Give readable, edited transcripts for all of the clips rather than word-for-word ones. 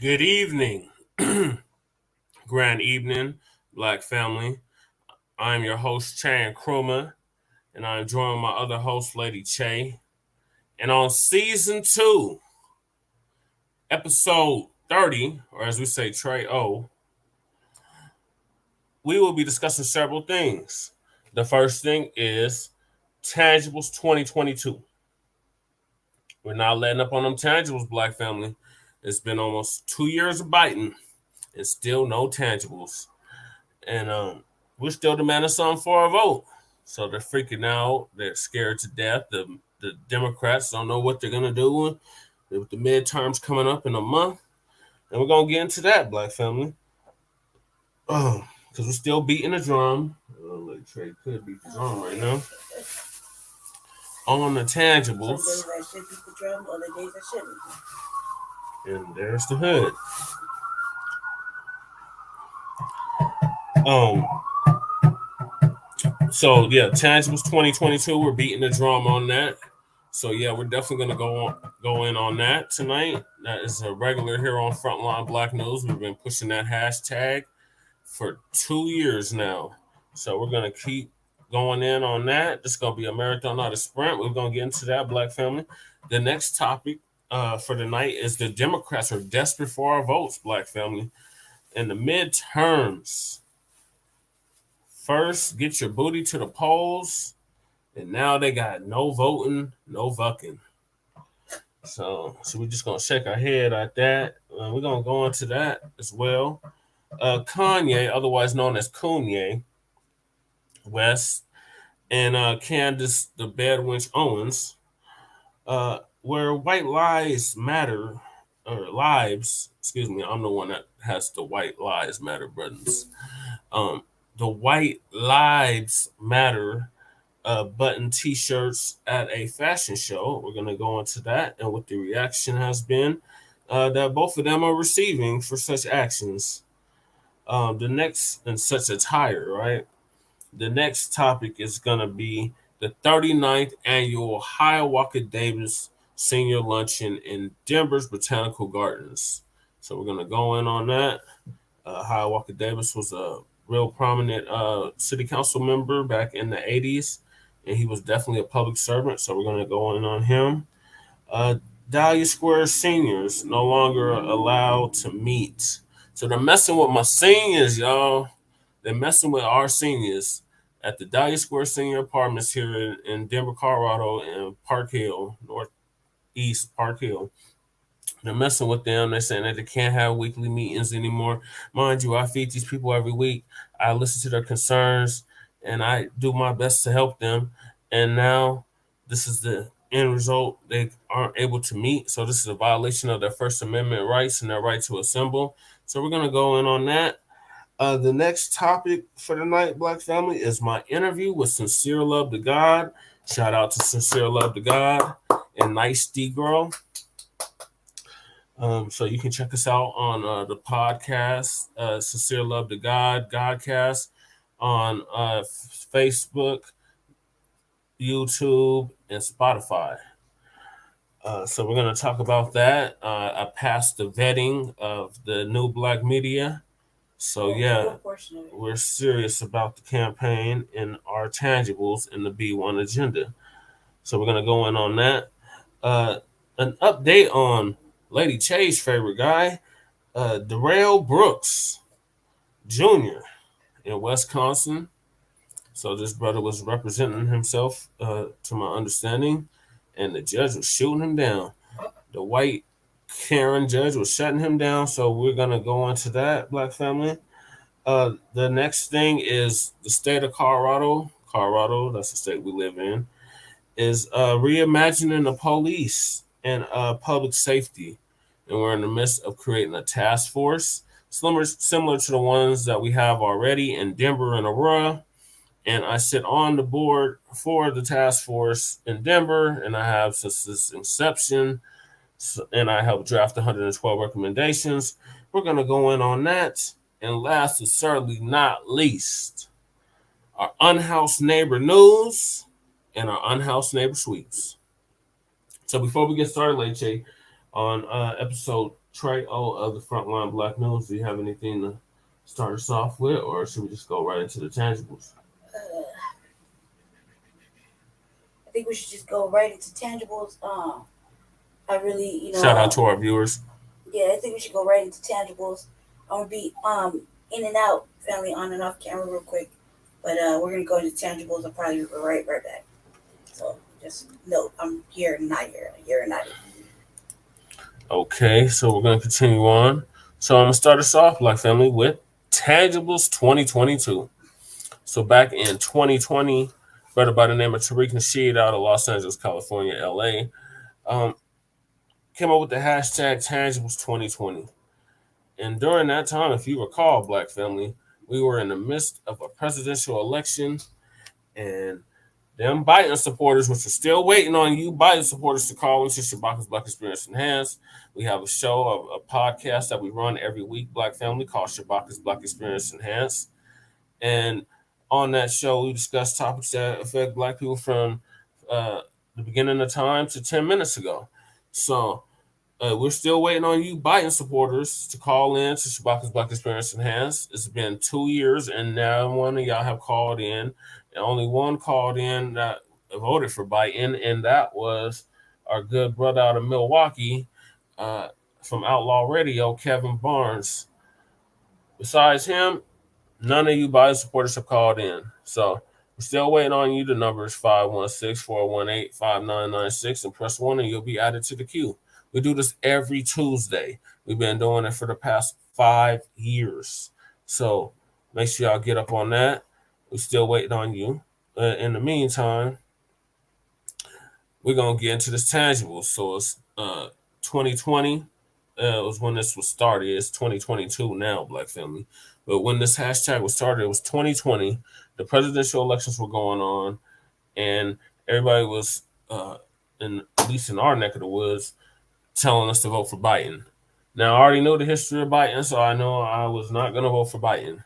Good evening, grand evening, Black family. I'm your host, Chan Kruma, and I'm joined my other host, Lady Che. And on season 2, episode 30, or as we say, Trey O, we will be discussing several things. The first thing is Tangibles 2022. We're not letting up on them tangibles, Black family. It's been almost 2 years of biting and still no tangibles. And we're still demanding something for a vote. So they're freaking out. They're scared to death. The Democrats don't know what they're gonna do with the midterms coming up in a month, and we're gonna get into that, Black family. Oh, because we're still beating the drum. Like Trey could beat the drum right now on the tangibles. Some days I should beat the drum, other days I shouldn't. And there's the hood. Um, So yeah, Tangibles 2022. We're beating the drum on that. So yeah, we're definitely gonna go in on that tonight. That is a regular here on Front Line Blacc News. We've been pushing that hashtag for 2 years now. So we're gonna keep going in on that. This is gonna be a marathon, not a sprint. We're gonna get into that, Black family. The next topic for tonight is the Democrats are desperate for our votes, Black family, in the midterms. First, get your booty to the polls, and now they got no voting, no vucking. So we're just gonna shake our head at that. We're gonna go into that as well. Kanye, otherwise known as Kanye West, and Candice the Bad Wench Owens, where white lies matter, or lives. Excuse me, I'm the one that has the white lies matter buttons. Um, the white lives matter button T-shirts at a fashion show. We're gonna go into that and what the reaction has been that both of them are receiving for such actions. The next and such attire, right? The next topic is gonna be the 39th annual Hiawatha Davis Senior Luncheon in Denver's Botanical Gardens. So we're gonna go in on that. Hiawatha Davis was a real prominent city council member back in the 80s, and he was definitely a public servant. So we're going to go in on him. Uh, Dahlia Square Seniors no longer allowed to meet. So they're messing with my seniors, y'all. They're messing with our seniors at the Dahlia Square Senior Apartments here in Denver, Colorado, and Park Hill, Northeast Park Hill. They're messing with them. They're saying that they can't have weekly meetings anymore. Mind you, I feed these people every week. I listen to their concerns and I do my best to help them. And now this is the end result. They aren't able to meet. So this is a violation of their First Amendment rights and their right to assemble. So we're going to go in on that. The next topic for tonight, Black family, is my interview with Sincere Luv Da God. Shout out to Sincere Luv Da God and Nice D Girl. So you can check us out on the podcast, Sincere Luv Da God, Godcast, on Facebook, YouTube, and Spotify. So we're going to talk about that. I passed the vetting of the new Black media. So yeah, we're serious about the campaign and our tangibles in the B1 agenda. So we're going to go in on that. An update on Lady Che's favorite guy, Darrell Brooks Jr. in Wisconsin. So this brother was representing himself, to my understanding, and the judge was shooting him down. The white Karen judge was shutting him down. So we're gonna go into that, Black family. The next thing is the state of Colorado. Colorado, that's the state we live in, is reimagining the police and public safety. And we're in the midst of creating a task force similar to the ones that we have already in Denver and Aurora. And I sit on the board for the task force in Denver, and I have since its inception, and I helped draft 112 recommendations. We're going to go in on that. And last and certainly not least, our unhoused neighbor news and our unhoused neighbor sweeps. So before we get started, Leche, on episode Trey O of the Front Line Blacc News. Do you have anything to start us off with, or should we just go right into the tangibles? I think we should just go right into tangibles. I really, Shout out to our viewers. yeah, I think we should go right into tangibles. I'm gonna be in and out, family, on and off camera real quick, but we're gonna go into tangibles. I'll probably be right back. So just note, I'm here, not here, here, not here. Okay, so we're gonna continue on. So I'm gonna start us off, Black family, with tangibles 2022. So back in 2020, brother by the name of Tariq Nasheed out of Los Angeles, California, LA, came up with the hashtag tangibles 2020. And during that time, if you recall, Black family, we were in the midst of a presidential election, and them Biden supporters, which are still waiting on you Biden supporters to call into Shabaka's Black Experience Enhanced. We have a show, a podcast that we run every week, Black family, called Shabaka's Black Experience Enhanced. And on that show, we discuss topics that affect Black people from the beginning of time to 10 minutes ago. So we're still waiting on you Biden supporters to call in to Shabaka's Black Experience Enhanced. It's been 2 years, and now one of y'all have called in. And only one called in that voted for Biden, and that was our good brother out of Milwaukee from Outlaw Radio, Kevin Barnes. Besides him, none of you Biden supporters have called in. So we're still waiting on you. The number is 516-418-5996, and press 1 and you'll be added to the queue. We do this every Tuesday. We've been doing it for the past 5 years. So make sure y'all get up on that. We're still waiting on you. In the meantime, we're going to get into this tangible. So it's 2020. Was when this was started. It's 2022 now, Black family. But when this hashtag was started, it was 2020. The presidential elections were going on, and everybody was, at least in our neck of the woods, telling us to vote for Biden. Now, I already know the history of Biden, so I know I was not going to vote for Biden.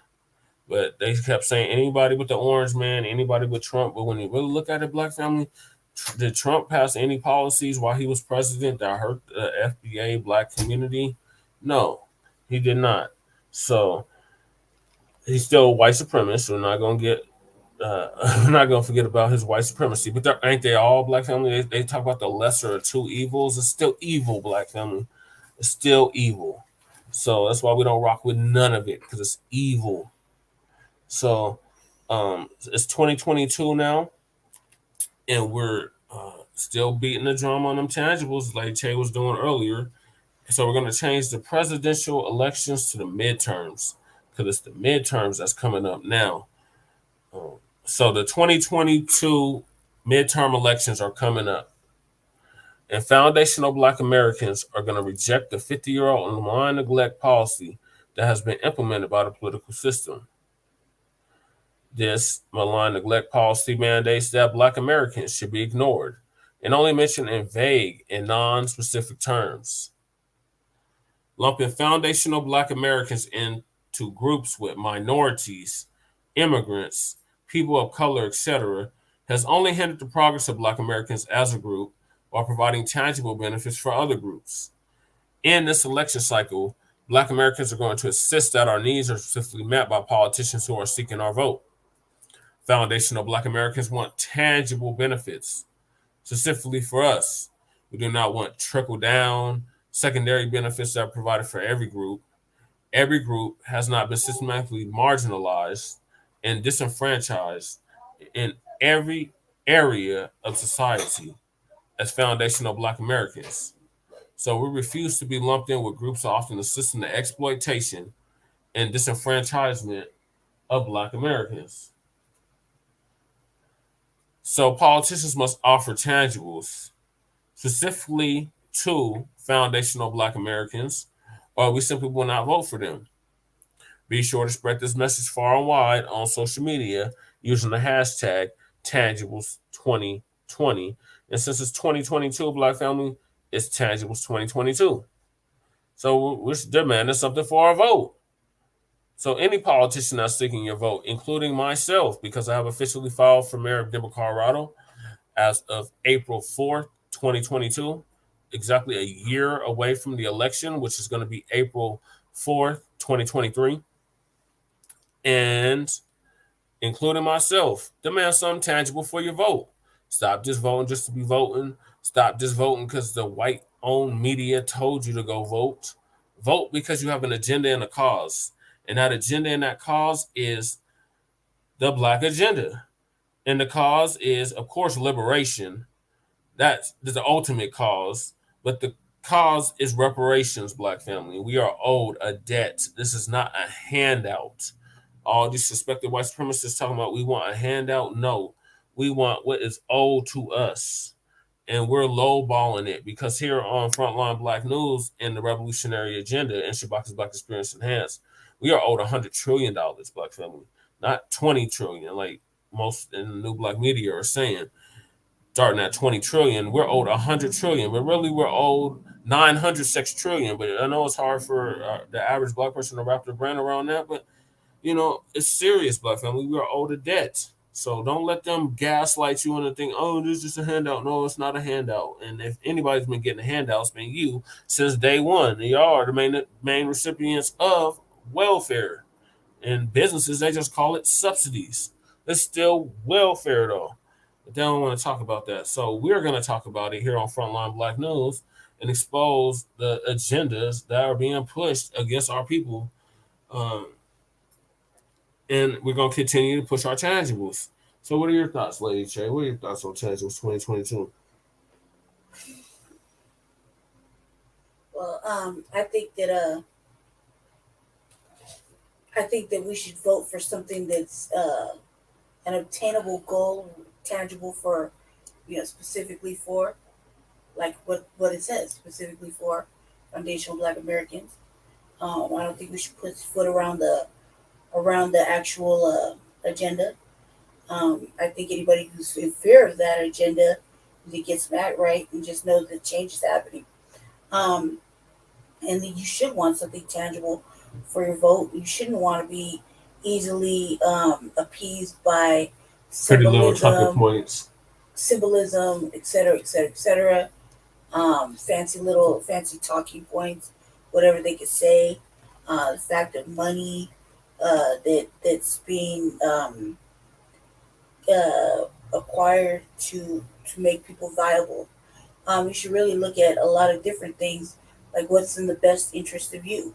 But they kept saying anybody but the orange man, anybody but Trump. But when you really look at it, Black family, did Trump pass any policies while he was president that hurt the FBA Black community? No, he did not. So he's still a white supremacist. We're not going to get we're not going to forget about his white supremacy. But ain't they all, Black family? They talk about the lesser of two evils. It's still evil, Black family. It's still evil. So that's why we don't rock with none of it, because it's evil. So it's 2022 now, and we're still beating the drum on them tangibles like Che was doing earlier. So we're going to change the presidential elections to the midterms, because it's the midterms that's coming up now. So the 2022 midterm elections are coming up, and foundational Black Americans are going to reject the 50-year-old malign neglect policy that has been implemented by the political system. This malign neglect policy mandates that Black Americans should be ignored and only mentioned in vague and non-specific terms. Lumping foundational Black Americans into groups with minorities, immigrants, people of color, etc., has only hindered the progress of Black Americans as a group while providing tangible benefits for other groups. In this election cycle, Black Americans are going to insist that our needs are specifically met by politicians who are seeking our vote. Foundational Black Americans want tangible benefits, specifically for us. We do not want trickle-down, secondary benefits that are provided for every group. Every group has not been systematically marginalized and disenfranchised in every area of society as foundational Black Americans. So we refuse to be lumped in with groups often assisting the exploitation and disenfranchisement of Black Americans. So politicians must offer tangibles, specifically to foundational Black Americans, or we simply will not vote for them. Be sure to spread this message far and wide on social media using the hashtag Tangibles2020. And since it's 2022, Black family, it's Tangibles 2022. So we're demanding something for our vote. So any politician that's seeking your vote, including myself, because I have officially filed for mayor of Denver, Colorado, as of April 4th, 2022, exactly a year away from the election, which is going to be April 4th, 2023. And including myself, demand something tangible for your vote. Stop just voting just to be voting. Stop just voting because the white owned media told you to go vote. Vote because you have an agenda and a cause. And that agenda and that cause is the Black agenda. And the cause is, of course, liberation. That's the ultimate cause. But the cause is reparations, Black family. We are owed a debt. This is not a handout. All these suspected white supremacists talking about we want a handout. No, we want what is owed to us. And we're lowballing it because here on Frontline Black News and the Revolutionary Agenda and Shabaka's Black Experience Enhanced, we are owed $100 trillion, Black family, not 20 trillion like most in the new Black media are saying. Starting at 20 trillion, we're owed 100 trillion, but really we're owed 906 trillion. But I know it's hard for the average Black person to wrap their brain around that, but it's serious, Black family. We are owed a debt. So don't let them gaslight you into think, oh, this is just a handout. No, it's not a handout. And if anybody's been getting a handout, it's been you since day one. And y'all are the main recipients of welfare. And businesses, they just call it subsidies. It's still welfare though. But they don't want to talk about that. So we're going to talk about it here on Frontline Black News and expose the agendas that are being pushed against our people. Um, and we're going to continue to push our tangibles. So, what are your thoughts, Lady Che? What are your thoughts on tangibles 2022? Well, I think that we should vote for something that's an obtainable goal, tangible for, specifically for, like what it says, specifically for foundational Black Americans. I don't think we should put foot around the actual agenda. I think anybody who's in fear of that agenda, they get some act right and just know that change is happening. Um, and then you should want something tangible for your vote. You shouldn't want to be easily appeased by Pretty little talking symbolism, points. etc., etc., etc. Fancy talking points, whatever they could say. The fact of money that's being acquired to make people viable. You should really look at a lot of different things, like what's in the best interest of you.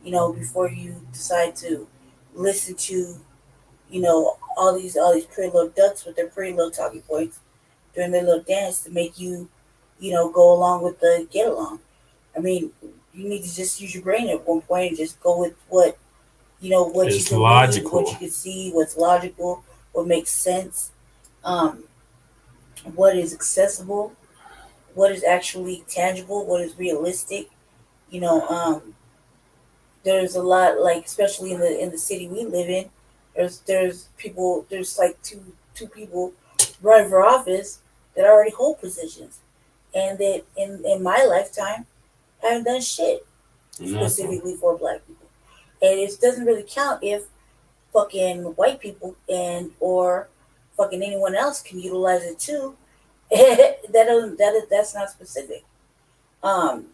Before you decide to listen to all these pretty little ducks with their pretty little talking points doing their little dance to make you go along with the get along. I mean, you need to just use your brain at one point and just go with what you It's can read, what you logical. can see, what's logical, what makes sense, um, what is accessible, what is actually tangible, what is realistic. You know, um, there's a lot, like especially in the city we live in. There's like two people running for office that already hold positions, and that in my lifetime haven't done shit Nothing. specifically for Black people. And it doesn't really count if fucking white people and or fucking anyone else can utilize it too. That's not specific. Um,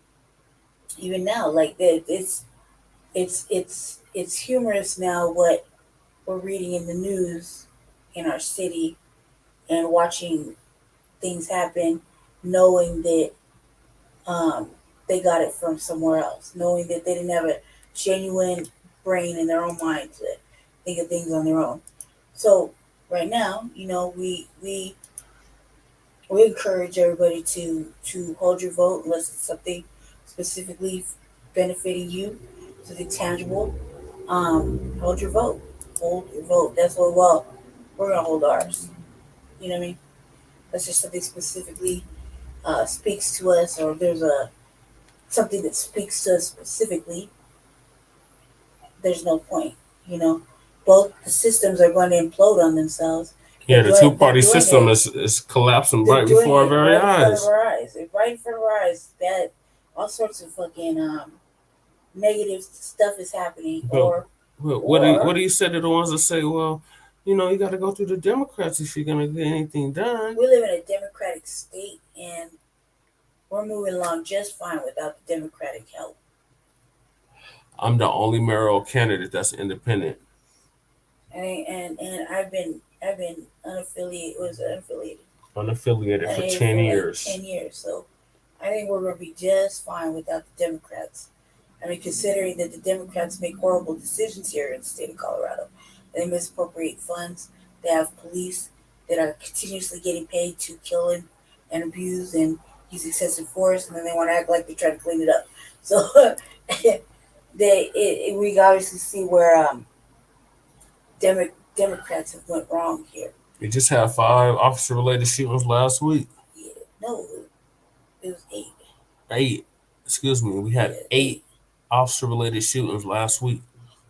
Even now, like it's humorous now what we're reading in the news in our city and watching things happen, knowing that um, they got it from somewhere else, knowing that they didn't have a genuine brain in their own mind to think of things on their own. So right now, we encourage everybody to hold your vote unless it's something specifically benefiting you, something tangible. Hold your vote. Hold your vote. That's what. Well, we're gonna hold ours. You know what I mean? That's just something specifically speaks to us, or there's a something that speaks to us specifically. There's no point. You know, both the systems are going to implode on themselves. Yeah, the two They're party doing system it. is collapsing They're right doing before our it very right in front of eyes. our eyes. Right in front of our eyes. That all sorts of fucking negative stuff is happening, But what do or you say to the ones that say, well, you got to go through the Democrats if you're gonna get anything done? we live in a democratic state, and we're moving along just fine without the Democratic help. I'm the only mayoral candidate that's independent. And I've been unaffiliated. Was unaffiliated? Unaffiliated for Unaffiliated 10 for like years. 10 years. So I think we're gonna be just fine without the Democrats. I mean, considering that the Democrats make horrible decisions here in the state of Colorado, they misappropriate funds. They have police that are continuously getting paid to kill and abuse and use excessive force, and then they want to act like they're trying to clean it up. So we obviously see where Democrats have went wrong here. We just had 5 officer-related shootings last week. Yeah, no, it was 8. 8. Excuse me. We had 8 officer-related shootings last week.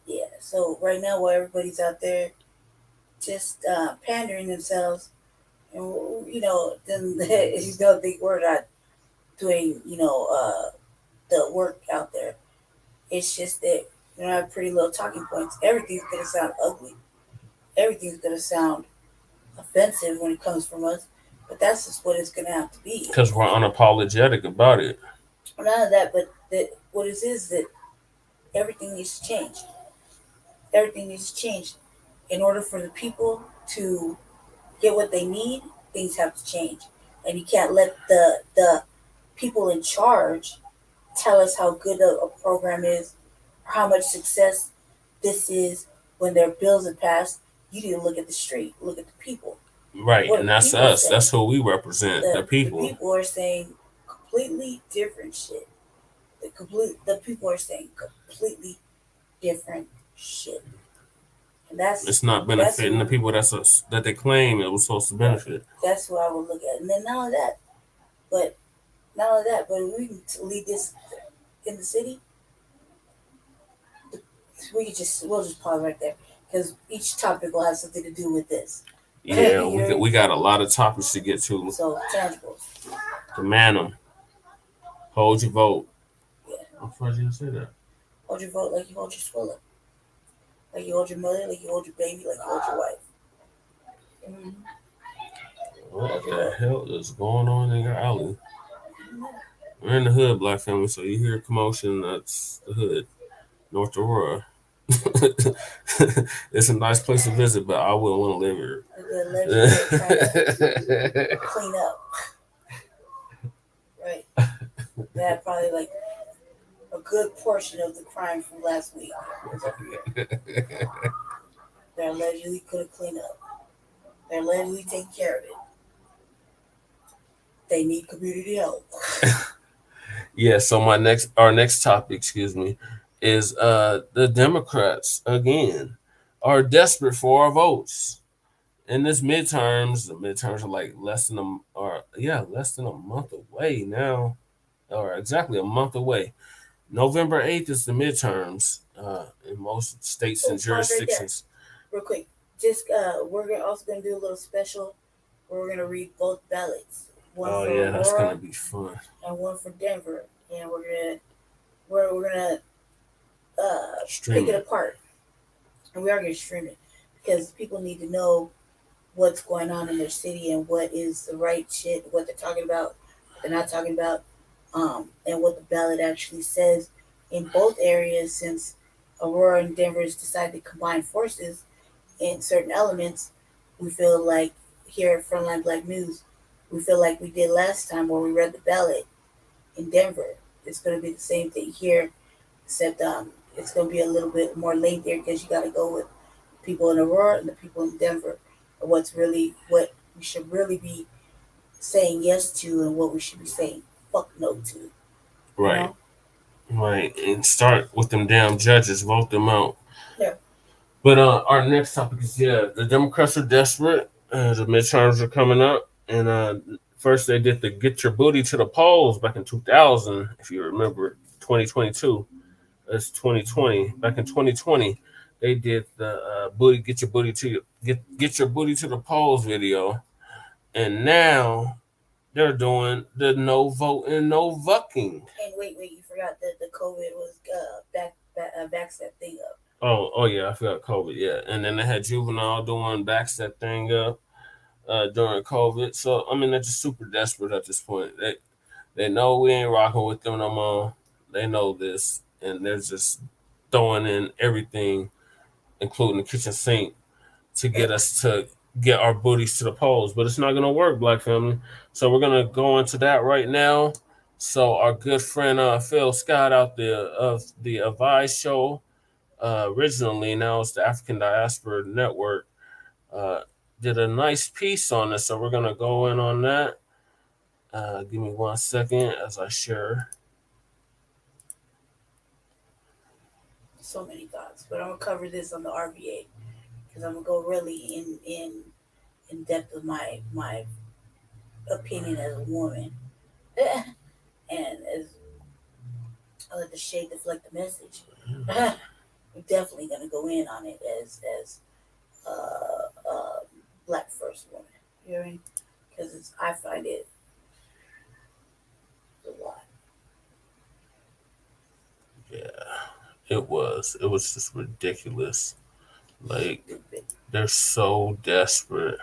Yeah. So right now, while everybody's out there just pandering themselves, and then think we're not doing the work out there. It's just that I have pretty little talking points. Everything's gonna sound ugly. Everything's gonna sound offensive when it comes from us. But that's just what it's gonna have to be. Because we're unapologetic about it. None of that, but what it is that everything needs to change. Everything needs to change. In order for the people to get what they need, things have to change. And you can't let the people in charge tell us how good a program is or how much success this is when their bills are passed. You need to look at the street, look at the people. Right, and that's us. That's who we represent, the people. The people are saying completely different shit. The people are saying completely different shit. And it's not benefiting the people that they claim it was supposed to benefit. That's what I would look at. And then not only that, but we can lead this in the city. We'll just pause right there because each topic will have something to do with this. Yeah, we got a lot of topics to get to. So tangible. Demand them. Hold your vote. Yeah. I'm surprised you didn't say that. Hold your vote like you hold your swallow. Like you hold your mother, like you hold your baby, like you hold your wife. Mm-hmm. What the hell is going on in your alley? We're in the hood, Black family, so you hear commotion, that's the hood. North Aurora. It's a nice place to visit, but I wouldn't want to live here. Clean up. Right. That probably like a good portion of the crime from last week was up here. They're allegedly could have cleaned up. They're allegedly taking care of it. They need community help. Yeah, so our next topic, is the Democrats again are desperate for our votes. In this midterms, the midterms are like less than a month away now, or exactly a month away. November 8th is the midterms in most states and jurisdictions. Real quick, just we're also gonna do a little special where we're gonna read both ballots. One for Aurora, that's gonna be fun. And one for Denver, and we're gonna pick it apart, and we are gonna stream it because people need to know what's going on in their city and what is the right shit, what they're talking about, what they're not talking about, and what the ballot actually says in both areas. Since Aurora and Denver has decided to combine forces in certain elements, we feel like here at Front Line Blacc News, we feel like we did last time where we read the ballot in Denver. It's going to be the same thing here, except it's going to be a little bit more lengthier because you got to go with people in Aurora and the people in Denver, or what we should really be saying yes to and what we should be saying fuck no to. Right. You know? Right. And start with them damn judges, vote them out. Yeah. But our next topic is the Democrats are desperate. The midterms are coming up, and first they did the get your booty to the polls back in 2000, if you remember. 2022, that's 2020. Back in 2020, they did the get your booty to the polls video, and now they're doing the no voting, no vucking. And wait, you forgot that the COVID was backs that thing up. Oh yeah, I forgot COVID. Yeah, and then they had Juvenile doing backs that thing up during COVID. So I mean, they're just super desperate at this point. They know we ain't rocking with them no more. They know this, and they're just throwing in everything, including the kitchen sink, to get us to get our booties to the polls. But it's not gonna work, Black family. So we're gonna go into that right now. So our good friend Phil Scott out there of the Advise Show, originally now it's the African Diaspora Network, uh, did a nice piece on this. So we're gonna go in on that. Give me 1 second as I share. So many thoughts, but I'm gonna cover this on the RBA because I'm gonna go really in depth with my opinion as a woman, and as I let the shade deflect the message. We're definitely gonna go in on it as Black first woman. You hear me? Because I find it a lot. Yeah, it was just ridiculous. Like, they're so desperate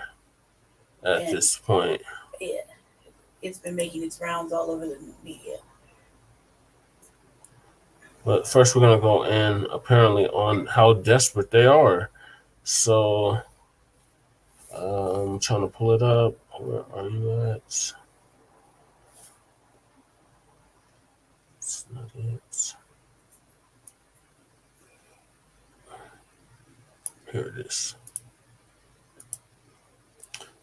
at this point. Yeah, it's been making its rounds all over the media. But first, we're gonna go in apparently on how desperate they are. So, I'm trying to pull it up. Where are you at? It's not it. Here it is.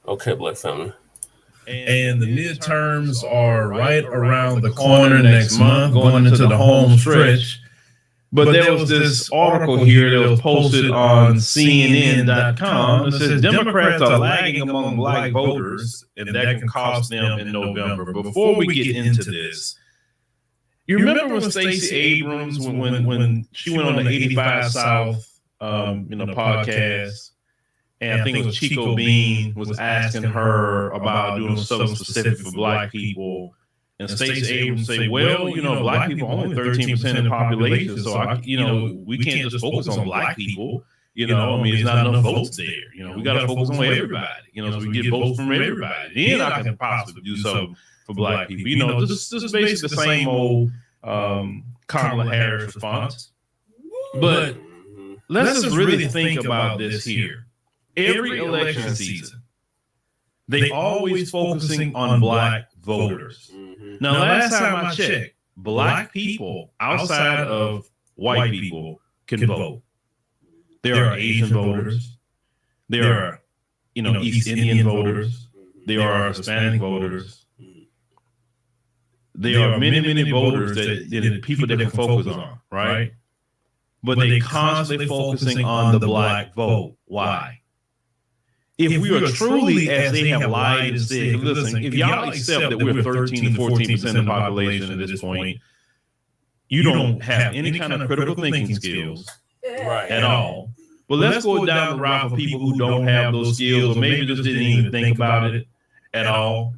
Okay, Black family. And the midterms are right around the corner next month, going into the home stretch. But there was this article here that was posted on CNN.com that says Democrats are lagging among Black voters, and that can cost them in November. Before we get into this, you remember when Stacey Abrams, when she went on the 85 South podcast, and I think it was Chico Bean was asking her about doing something specific for Black people. And Stacey Abrams say, well, Black people are only 13% of the population. So, we can't just focus on Black people. There's not enough votes there. We got to focus on everybody, so we get votes from everybody. Then I can possibly do something for Black people. Just basically the same old Kamala Harris response. But let's just really think about this here. Every election season, they always focusing on Black voters. Now, last time I checked, Black people outside of white people can vote. There are Asian voters. There are, East Indian voters. There are Hispanic voters. There are many, many voters that people that can focus on, right? But they constantly focusing on the Black vote. Why? If we are truly, as they have lied and said, listen, if y'all accept that we're 13 to 14% of the population at this point, you don't have any kind of critical thinking skills at all. But let's go down the route for people who don't have those skills or maybe just didn't even think about it at all.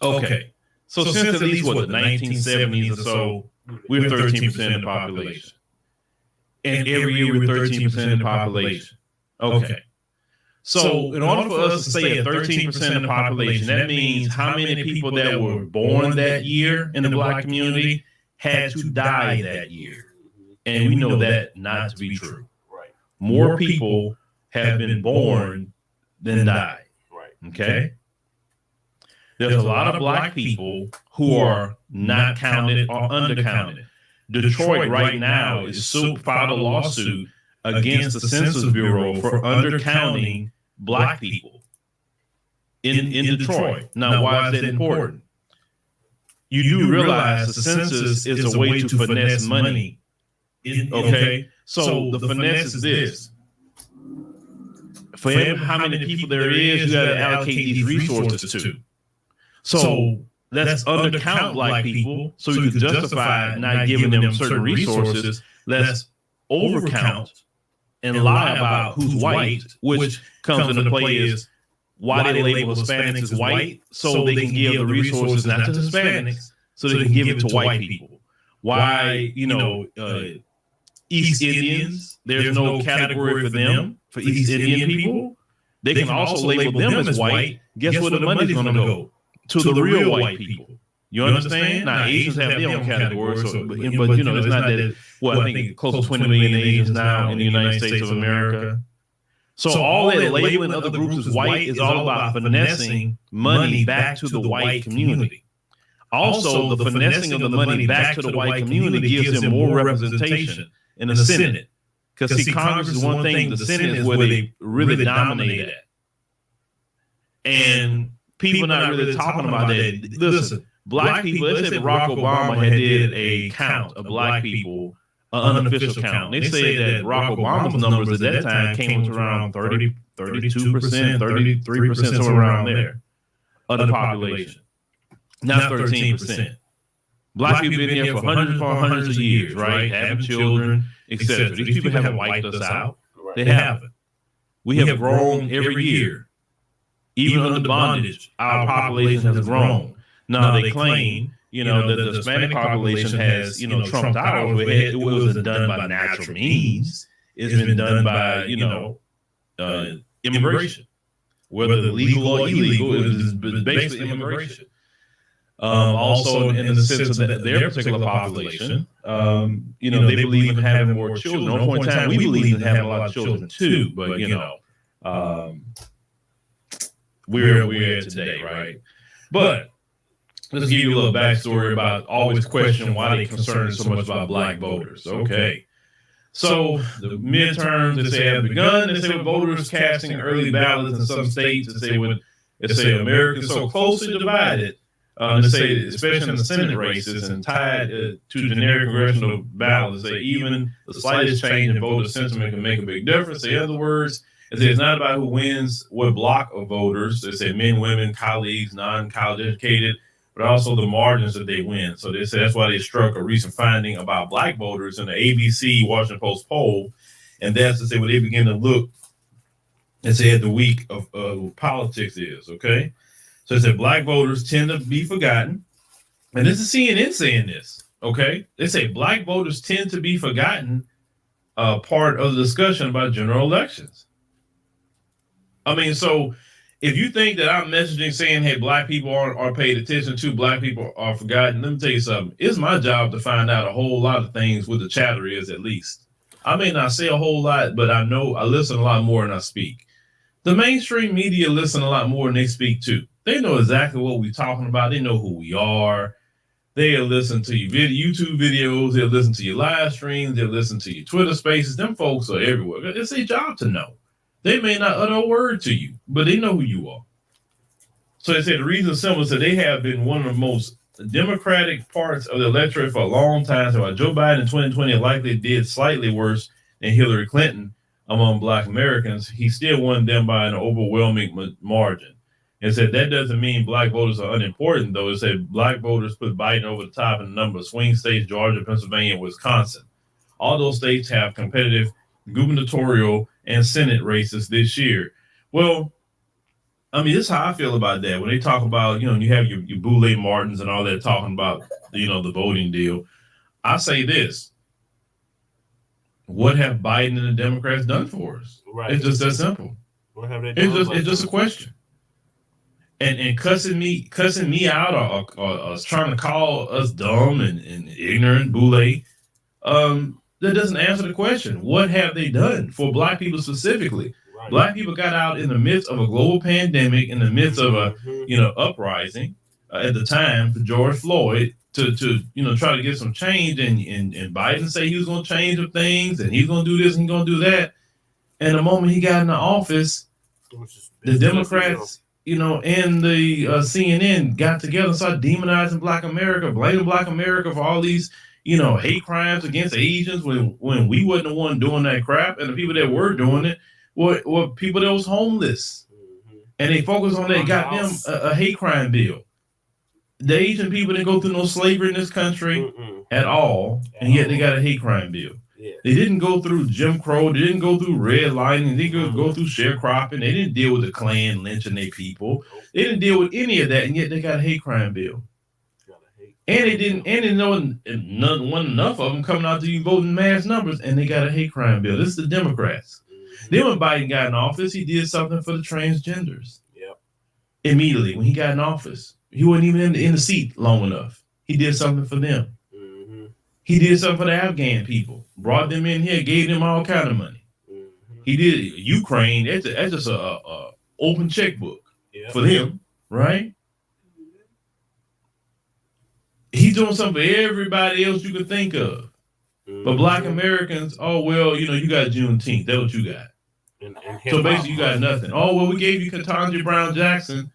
Okay. So since at least, the 1970s or so, we're 13% of the population. And every year we're 13% of the population. Okay. So in order for us to stay at 13% of the population, that means how many people that were born that year in the Black community had to die that year. And we know that not to be true. Right. More people have been born than died. Right. Okay? There's a lot of Black people who are not counted or undercounted. Detroit right now is filed a lawsuit against the Census Bureau for undercounting Black people in Detroit. Now, why is that important? You do realize the census is a way to finesse money. Okay? So the finesse is this. For how many people there is, you got to allocate these resources to. So let's undercount Black people so you can justify not giving them certain resources. Let's overcount and lie about who's white, which comes into play is why they label Hispanics as white, so they can give the resources not to Hispanics, so they can give it to white people. Why, East Indians, there's no category for them, for East Indian people. They can also label them as white. Guess where the money's going to go? To the real white people. You understand? Now, Asians have their own category, but you know, it's not that. Well, I think close to 20 million Asians now in the United States of America. So all that labeling other groups as white is all about finessing money back to the white community. Also, the finessing of the money back to the white community gives them more representation in the Senate. Because see, Congress is one thing, the Senate is where they really dominate at. And people not really talking about that. Listen, black people, let's say Barack Obama had did a count of black people, an unofficial count. They say that Barack Obama's numbers at that time came to around 32%, 33%, somewhere around there of the population. Not 13%. Black people been here for hundreds of years, right? Having children, etc. These people haven't wiped us out. They haven't. We have grown every year. Even under bondage, our population has grown. Now they claim, you know, that the Hispanic population has, you know, trumped ours. It wasn't done by natural means. It's been done by, you know, immigration, whether legal or illegal. It's basically immigration. Also, in the sense of their particular population, you know, they believe in having more children. At one point in time, we believe in having a lot of children too, but you know, we're at today, right? But let's give you a little backstory about always question why they concerned so much about black voters. Okay. So the midterms, they say, have begun. They say with voters casting early ballots in some states. They say America is so closely divided. They say, especially in the Senate races and tied to generic congressional ballots, they even the slightest change in voter sentiment can make a big difference. In other words, it's not about who wins what block of voters. They say men, women, colleagues, non-college educated, but also the margins that they win. So they say that's why they struck a recent finding about black voters in the ABC Washington Post poll. And that's to say when they begin to look and say at the week of politics is, okay? So they said black voters tend to be forgotten. And this is CNN saying this, okay? They say black voters tend to be forgotten part of the discussion about general elections. I mean, so if you think that I'm messaging saying, hey, black people are paid attention to, black people are forgotten, let me tell you something. It's my job to find out a whole lot of things what the chatter is at least. I may not say a whole lot, but I know I listen a lot more than I speak. The mainstream media listen a lot more than they speak too. They know exactly what we're talking about. They know who we are. They'll listen to your YouTube videos. They'll listen to your live streams. They'll listen to your Twitter spaces. Them folks are everywhere. It's their job to know. They may not utter a word to you, but they know who you are. So they say the reason is simple. So they have been one of the most democratic parts of the electorate for a long time. So Joe Biden in 2020 likely did slightly worse than Hillary Clinton among black Americans. He still won them by an overwhelming margin. It said that doesn't mean black voters are unimportant, though. It said black voters put Biden over the top in a number of swing states, Georgia, Pennsylvania, and Wisconsin. All those states have competitive gubernatorial and Senate races this year. Well, I mean, this is how I feel about that. When they talk about, you know, you have your Boulay Martins and all that talking about, you know, the voting deal. I say this. What have Biden and the Democrats done for us? Right. It's just that simple. What have they done? It's just a question. And cussing me out or trying to call us dumb and ignorant, Boulay, that doesn't answer the question. What have they done for black people specifically? Right. Black people got out in the midst of a global pandemic, in the midst of a uprising at the time for George Floyd to try to get some change, and Biden say he was going to change some things and he's going to do this and he's going to do that. And the moment he got in the office, the Democrats, and the CNN got together and started demonizing Black America, blaming Black America for all these hate crimes against Asians when we wasn't the one doing that crap, and the people that were doing it were people that was homeless. And they focused on that, got them a hate crime bill. The Asian people didn't go through no slavery in this country at all, and yet they got a hate crime bill. Yeah. They didn't go through Jim Crow. They didn't go through redlining. They didn't go through sharecropping. They didn't deal with the Klan lynching their people. They didn't deal with any of that, and yet they got a hate crime bill. And they didn't, wasn't enough of them coming out to you voting mass numbers, and they got a hate crime bill. This is the Democrats. Then when Biden got in office, he did something for the transgenders. Yep. Immediately when he got in office. He wasn't even in the seat long enough. He did something for them. Mm-hmm. He did something for the Afghan people. Brought them in here, gave them all kind of money. Mm-hmm. He did Ukraine. That's just a open checkbook for them, right? He's doing something for everybody else you could think of. But Black Americans, oh, well, you got Juneteenth. That's what you got. And So basically, you got nothing. Oh, well, we gave you Ketanji Brown Jackson,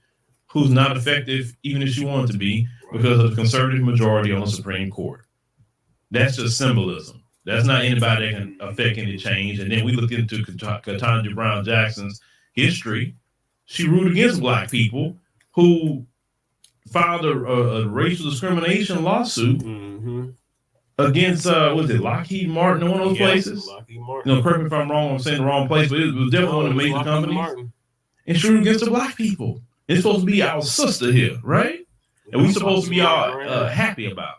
who's not effective, even if she wanted to be, because of the conservative majority on the Supreme Court. That's just symbolism. That's not anybody that can affect any change. And then we look into Ketanji Brown Jackson's history. She ruled against Black people who filed a racial discrimination lawsuit against Lockheed Martin in one of those places. Lockheed Martin. Correct me if I'm wrong. I'm saying the wrong place, but it was definitely one of the major companies. Martin. And she ruled against the Black people. It's supposed to be our sister here, right? And we're supposed to be all happy about.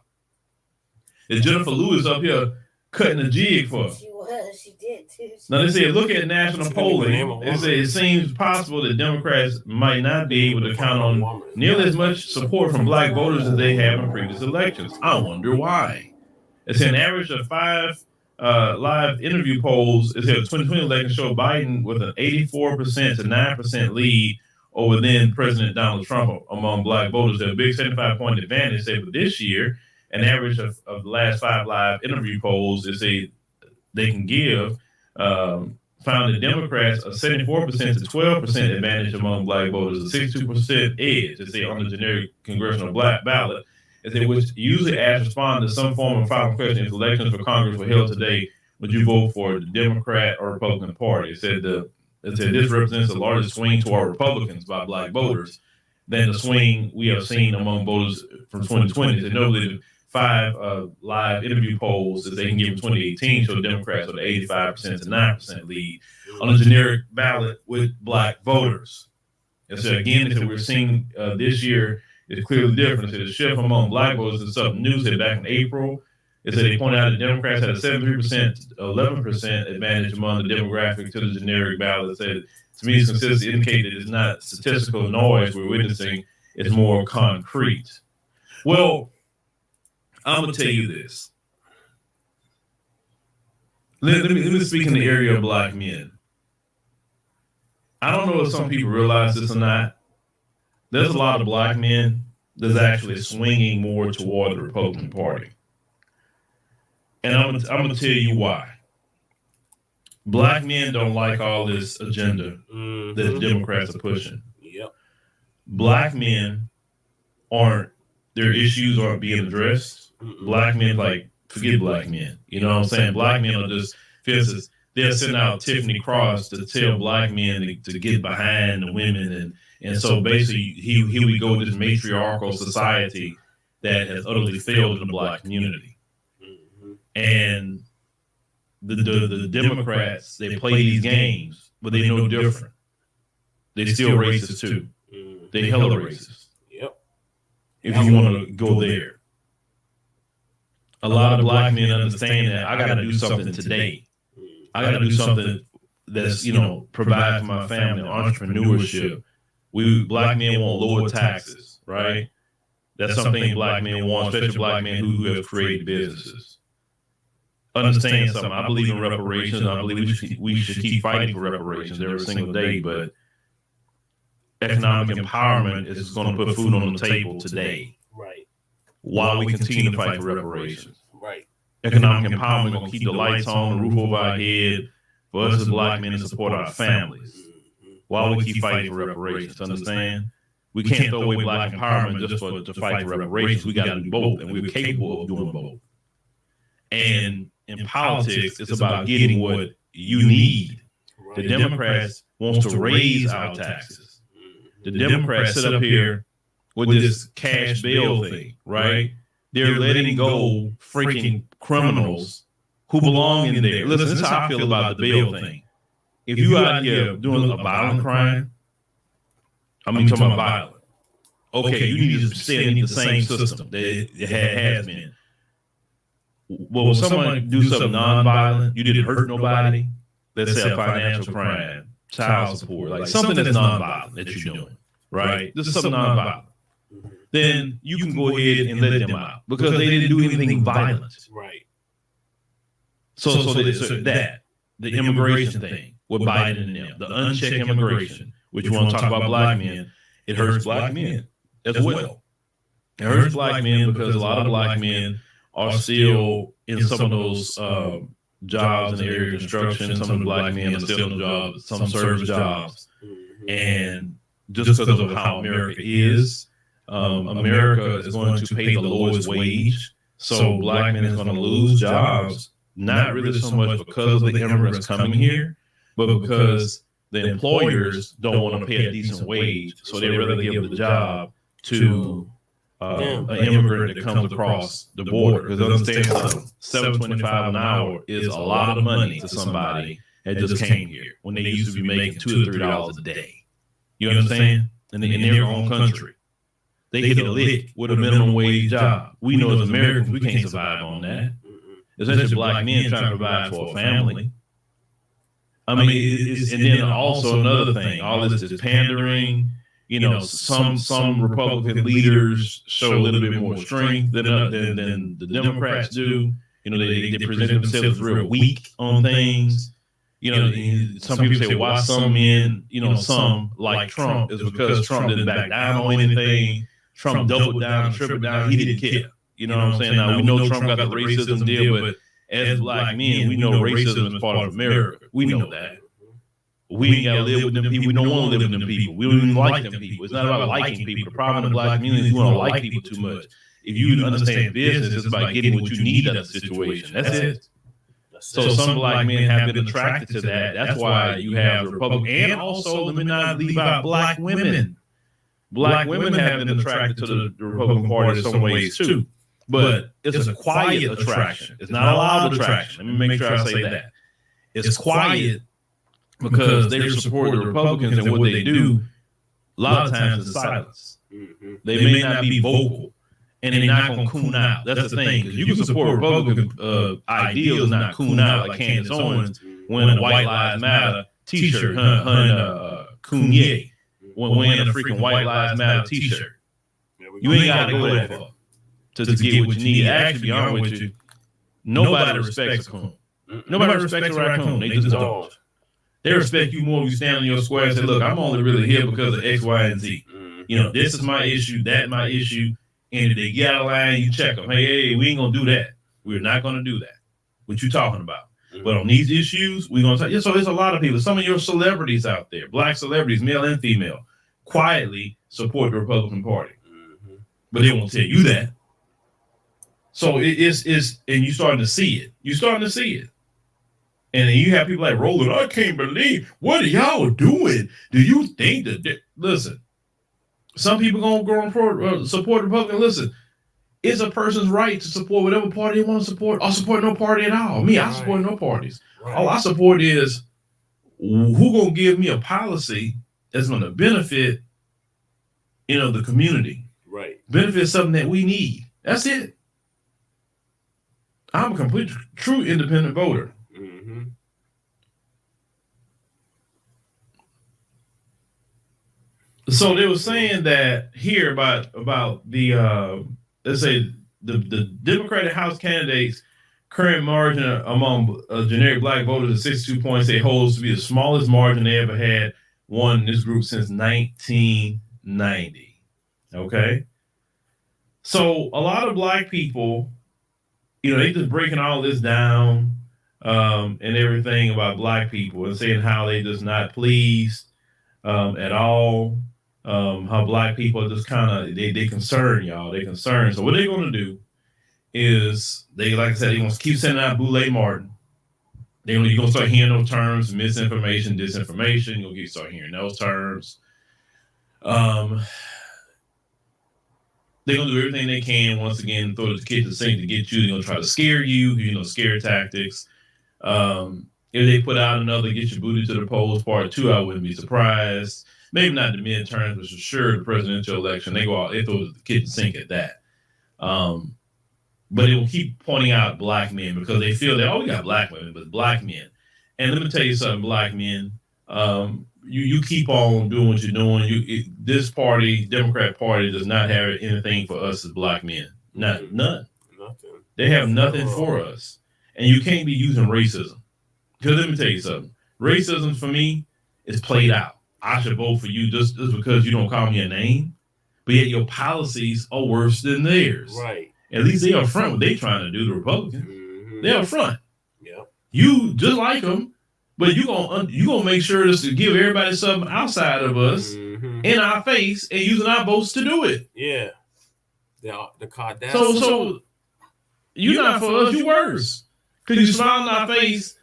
And Jennifer Lewis up here cutting a jig for her. She did too. Now they say, look at national polling. They say it seems possible that Democrats might not be able to count on nearly as much support from Black voters as they have in previous elections. I wonder why. It's an average of 5 live interview polls. It's a 2020 election show Biden with an 84% to 9% lead over then President Donald Trump among Black voters. A big 75-point advantage. Say, but this year, an average of the last 5 live interview polls is they can give found the Democrats a 74% to 12% advantage among Black voters, a 62% edge, they say, on the generic congressional black ballot, as they would usually ask respond to some form of final question if elections for Congress were held today, would you vote for the Democrat or Republican Party? It said this represents the largest swing toward Republicans by Black voters than the swing we have seen among voters from 2020. They know that 5 live interview polls that they can give in 2018 show Democrats with an 85% to 9% lead on a generic ballot with Black voters. And so again, if we're seeing this year, it's clearly different. So the shift among Black voters is something new. Said back in April, it said they pointed out that Democrats had a 73%, 11% advantage among the demographic to the generic ballot. It said, to me, it's consistent to indicate that it's not statistical noise we're witnessing, it's more concrete. Well, I'm going to tell you this. Let me speak in the area of Black men. I don't know if some people realize this or not. There's a lot of Black men that's actually swinging more toward the Republican Party. And I'm going to tell you why. Black men don't like all this agenda that the Democrats are pushing. Yep. Black men their issues aren't being addressed. Black men, forget Black men. You know what I'm saying? Black men are just, for instance, they'll send out Tiffany Cross to tell Black men to get behind the women. And so basically, here we go, this matriarchal society that has utterly failed in the Black community. And the Democrats, they play these games, but they know different. They still racist too. They hella racist. Yep. If you want to go there. A lot of Black men understand that I got to do something today. I got to do something that's, provide for my family, entrepreneurship. Black men want lower taxes, right? That's something Black men want, especially Black men who have created businesses. Understand something. I believe in reparations. I believe we should keep fighting for reparations every single day, but economic empowerment is going to put food on the table today. Right. While we continue to fight for reparations. Right. Economic empowerment going to keep the lights on, the roof over our head, for us as Black men to support our families. While we keep fighting for reparations, understand? We can't throw away Black empowerment just to fight for reparations. We got to do both, and we're capable of doing both. And in politics, it's about getting what you need. Right. The Democrats wants to raise our taxes. The Democrats sit up here with this cash bail thing, right? They're letting go freaking criminals who belong in there. Listen, this is how I feel about the bail thing. If you out here doing a violent crime, talking about violent. Okay, you need to stay in the same system that it has been. But when someone do something non-violent, you didn't hurt nobody, let's say a financial crime, child support, like something that's non-violent that you're doing, right? This is something non-violent. then you can go ahead and let them out because they didn't do anything violent. Right. So that the immigration thing with Biden and them, the unchecked immigration, which you want to talk about black men, it hurts black men as well. It hurts black men because a lot of black men are still in some of those jobs in the area of construction. Some of the black men are still in jobs, some service jobs. And just because of how America is, America is going to pay the lowest wage. So black men is going to lose jobs, not really so much because of the immigrants coming here, but because the employers don't want to pay a decent wage. So they'd rather give the job to an immigrant that comes across the border. Because understand $7.25 an hour is a lot of money to somebody that just came here when they used to be making $2 or $3 a day. You understand? In their own country. They hit a lick with a minimum wage job. We know as Americans, we can't survive on that. Especially black men trying to provide for a family. I mean, and then also another thing, all this is pandering. You know, some Republican leaders show a little bit more strength than the Democrats do. You know, they present themselves real weak on things. You know, some people say, why some men, you know, some like Trump is because Trump didn't back down on anything. Trump doubled down, tripled down. He didn't care. You know what I'm saying? Now, we know Trump got the racism deal, but as black men, we know racism is part of America. We know that. We ain't got to live with them people. We don't want to live with them people. We don't even like them people. It's not about liking people. The problem in the black community is we don't like people too much. If you understand business, it's about getting what you need out of the situation. That's it. So some black men have been attracted to that. That's why you have Republicans. And also, let me not leave out black women. Black women have been attracted to the Republican Party in some ways too. But it's a quiet attraction. It's not a loud attraction. Let me make sure I say that. It's quiet because they support the Republicans and what they do. A lot of times is silence. They may not be vocal. And they're not going to coon out. That's the thing. Because you can support Republican ideals and not coon out like Candice Owens wearing a White Lives Matter t-shirt. Kanye wearing a freaking White Lives Matter t-shirt. You ain't got to go that far to get what you need. Actually, to be honest with you, nobody respects a coon. Nobody respects a raccoon. They just don't. They respect you more if you stand on your square and say, look, I'm only really here because of X, Y, and Z. You know, this is my issue, that my issue. And if they get out of line, you check them. Hey, we ain't going to do that. We're not going to do that. What you talking about? But on these issues, we're going to talk. So there's a lot of people, some of your celebrities out there, black celebrities, male and female, quietly support the Republican Party. But they won't tell you that. So it's and you're starting to see it. You're starting to see it. And then you have people like Roland, I can't believe, what are y'all doing? Do you think that, listen, some people gonna go and support Republican. Listen, it's a person's right to support whatever party they want to support. I support no party at all. Me, I support no parties. All I support is who gonna give me a policy that's gonna benefit, you know, the community. Right. Benefit something that we need. That's it. I'm a complete, true independent voter. So they were saying that here about the let's say the Democratic House candidates' current margin among generic black voters is 62 points. They holds to be the smallest margin they ever had won in this group since 1990. Okay, so a lot of black people, you know, they just breaking all this down and everything about black people and saying how they just not pleased at all. How black people are just kind of, they concern y'all. They concerned. So what they're going to do is they, like I said, they're going to keep sending out Boulay Martin. You're going to start hearing those terms, misinformation, disinformation. You're going to start hearing those terms. They're going to do everything they can, once again, throw the kitchen sink to get you. They're going to try to scare you, you know, scare tactics. If they put out another Get Your Booty to the Polls Part 2, I wouldn't be surprised. Maybe not the midterms, but for sure the presidential election, they go out, they throw the kitchen sink at that. But it will keep pointing out black men because they feel that, oh, we got black women, but black men. And let me tell you something, black men, you keep on doing what you're doing. This party, Democrat Party, does not have anything for us as black men. None. Nothing. They have nothing for us. And you can't be using racism. Because let me tell you something. Racism for me is played out. I should vote for you just because you don't call me a name. But yet your policies are worse than theirs. Right. At least they up front what they trying to do, the Republicans. Mm-hmm. They up front. Yeah. You just like them, but you gonna make sure to give everybody something outside of us in our face and using our votes to do it. Yeah. The Kardashians. So you're not for us, you worse. Because you smile in our face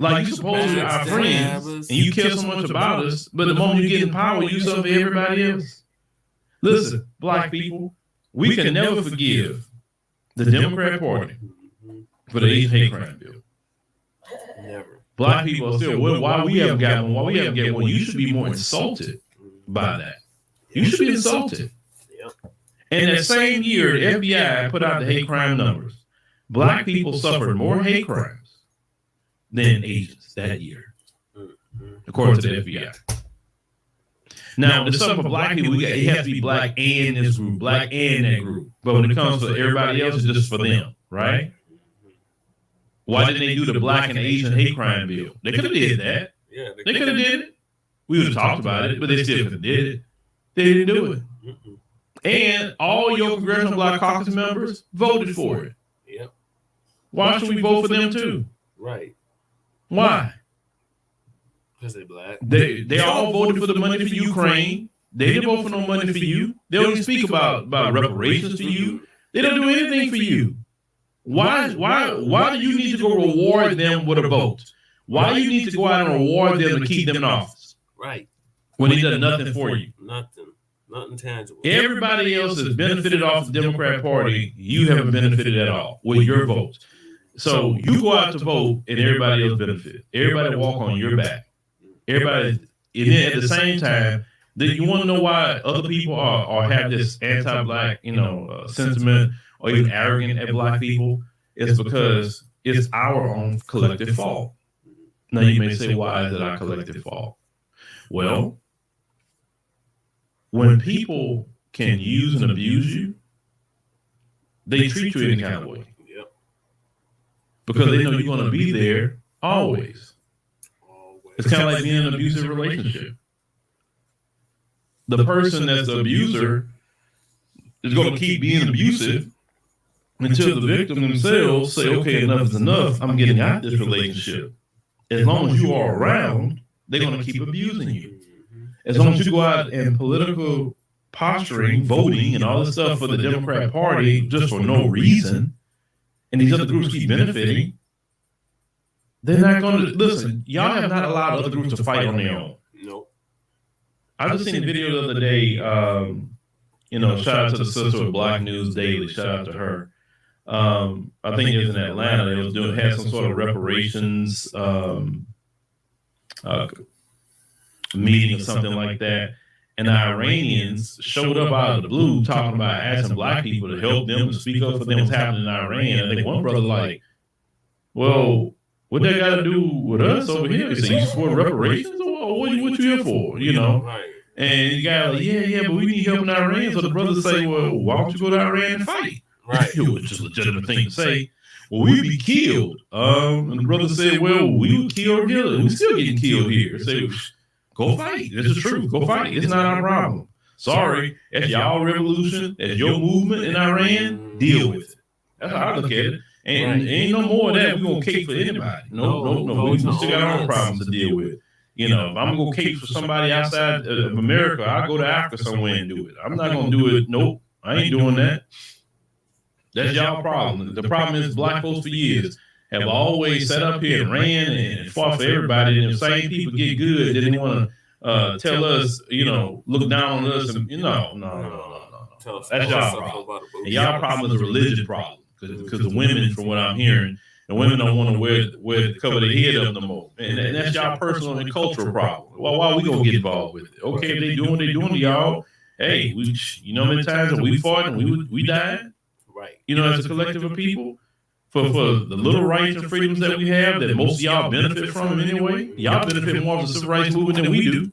like you supposedly our friends and you care so much about us, but the moment you get in power, you suffer for everybody else. Listen, black people, we can never forgive the Democrat Party for the Asian hate crime bill. Never. Black people are still, why we haven't got one? Why we haven't got one? You should be more insulted by that. You should be insulted. Yep. And that same year, the FBI put out the hate crime numbers. Black people suffered more hate crimes than Asians that year, according to the FBI. Now, the stuff for black people, it has to be black and this group, black and that group. But when it comes to everybody else, it's just for them, right? Why didn't they do the black and Asian hate crime bill? They could have did that. Yeah, They could have did it. We would have talked about it, but they still could have did it. They didn't do it. And all your Congressional Black Caucus members voted for it. Yep. Why should we vote for them too? Right. Why? Because they're black. They all voted for the money for Ukraine. They didn't vote for no money for you. They don't even speak about reparations to you. They don't do anything for you. Why do you need to go reward them with a vote? Why do you need to go out and reward them to keep them in office? Right. When they done nothing for you. Nothing tangible. Everybody else has benefited off the Democrat Party. You haven't benefited at all with your votes. So you go out to vote and everybody else benefit. Everybody walk on your back. Everybody, and then at the same time, you want to know why other people are have this anti-black, sentiment or even arrogant at black people? It's because it's our own collective fault. Now you may say, why is it our collective fault? Well, when people can use and abuse you, they treat you any kind of way. Yep. Because they know you're going to be there always. It's kind of like being in an abusive relationship. The person that's the abuser is going to keep being abusive until the victim themselves say, okay, enough is enough. I'm getting out of this relationship. As long as you are around, they're going to keep abusing you. As long as you go out and political posturing, voting, and all this stuff for the Democrat Party just for no reason, and these other groups keep benefiting, they're not going to listen. Y'all have not allowed other groups to fight on their own. Nope. I just seen a video the other day. Shout out to the sister of Black News Daily. Shout out to her. I think it was in Atlanta. They had some sort of reparations meeting or something like that. And the Iranians showed up out of the blue talking about asking black people to help them to speak up for them what's happening in Iran. I think one brother like, well, what that got to do with us over here? He said, you support reparations or what you here for? Right. And the guy like, yeah, but we need help in Iran. So the brothers say, well, why don't you go to Iran and fight? Right. It was just a legitimate thing to say. Well, we'd be killed. And the brother said, well, we were killed here. We still getting killed here. Say, go fight. This is the truth. Go fight. It's not our problem. Sorry. That's y'all revolution. That's your movement in Iran. Deal with it. That's how I look at it. And ain't no more of that. We're going to cape for anybody. No. We still got our own problems to deal with. If I'm going to cape for somebody outside of America, I'll go to Africa somewhere and do it. I'm not going to do it. Nope. I ain't doing that. That's y'all problem. The problem is black folks for years have always sat up here and ran and fought for everybody. And the same people get good, they didn't want to tell us, look down on us. And no. That's y'all problem. And y'all problem is a religion problem. Because the women, from what I'm hearing, the women don't want to cover their head up no more. And that's y'all personal and cultural problem. Well, why are we going to get involved with it? Okay, if they doing what they doing to y'all, hey, how many times have we fought and we died? Right. As a collective of people. for the little rights and freedoms that we have that most of y'all benefit from anyway. Y'all benefit more from the civil rights movement than we do.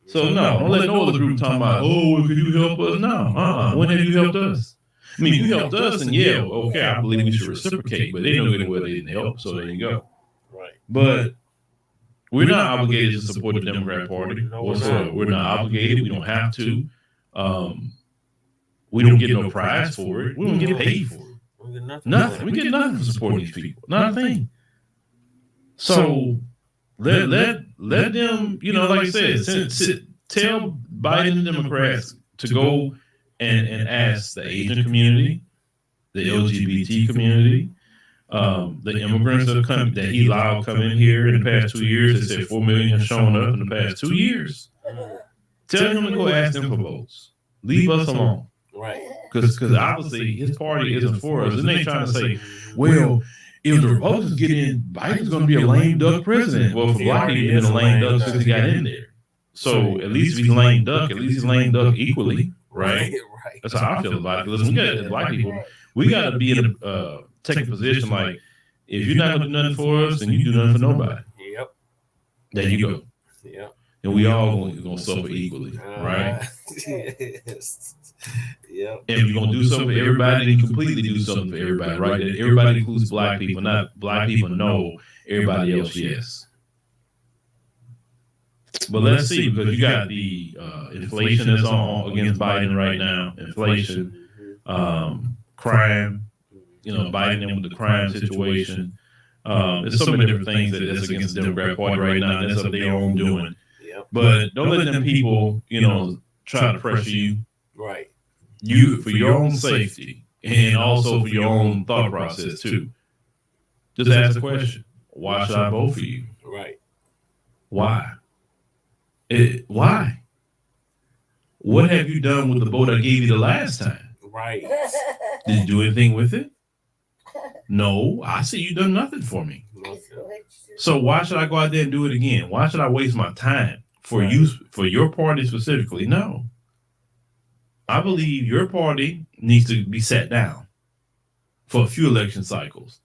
So no, don't let no other group talk about, oh, could you help us? No, when have you helped us? I mean, you helped us, and yeah, okay, I believe we should reciprocate, but they know anywhere they didn't help, so there you go. Right. But we're not obligated to support the Democrat Party whatsoever. We're not obligated. We don't have to. We don't get no prize for it. We don't get paid for it. We get Nothing. We get nothing for supporting these people. Not a thing. So let them, like I said, tell Biden and Democrats to go and ask the Asian community, the LGBT community, the immigrants that he allowed come in here in the past 2 years. They said 4 million have shown up in the past 2 years. Tell him to go ask them for votes. Leave us alone. Right. Because obviously his party isn't for us. And they trying to say, well, if the Republicans get in, Biden's going to be a lame duck president. Well, for Black people, he's been a lame duck since he got in there. So at least if he's lame duck, at least he's lame duck equally, right? Right. That's how I feel about it. Listen, we got as Black people, we got to be in take a position like, if you're not going to do nothing for us, then you do nothing for nobody. Yep. There you go. Yep. And we all going to suffer equally, right? Yes. Yep. And if you're going to do something for everybody, then completely do something for everybody, right? And everybody includes Black people, not Black people, no. Everybody else, yes. But let's see, because you got the inflation that's on against Biden right now. Inflation, crime, Biden with the crime situation. There's so many different things that's against the Democrat Party right now. That's of their own doing. Yep. But don't let them people, try to pressure you. Right. You, for your own safety and also for your own thought process too. Just ask the question: why should I vote for you? Right. Why? Why? What have you done with the vote I gave you the last time? Right. Did you do anything with it? No, I see you done nothing for me. So why should I go out there and do it again? Why should I waste my time for you, for your party specifically? No. I believe your party needs to be sat down for a few election cycles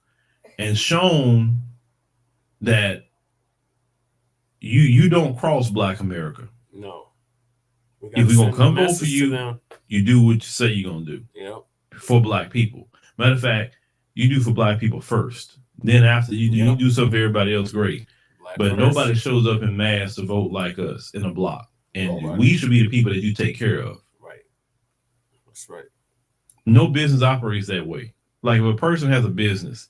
and shown that you don't cross Black America. No. If we're going to come vote for you, you do what you say you're going to do. Yep. For Black people. Matter of fact, you do for Black people first. Then after you do something for everybody else, great. But nobody shows up in mass to vote like us in a block. And we should be the people that you take care of. Right. That's right. No business operates that way. Like if a person has a business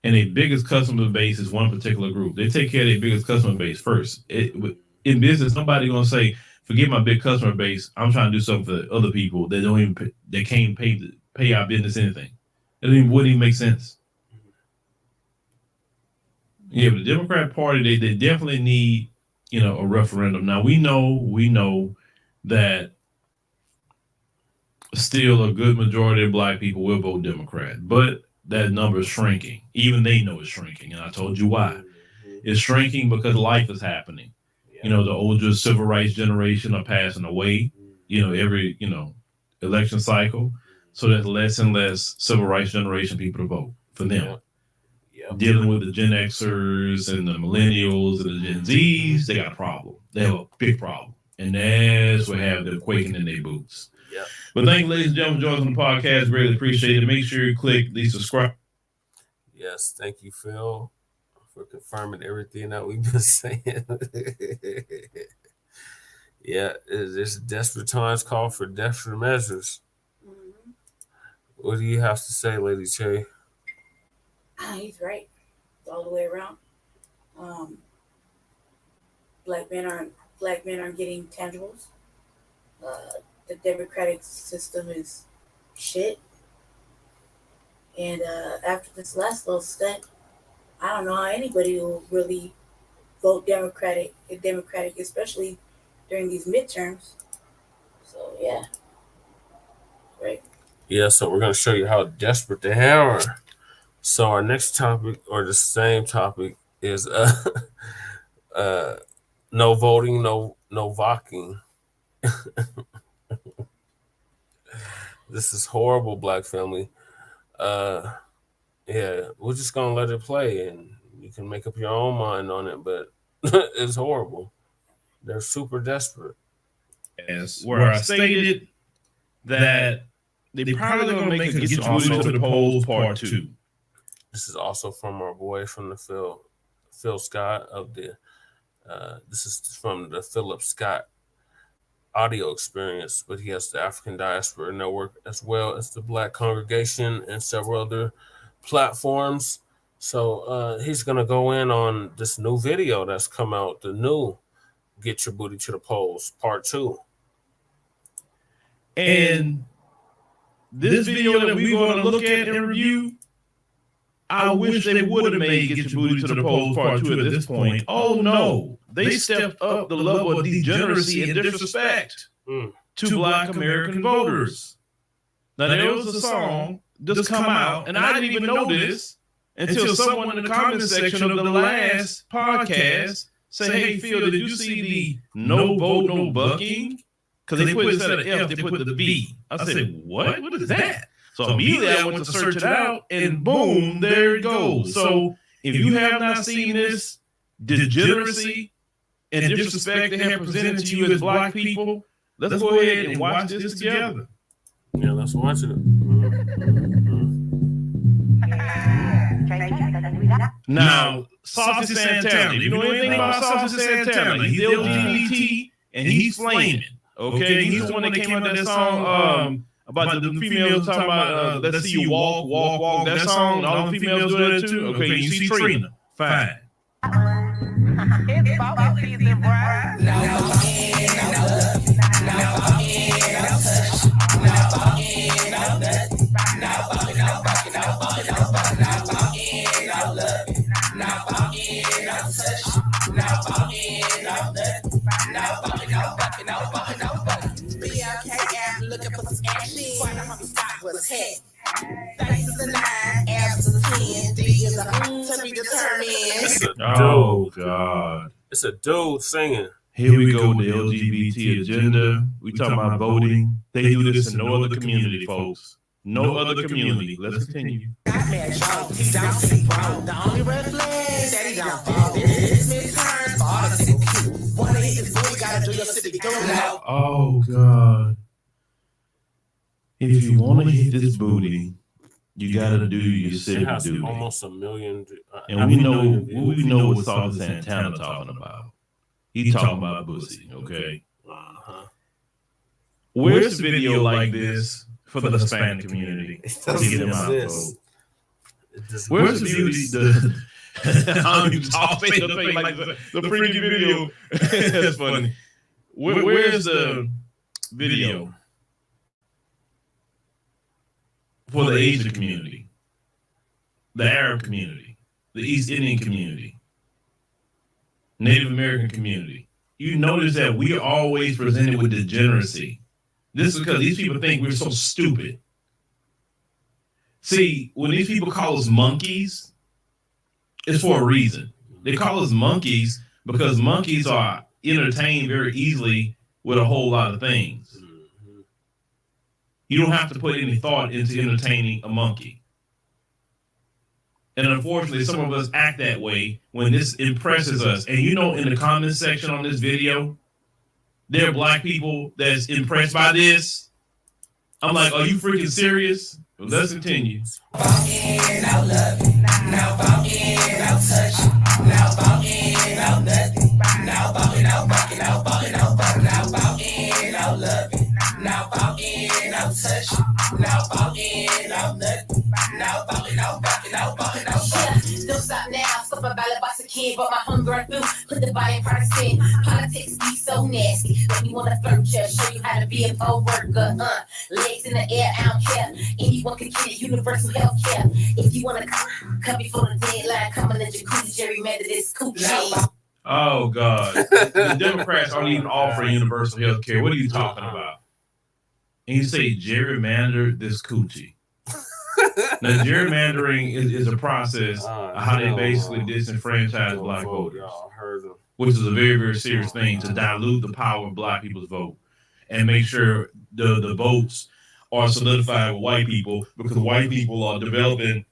and their biggest customer base is one particular group, they take care of their biggest customer base first. In business, nobody's going to say, forget my big customer base. I'm trying to do something for other people that don't even they can't pay our business anything. It wouldn't even make sense. Yeah, but the Democrat Party, they definitely need, a referendum. Now we know that still a good majority of Black people will vote Democrat, but that number is shrinking. Even they know it's shrinking, and I told you why. It's shrinking because life is happening. The older civil rights generation are passing away, every, election cycle. So there's less and less civil rights generation people to vote for them. Yep. Dealing with the Gen Xers and the millennials and the Gen Zs, they got a problem. They have a big problem. And that's what have them quaking in their boots. Yep. But thank you, ladies and gentlemen, for joining the podcast. Greatly appreciate it. Make sure you click the subscribe. Yes, thank you, Phil, for confirming everything that we've been saying. Yeah, there's desperate times call for desperate measures. Mm-hmm. What do you have to say, Lady Che? He's right, all the way around. Black men aren't getting tangibles. The democratic system is shit. And after this last little stint, I don't know how anybody will really vote Democratic, especially during these midterms. So yeah, right. Yeah, so we're gonna show you how desperate they are. So our next topic, or the same topic, is no voting, no Vuking. This is horrible, Black family. Yeah, we're just gonna let it play, and you can make up your own mind on it. But it's horrible. They're super desperate. As where I stated that they probably going to make a Get Your Booty to the Polls Part 2. This is also from our boy from the Phil Scott of the. This is from the Philip Scott audio experience, but he has the African Diaspora Network as well as the Black Congregation and several other platforms. So he's gonna go in on this new video that's come out, the new Get Your Booty to the Polls Part 2. And this video that we're going to look at and review, I wish they would have made Get Your Booty to the Polls Part 2 at this point. Oh no, they stepped up the level of degeneracy and disrespect to Black American voters. Now there was a song just come out, and I didn't even know this until someone in the comment section of the last podcast say, "Hey Phil, did you see the no vote, no bucking?" Because they put instead of F, they put the B. I said, what? What is that? So immediately I went to search it out, and boom, there it goes. So if you have not seen this degeneracy and disrespect they have presented to you as Black people, let's go ahead and watch this together. Yeah, let's watch it. Now, Saucy Santana, you know anything about Saucy Santana? He's LGBT and he's flaming. Okay, he's the one that came out with that song about the females talking about let's see you walk, walk, walk. That song, and all the females doing it too. Okay, you see Trina. Fine. Oh God! It's a dude singing. Here we go with the LGBT agenda. We talking about voting. They do this in no other community, folks. No other community. Let's continue. Oh God! If you want to hit this booty, you gotta do your civic duty. Almost a million. And we know what Saucy Santana talking about. He talking about pussy, okay? Where's the video like this for the Hispanic community? To get them out of vote? Where's the beauty? I don't even talk like the preview video. That's funny. Where's the video for the Asian community, the Arab community, the East Indian community, Native American community? You notice that we are always presented with degeneracy. This is because these people think we're so stupid. See, when these people call us monkeys, it's for a reason. They call us monkeys because monkeys are entertained very easily with a whole lot of things. You don't have to put any thought into entertaining a monkey. And unfortunately, some of us act that way when this impresses us. And you know, in the comment section on this video, there are Black people that's impressed by this. I'm like, are you freaking serious? Well, let's continue. Don't stop now, stop my ballot box again, but my hunger and food, put the body products in. Politics be so nasty, make me wanna flirt ya, show you how to be a poll worker, legs in the air, I don't care, anyone can get it, universal health care. If you wanna come before the deadline, come in the jacuzzi, gerrymander this coochie. Oh God, the Democrats aren't even offering universal health care. What are you talking about? And you say gerrymander this coochie. Now, gerrymandering is a process of how they basically disenfranchise Black voters, which is a very, very serious thing to dilute the power of Black people's vote and make sure the votes are solidified with white people, because white people are developing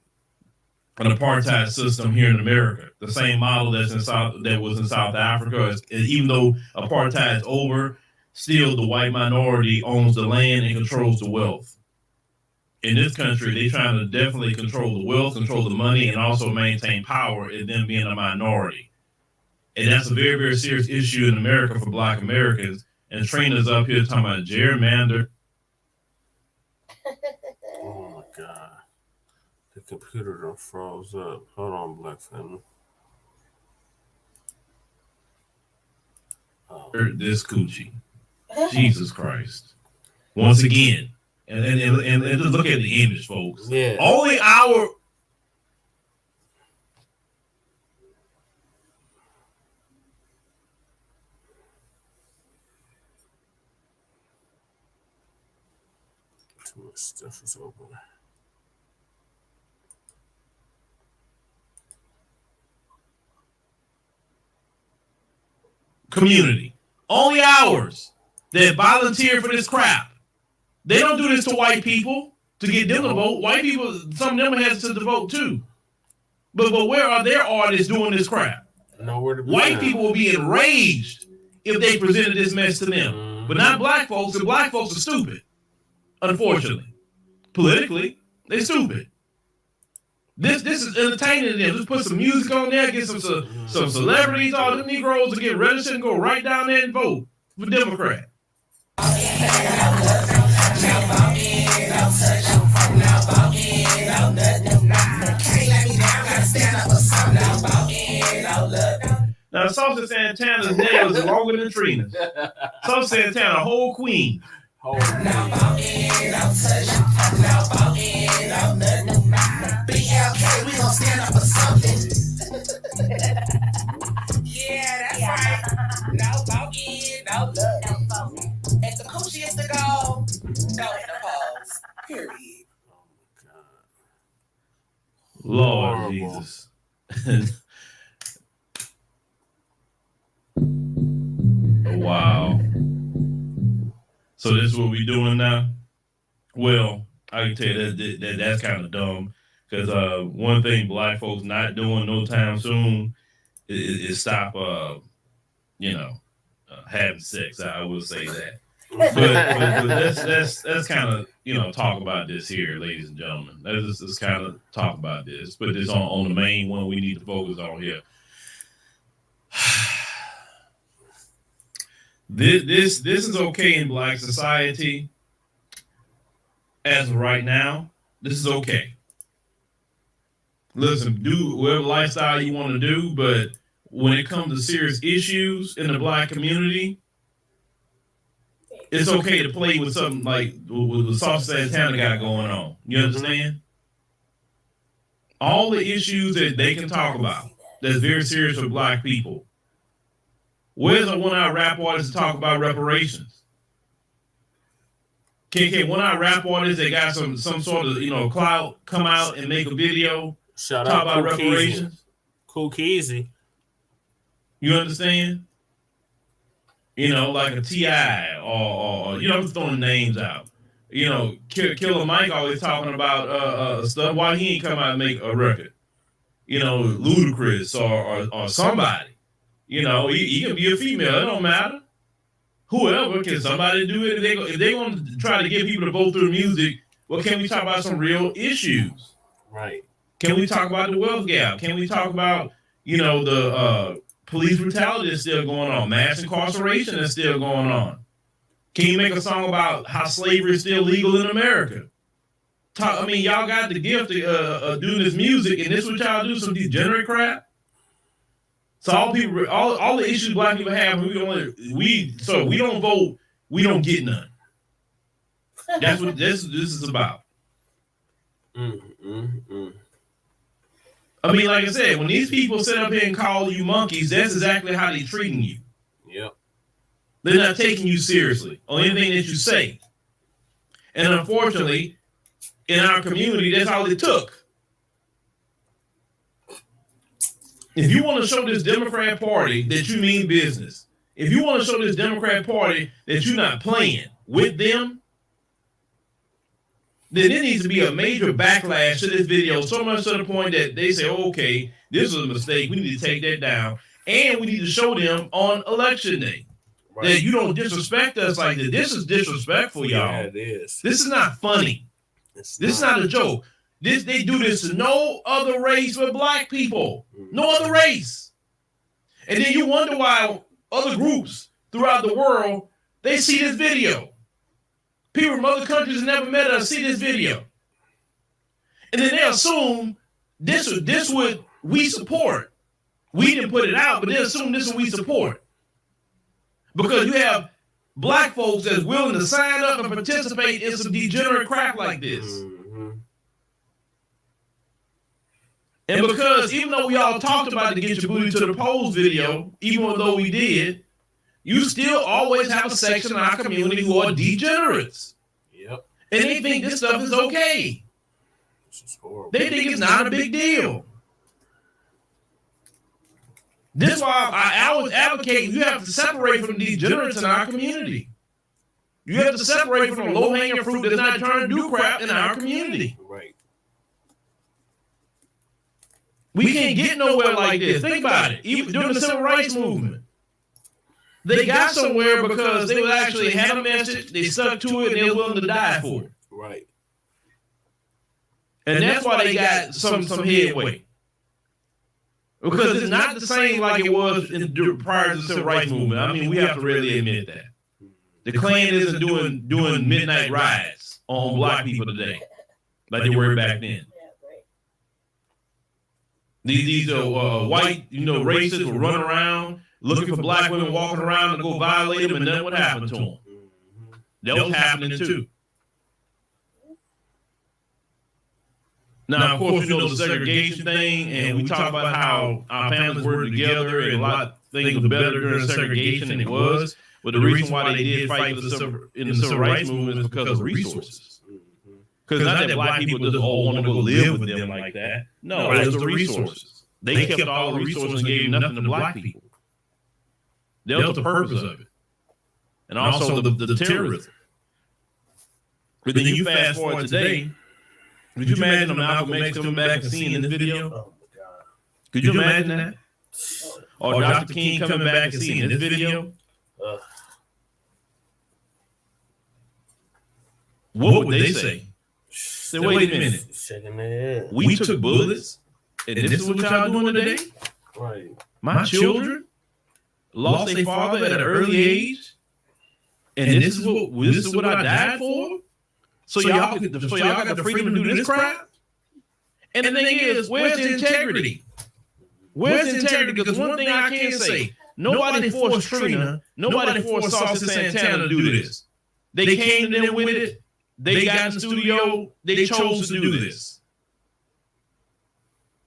an apartheid system here in America. The same model that was in South Africa. Even though apartheid is over, still the white minority owns the land and controls the wealth. In this country, they're trying to definitely control the wealth, control the money, and also maintain power in them being a minority. And that's a very, very serious issue in America for Black Americans. And trainers up here talking about gerrymander. Oh my God. The computer done froze up. Hold on, Black family. Oh. This coochie. Jesus Christ. Once again. And just look at the image, folks. Yeah. Only our... Too much stuff is open. Community. Only ours that volunteer for this crap. They don't do this to white people to get them to vote. White people, some of them has to vote too. But where are their artists doing this crap? Nowhere to be White found. people will be enraged if they presented this mess to them. But not black folks, and black folks are stupid. Unfortunately. Politically, they're stupid. This is entertaining them. Just put some music on there, get some celebrities, all the Negroes to get registered and go right down there and vote for Democrat. Now, Saucy Santana's nails are longer than Trina's. Saucy Santana, a whole queen. BLK, we gon' stand up for something. Yeah, that's right. No voting, no love. If the coochie is to go, don't hit the pause. Period. Lord Horrible. Jesus. Wow. So this is what we doing now? Well, I can tell you that's kind of dumb. Because one thing black folks not doing no time soon is stop, having sex. I will say that. But let's kind of talk about this here, ladies and gentlemen. Let's kind of talk about this. Put this on the main one we need to focus on here. This is okay in Black society as of right now. This is okay. Listen, do whatever lifestyle you want to do, but when it comes to serious issues in the Black community, it's okay to play with something like what the Saucy Santana got going on. You understand? All the issues that they can talk about that's very serious for Black people. Where's a one-eyed rap artist to talk about reparations? Can one-eyed rap artist that got some sort of clout come out and make a video Shout talk out about reparations? Cool Keezy. You understand? Like a T.I. or I'm throwing names out. Killer Mike always talking about stuff. Why he ain't come out and make a record? Ludacris or somebody. He can be a female. It don't matter. Whoever, can somebody do it? If they want to try to get people to vote through music, well, can we talk about some real issues? Right. Can we talk about the wealth gap? Can we talk about, the police brutality that's still going on, mass incarceration that's still going on? Can you make a song about how slavery is still legal in America? Y'all got the gift to do this music, and this is what y'all do, some degenerate crap. So all the issues Black people have, we don't vote, we don't get none. That's what this is about. Like I said, when these people sit up here and call you monkeys, that's exactly how they treating you. Yep. They're not taking you seriously on anything that you say. And unfortunately, in our community, that's all it took. If you want to show this Democrat Party that you mean business, if you want to show this Democrat Party that you're not playing with them, then there needs to be a major backlash to this video, so much to the point that they say, okay, this was a mistake. We need to take that down. And we need to show them on election day that you don't disrespect us like this. This is disrespectful, y'all. Yeah, it is. This is not funny. This is not a joke. They do this to no other race but black people. No other race. And then you wonder why other groups throughout the world, they see this video. People from other countries that never met us see this video. And then they assume this would we support. We didn't put it out, but they assume this is what we support. Because you have black folks that's willing to sign up and participate in some degenerate crap like this. Mm-hmm. And because even though we all talked about the Get Your Booty to the Polls video, even though we did, you still always have a section in our community who are degenerates. Yep. And they think this stuff is okay. This is horrible. They think it's not a big deal. This is why I always advocate you have to separate from degenerates in our community. You have to separate from the low-hanging fruit that's not trying to do crap in our community. Right. We can't get nowhere like this. Think about it. Even during the civil rights movement, they got somewhere because they actually had a message, they stuck to it, and they were willing to die for it. Right. And that's why they got some headway. Because it's not the same like it was prior to the civil rights movement. I mean, we have to really admit that. The Klan isn't doing midnight riots on black people today like they were back then. These white, racists will run around looking for black women walking around and go violate them, and then what happened to them? That was happening too. Now, of course, the segregation thing, and we talk about how our families work together, and a lot of things were better during segregation than it was. But the reason why they did fight in the civil rights movement is because of resources. Because not that black people just all want to go live with them like that. No, it was the resources. They kept all the resources and gave nothing to black people. That was the purpose of it. And also the terrorism. But then you fast forward today. Could you imagine Malcolm X coming back and seeing this video? Oh my God. Could you imagine that? Or Dr. King coming back and seeing this video? What would they say? Say, wait a minute. Shaking their head. We took bullets, and this is what y'all doing today? Right. My children lost their father at an early age, and this is what I died for? So y'all got the freedom to do this crap? And the thing is, where's the integrity? Where's the integrity? Because one thing I can say, nobody forced Trina, nobody forced Saucy Santana to do this. They came to them with it. They got in the studio. They chose to do this.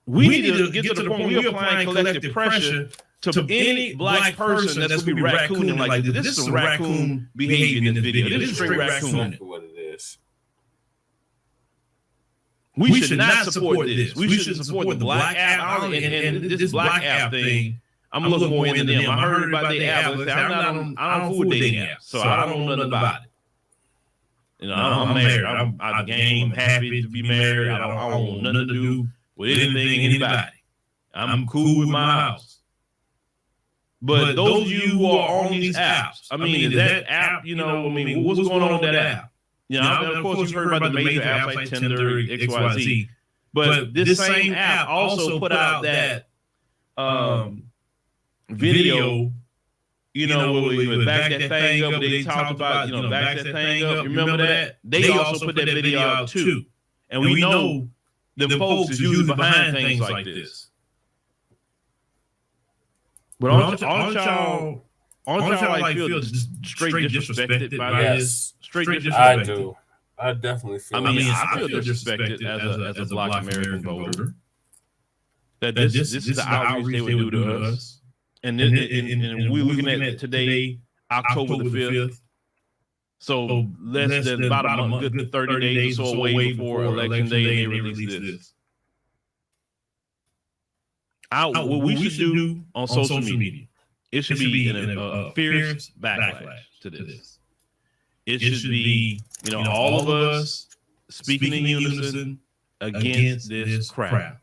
We need to get to the point where we're applying collective pressure to any black person that's going to be raccooning like this. This is some raccoon behavior in this video. This is straight raccooning. What it is. We should not support this. We should support the Black app. And this Black app thing, I'm looking more into them. I heard about the app. I don't fool with dating apps, so I don't know nothing about it. I'm married. I'm game, happy to be married. I don't want nothing to do with anything, anybody. I'm cool with my house. But those of you who are on these apps, I mean, is that app, what's going on with that app? Of course, you've heard about the major apps like Tinder, XYZ. But this same app also put out that video, where we back that thing up. They talked about, back that thing up. You remember that? They also put that video out too. And we know the folks is usually behind things like this. But aren't y'all like feel straight disrespected by this? Straight disrespected. I do. I definitely feel. I feel disrespected as a Black American voter. That this is the outreach they would do to us, and we're looking at today, October the 5th. So less than about a good 30 days or so away before Election Day, they release this. What we should do on social media, it should be a fierce backlash to this. It should be, all of us speaking in unison against this crap.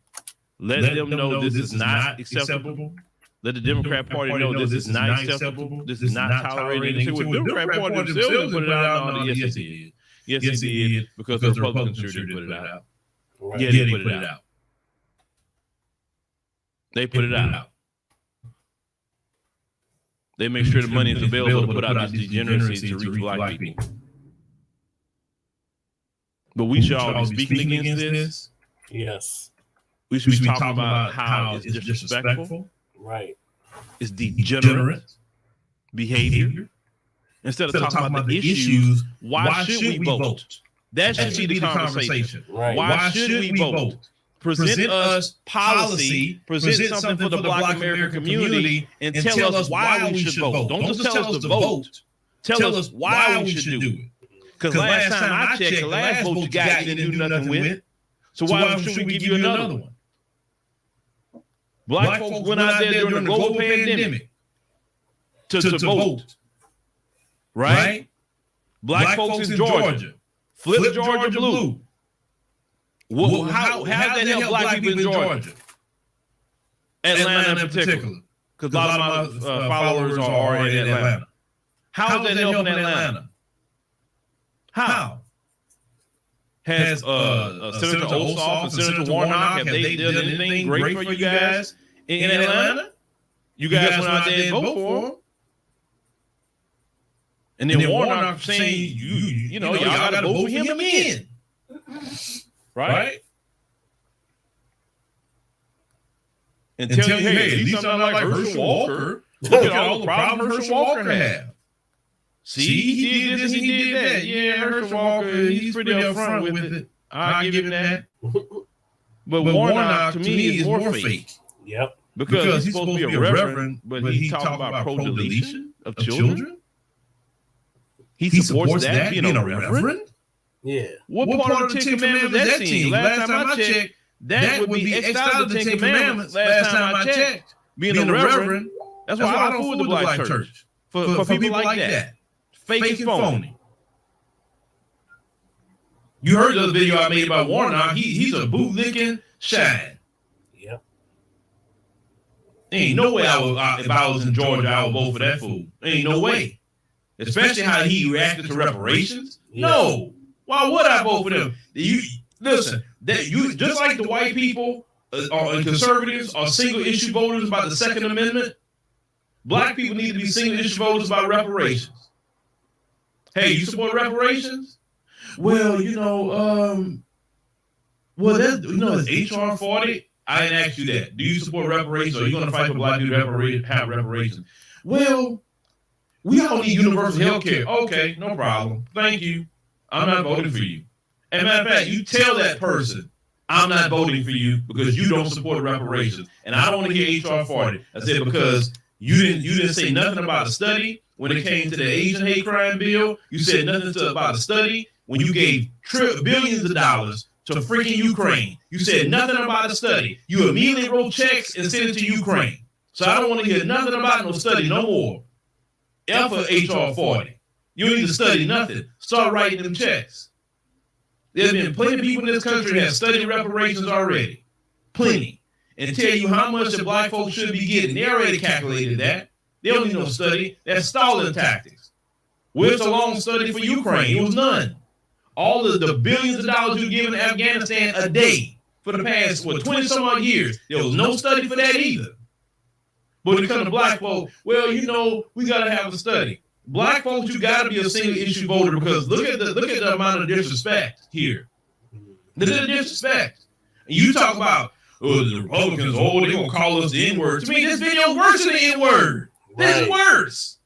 Let them know this is not acceptable. Let the Democrat Party know this is not acceptable. This is not tolerated. And say, well, the Democrat Party themselves put it out. No, yes, they did. Yes, they did, because the Republicans sure did put it out. Right. Yeah, they put it out. They put it out. They make sure the money is available to put out these degeneracies to reach black people. But we should all be speaking against this. Yes. We should be talking about how it's disrespectful. Right. It's degenerate behavior. Instead of talking about the issues, why should we vote? That should be the conversation. Right. Why should we vote? Present us policy, present something for the Black American community, and tell us why we should vote. Don't just tell us to vote. Tell us why we should do it. Because last time I checked, the last vote you got, you didn't do nothing with. So why should we give you another one? Black folks went out there during the global pandemic to vote. Right? Black folks in Georgia. Flip Georgia blue. Well, how did that help black people in Georgia? Atlanta in particular. Because a lot of my followers are already in Atlanta. How is that helping Atlanta? How? Has Senator Ossoff and Senator Warnock, have they done anything great for you guys in Atlanta? You guys went out there and vote for them. And then Warnock saying, you know, y'all got to vote for him again. Right? And tell you, hey, at least I'm not like Herschel Walker. Look at all the problems Herschel Walker had. See, he did this and he did that. Yeah, Herschel Walker, he's pretty upfront with it. I'll give him that. But Warnock, to me, is more fake. Yep. Because he's supposed to be a reverend, but he talks about pro-deletion of children. He supports that, being a reverend? Yeah. What part of the Ten Commandments that seems? Last time I checked, that would be X'd out of the Ten Commandments. Last time I checked, being a reverend, that's why I don't fool with the black church. For people like that. Fake and phony. You heard the video I made about Warnock. He's a bootlicking shine. Yep. Ain't no way if I was in Georgia, I would vote for that fool. Ain't no way. Especially how he reacted to reparations. Yeah. No. Why would I vote for them? Listen, you just like the white people or conservatives are single issue voters about the Second Amendment. Black people need to be single issue voters about reparations. Hey, you support reparations? Well, it's HR 40. I didn't ask you that. Do you support reparations? Or are you going to fight for black people to have reparations? Well, we all need universal health care. Okay, no problem. Thank you. I'm not voting for you. As a matter of fact, you tell that person, I'm not voting for you because you don't support reparations. And I don't want to hear HR 40. I said, because you didn't say nothing about a study when it came to the Asian hate crime bill. You said nothing about a study when you gave billions of dollars to freaking Ukraine. You said nothing about a study. You immediately wrote checks and sent it to Ukraine. So I don't want to hear nothing about no study no more. F for HR 40. You don't need to study nothing. Start writing them checks. There's been plenty of people in this country that have studied reparations already. Plenty. And tell you how much the black folks should be getting. They already calculated that. They don't need no study. That's stalling tactics. Where's the long study for Ukraine? It was none. All of the billions of dollars you're giving Afghanistan a day for the past, 20 some odd years, there was no study for that either. But when it comes to black folks, well, we got to have a study. Black folks, you got to be a single issue voter because look at the amount of disrespect here. Look at the disrespect. And you talk about, the Republicans, they're going to call us the N-word. To me, this video is worse than the N-word. This is worse.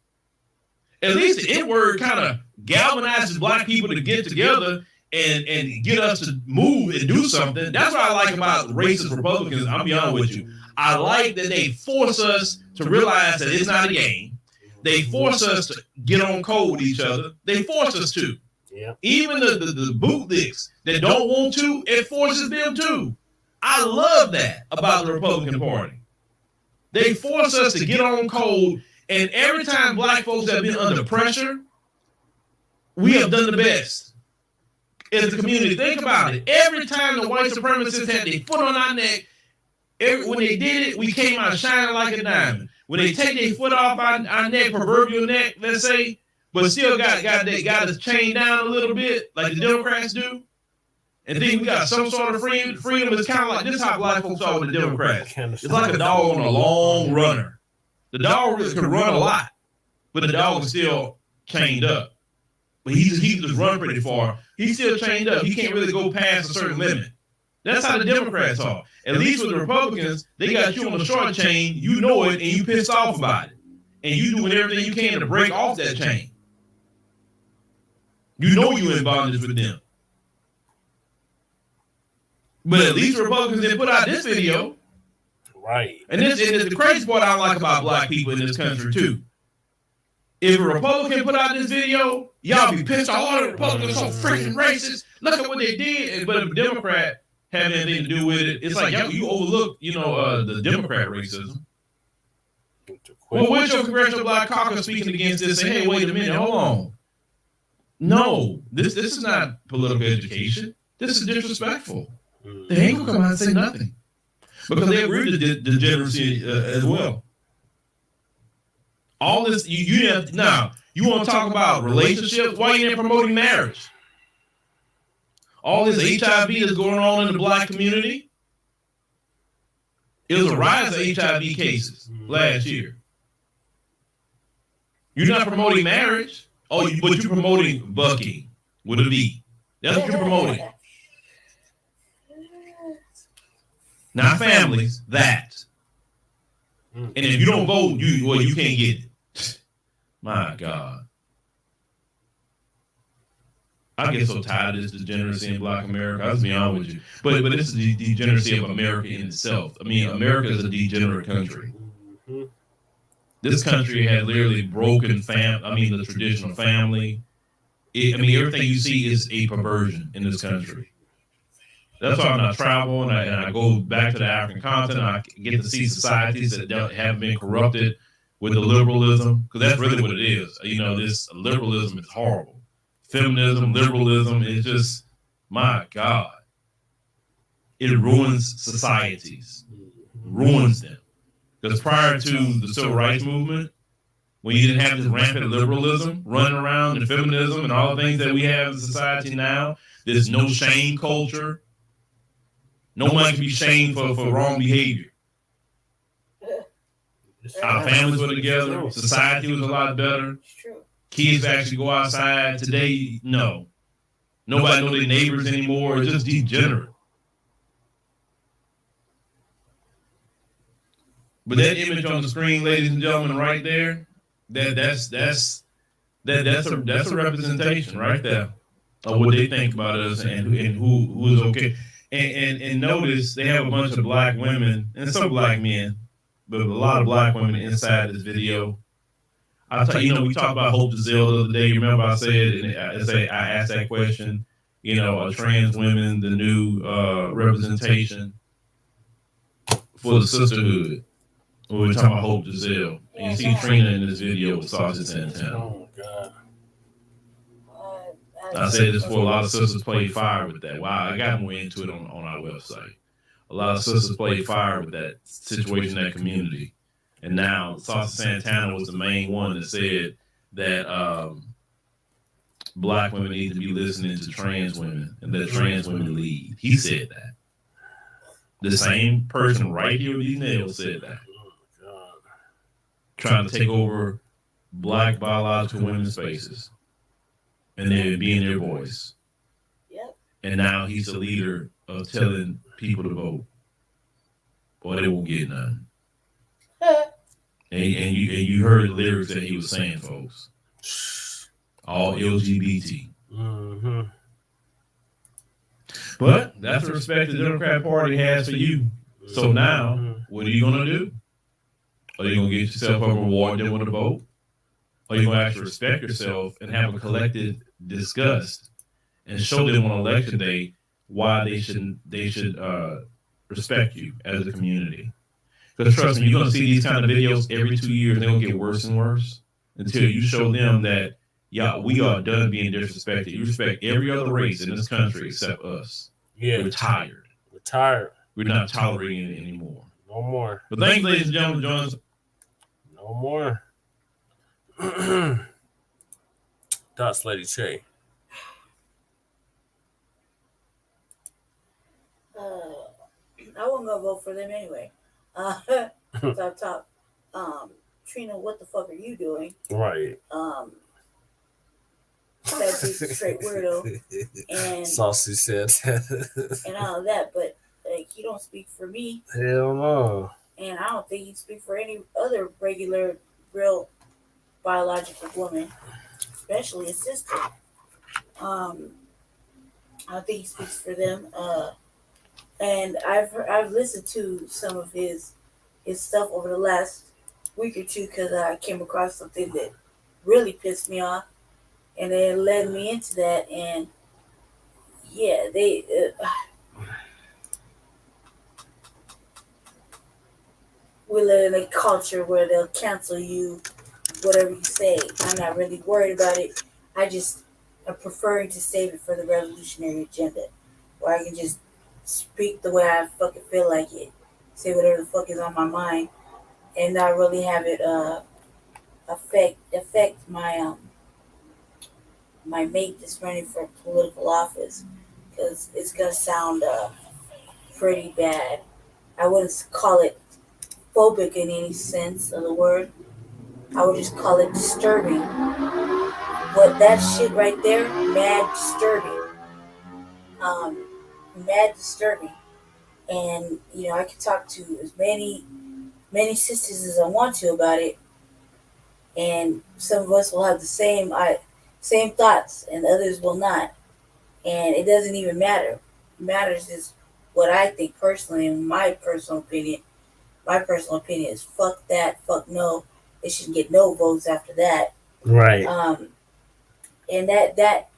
At least the N-word kind of galvanizes black people to get together and get us to move and do something. That's what I like about racist Republicans. I'll be honest with you. I like that they force us to realize that it's not a game. They force us to get on code with each other. They force us to. Yeah. Even the bootlicks that don't want to, it forces them to. I love that about the Republican Party. They force us to get on code, and every time black folks have been under pressure, we have done the best. as a community. Think about it. Every time the white supremacists had their foot on our neck, when they did it, we came out shining like a diamond. When they take their foot off our neck, proverbial neck, let's say, but still got us chained down a little bit, like the Democrats do, and think we got some sort of freedom. It's kind of like this: how black folks are with the Democrats. It's like a dog on a long runner. The dog really can run a lot, but the dog is still chained up. But he just run pretty far. He's still chained up. He can't really go past a certain limit. That's how the Democrats are. At least with the Republicans, they got you on the short chain. You know it, and you pissed off about it. And you doing everything you can to break off that chain. You know you in bondage with them. But at least Republicans didn't put out this video. Right. And this is the crazy part I like about black people in this country, too. If a Republican put out this video, y'all be pissed off. All the Republicans are so freaking racist. Look at what they did. But if a Democrat have anything to do with it, it's like you overlook, the Democrat racism. Well, where's your Congressional Black Caucus speaking against this? Say, hey, wait a minute, hold on. No, this is not political education. This is disrespectful. They ain't gonna come out and say nothing because they agree to degeneracy as well. All this you have now. You want to talk about relationships? Why you ain't promoting marriage? All this HIV that's going on in the black community. It was a rise of HIV cases last year. You're not promoting marriage. But you're promoting bucking with a V. That's what you're promoting. Not families, that. And if you don't vote, you can't get it. My God. I get so tired of this degeneracy in black America. I'll just be honest with you. But this is the degeneracy of America in itself. I mean, America is a degenerate country. This country has literally broken the traditional family. Everything you see is a perversion in this country. That's why when I travel and I go back to the African continent, I get to see societies that haven't been corrupted with the liberalism, because that's really what it is. This liberalism is horrible. Feminism, liberalism is just, my God. It ruins societies, ruins them. Because prior to the Civil Rights Movement, when you didn't have this rampant liberalism running around and feminism and all the things that we have in society now, there's no shame culture. No one can be shamed for wrong behavior. Our families were together. Society was a lot better. Kids actually go outside. Today, no. Nobody knows their neighbors anymore. It's just degenerate. But that image on the screen, ladies and gentlemen, right there, that's a representation right there of what they think about us and who is okay. And notice they have a bunch of black women and some black men, but a lot of black women inside this video. I we talked about Hope DeZille the other day. You remember I asked that question. Are trans women the new representation for the sisterhood? We were talking about Hope DeZille. And you see Trina in this video with Saucy Santana. Oh, God. I say this for a lot of sisters played fire with that. Wow, I got more into it on our website. A lot of sisters played fire with that situation, that community. And now Saucy Santana was the main one that said that black women need to be listening to trans women and that trans women lead. He said that. The same person right here with these nails said that. Trying to take over black biological women's spaces. And they're being their voice. Yep. And now he's the leader of telling people to vote. Or they won't get none. and you heard the lyrics that he was saying, folks. All LGBT. Mm-hmm. But that's the respect the Democrat Party has for you. So now, what are you going to do? Are you going to get yourself a reward them with a vote? Or are you going to actually respect yourself and have a collective disgust and show them on election day why they should respect you as a community? Because trust me, you're going to see these kind of videos every 2 years, and they'll get worse and worse until you show them that, y'all, we are done being disrespected. You respect every other race in this country except us. Yeah. We're tired. We're tired. We're not tolerating it anymore. No more. But thanks, ladies and gentlemen, Jones. No more. Dots Lady Che. I wasn't gonna vote for them anyway. Top. Trina, what the fuck are you doing? Right. That big straight weirdo and Saucy said and all of that, but like he don't speak for me. Hell no. And I don't think he'd speak for any other regular, real biological woman, especially his sister. I don't think he speaks for them. And I've listened to some of his stuff over the last week or two because I came across something that really pissed me off, and it led me into that. And yeah, they we live in a culture where they'll cancel you, whatever you say. I'm not really worried about it. I'm preferring to save it for the revolutionary agenda, where I can just speak the way I fucking feel like it, say whatever the fuck is on my mind, and not really have it affect my my mate that's running for political office, because it's gonna sound pretty bad. I wouldn't call it phobic in any sense of the word. I would just call it disturbing. What that shit right there, mad disturbing. Mad disturbing. And I can talk to as many sisters as I want to about it, and some of us will have the same thoughts, and others will not. And it doesn't even matter. What matters is what I think personally, and my personal opinion. My personal opinion is fuck that, fuck no. They shouldn't get no votes after that. Right. And that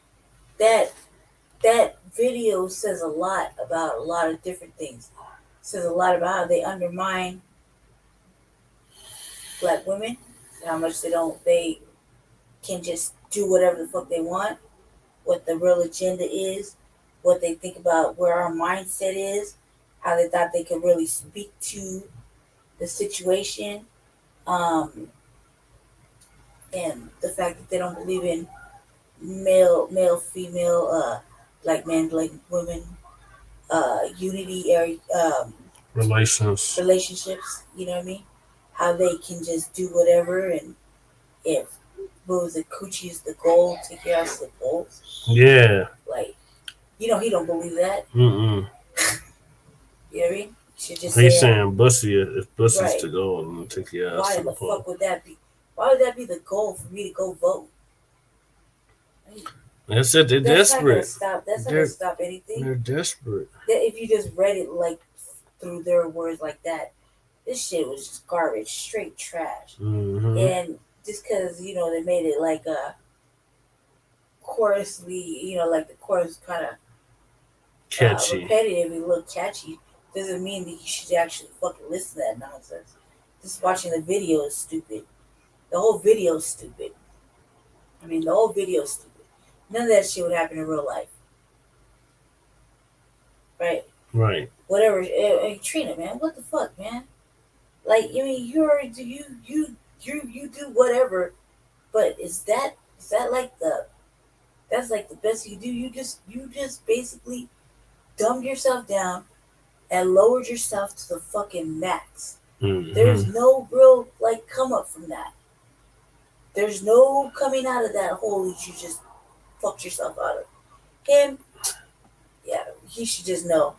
video says a lot about a lot of different things. It says a lot about how they undermine black women, and how much they can just do whatever the fuck they want, what the real agenda is, what they think about where our mindset is, how they thought they could really speak to the situation, and the fact that they don't believe in male, female, black men, black women, unity, relationships. You know what I mean? How they can just do whatever, and if coochie is the goal, take your ass to the polls. Yeah. Like, he don't believe that. Mm-mm. You know what I mean? Should just He's saying bussy, if bussy's right. to go, I'm gonna take your ass Why to the the poll. fuck would that be? Why would that be the goal for me to go vote? That's it. They're desperate. That's not gonna stop anything. They're desperate. If you just read it like through their words like that, this shit was just garbage, straight trash. Mm-hmm. And just because they made it like a chorusly, like the chorus kind of Catchy. repetitive and a little catchy, doesn't mean that you should actually fucking listen to that nonsense. Just watching the video is stupid. The whole video is stupid. The whole video is stupid. None of that shit would happen in real life. Right? Right. Whatever. Hey, Trina, man, what the fuck, man? Like, you already do you do whatever, but is that like that's like the best you do? You just basically dumbed yourself down and lowered yourself to the fucking max. Mm-hmm. There's no real come up from that. There's no coming out of that hole that you just fucked yourself out of. Him, yeah, he should just know.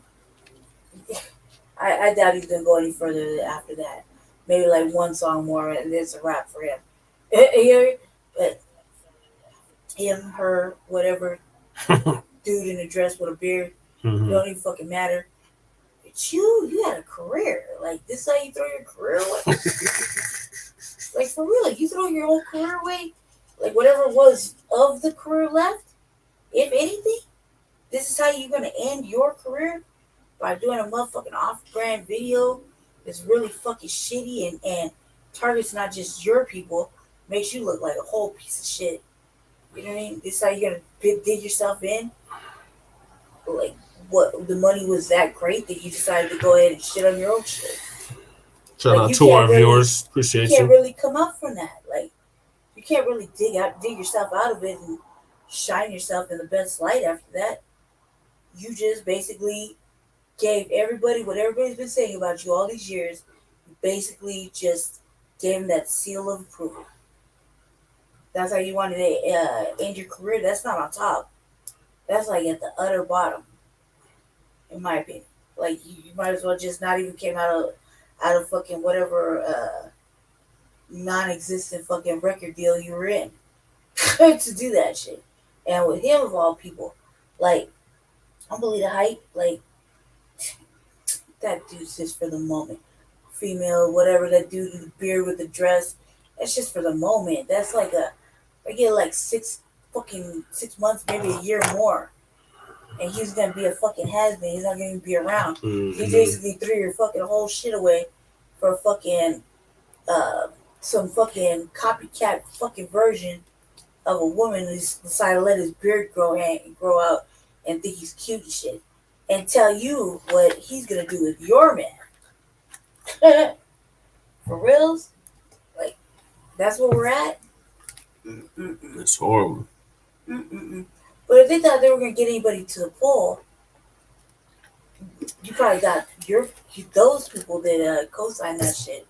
I doubt he's gonna go any further after that. Maybe one song more, and it's a wrap for him. But him, her, whatever, dude in a dress with a beard, Mm-hmm. it don't even fucking matter. It's you had a career. This is how you throw your career away. For real, you throw your whole career away. Whatever was of the career left, if anything, this is how you're gonna end your career, by doing a motherfucking off-brand video that's really fucking shitty and targets not just your people, makes you look like a whole piece of shit. You know what I mean? This how you're gonna dig yourself in. Like, what, the money was that great that you decided to go ahead and shit on your own shit. Shout Like, out you to can't our really- viewers. You Appreciate can't you. really come up from that. Like, you can't really dig yourself out of it and shine yourself in the best light after that. You just basically gave everybody what everybody's been saying about you all these years. You basically just gave them that seal of approval. That's how you wanted to end your career. That's not on top. That's like at the utter bottom, in my opinion. Like, you might as well just not even came out of fucking whatever non-existent fucking record deal you were in to do that shit. And with him of all people, like, I don't believe the hype. Like, that dude's just for the moment. Female, whatever, that dude in the beard with the dress, that's just for the moment. That's like I get like 6 months, maybe a year more. And he's gonna be a fucking has-been. He's not gonna even be around. Mm-hmm. He basically threw your fucking whole shit away for fucking some fucking copycat fucking version of a woman who decided to let his beard grow out and think he's cute and shit, and tell you what he's gonna do with your man. For reals, like, that's where we're at. It's horrible. But if they thought they were gonna get anybody to the poll, you probably got those people that co-sign that shit,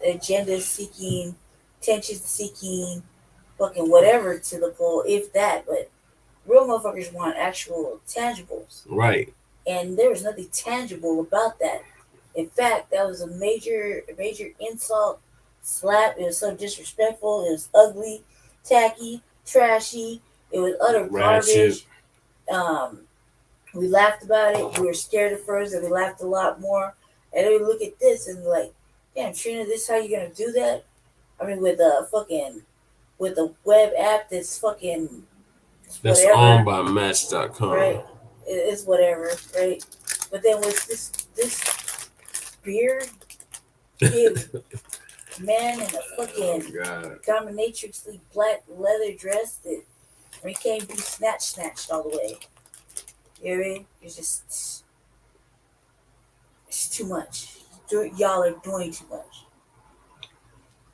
agenda seeking, attention seeking, fucking whatever to the poll, if that. But real motherfuckers want actual tangibles, Right. and there was nothing tangible about that. In fact, that was a major insult, slap. It was so disrespectful. It was ugly, tacky, trashy. It was utter Ratchet. garbage. We laughed about it. We were scared at first, and we laughed a lot more. And then we look at this and like, damn, Trina, this how you gonna do that? I mean, with a web app that's fucking That's whatever, owned by Match.com. right? It's whatever, right? But then with this beard kid man in a fucking God. dominatrixly black leather dress that he can't be snatched all the way. You know what I mean? It's too much. Y'all are doing too much.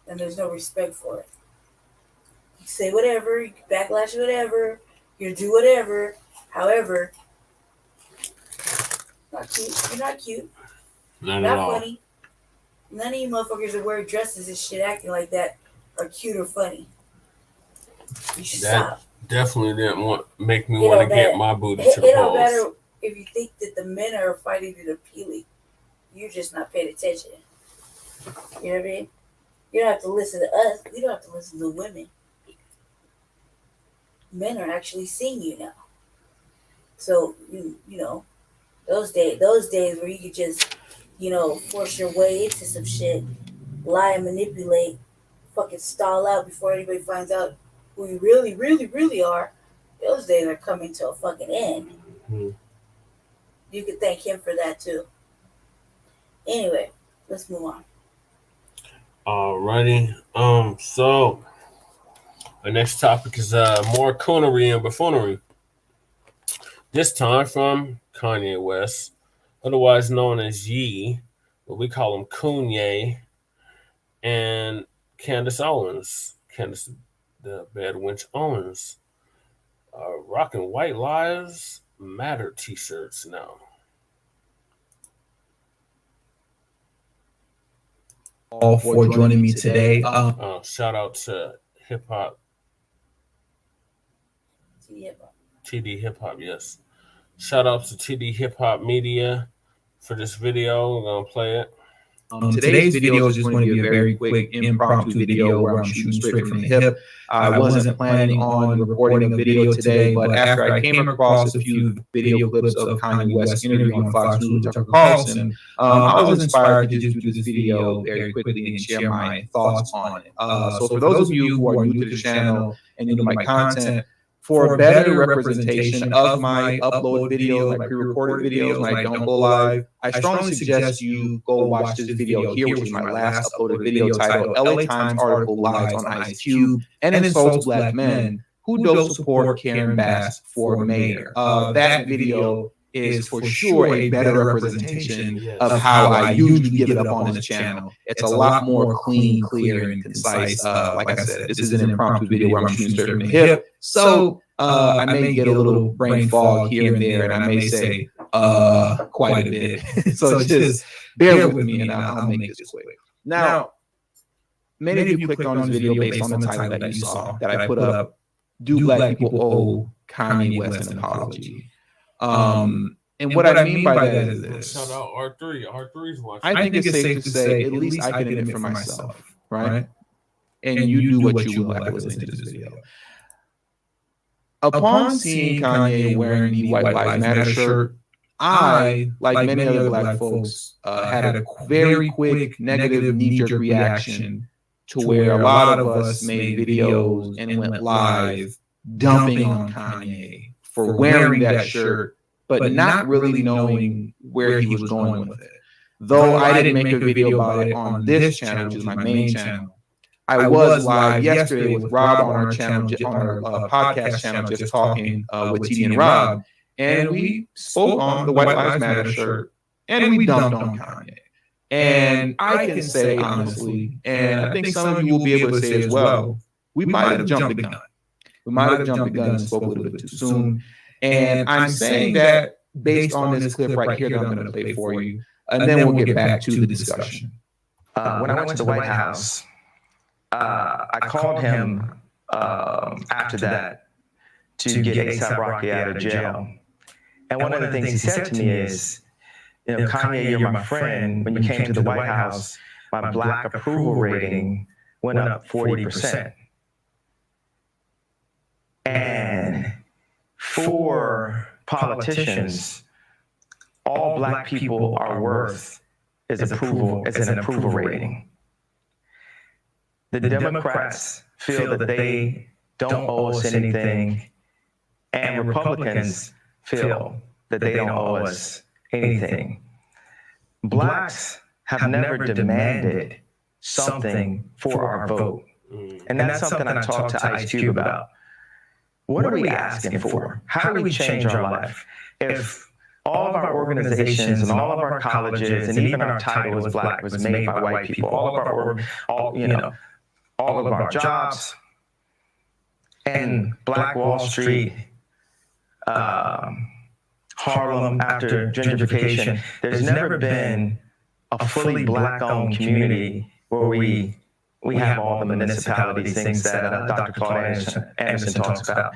And there's no respect for it. You say whatever, you can backlash whatever, you do whatever. However, not cute. You're not cute. Not at Not all. funny. None of you motherfuckers that wear dresses and shit acting like that are cute or funny. You should stop. Definitely didn't make me It want to don't get matter. my booty It to don't polls. matter if you think that the men are finding it appealing. You're just not paying attention. You know what I mean? You don't have to listen to us. You don't have to listen to women. Men are actually seeing you now. So you know those days where you could just force your way into some shit, lie and manipulate, fucking stall out before anybody finds out who you really, really, really are. Those days are coming to a fucking end. Mm-hmm. You could thank him for that too. Anyway, let's move on. Alrighty. So our next topic is more coonery and buffoonery. This time from Kanye West, otherwise known as Ye, but we call him Kanye, and Candice Owens. Candice, the bad wench Owens, rocking White Lives Matter t-shirts now. All for joining me today. Shout out to Hip Hop. TD Hip Hop, yes. Shout out to TD Hip Hop Media for this video. We're gonna play it. Today's video is just going to be a very quick impromptu video where I'm shooting straight from the hip. I wasn't planning on recording a video today, but after I came across a few video clips of Kanye West's interview on Fox News with Tucker Carlson, I was inspired to just do this video very quickly and share my thoughts on it. So for those of you who are new to the channel and new to my content, for a better representation of my upload videos, my pre-recorded videos when I don't go live, I strongly suggest you go watch this video here, which is my last uploaded video titled LA Times article lies on Ice Cube and insults black men, who don't support Karen Bass for mayor. That video is for sure a better representation of how I usually give it up on this channel. It's a lot more clean, clear, and concise. Like I said, this is an impromptu video where I'm shooting straight from the hip. So I may get a little brain fog here and there, and I may say quite a bit. So just bear with me, and I'll make this quick. Now, many of you clicked on this video based on the title that you saw that I put up. Do Black people owe Kanye West an apology? And what I mean by that is this. Shout out R3. R3's watching. I think it's safe to say, at least I can admit for myself, right? And you do what you would like listening to this video. Upon seeing Kanye wearing the White Lives Matter shirt, I, like many other Black folks, had a very quick negative knee-jerk reaction to where a lot of us made videos and went live dumping on Kanye for wearing that shirt, but not really knowing where he was going with it. Though I didn't make a video about it on this channel, which is my main channel, I was live yesterday with Rob on our channel, on our podcast channel, just talking with TD and Rob, and we spoke on the White Lives Matter shirt, and we dumped on Kanye. And I can say honestly, and I think some of you will be able to say as well, we might have jumped the gun. We might have jumped the gun and spoke a little bit too soon. And I'm saying that based on this clip right here that I'm going to play for you, and then we'll get back to the discussion. When I went to the White House, I called him after that to get A$AP Rocky out of jail. And one of the things he said to me is, you know, Kanye, you're my friend. When you came to the White House, my Black approval rating went up 40%. And for politicians, all Black people are worth is an approval rating. The Democrats feel that they don't owe us anything, and Republicans feel that they don't owe us anything. Blacks have never demanded something for our vote. And that's something I talked to Ice Cube about. What are we asking for? How do we change our life? If all of our organizations and all of our colleges and even our title as Black was made by white people, all of our jobs, and Black Wall Street, Harlem after gentrification, there's never been a fully Black-owned community where we have all the municipalities, things that Dr. Claude Anderson talks about.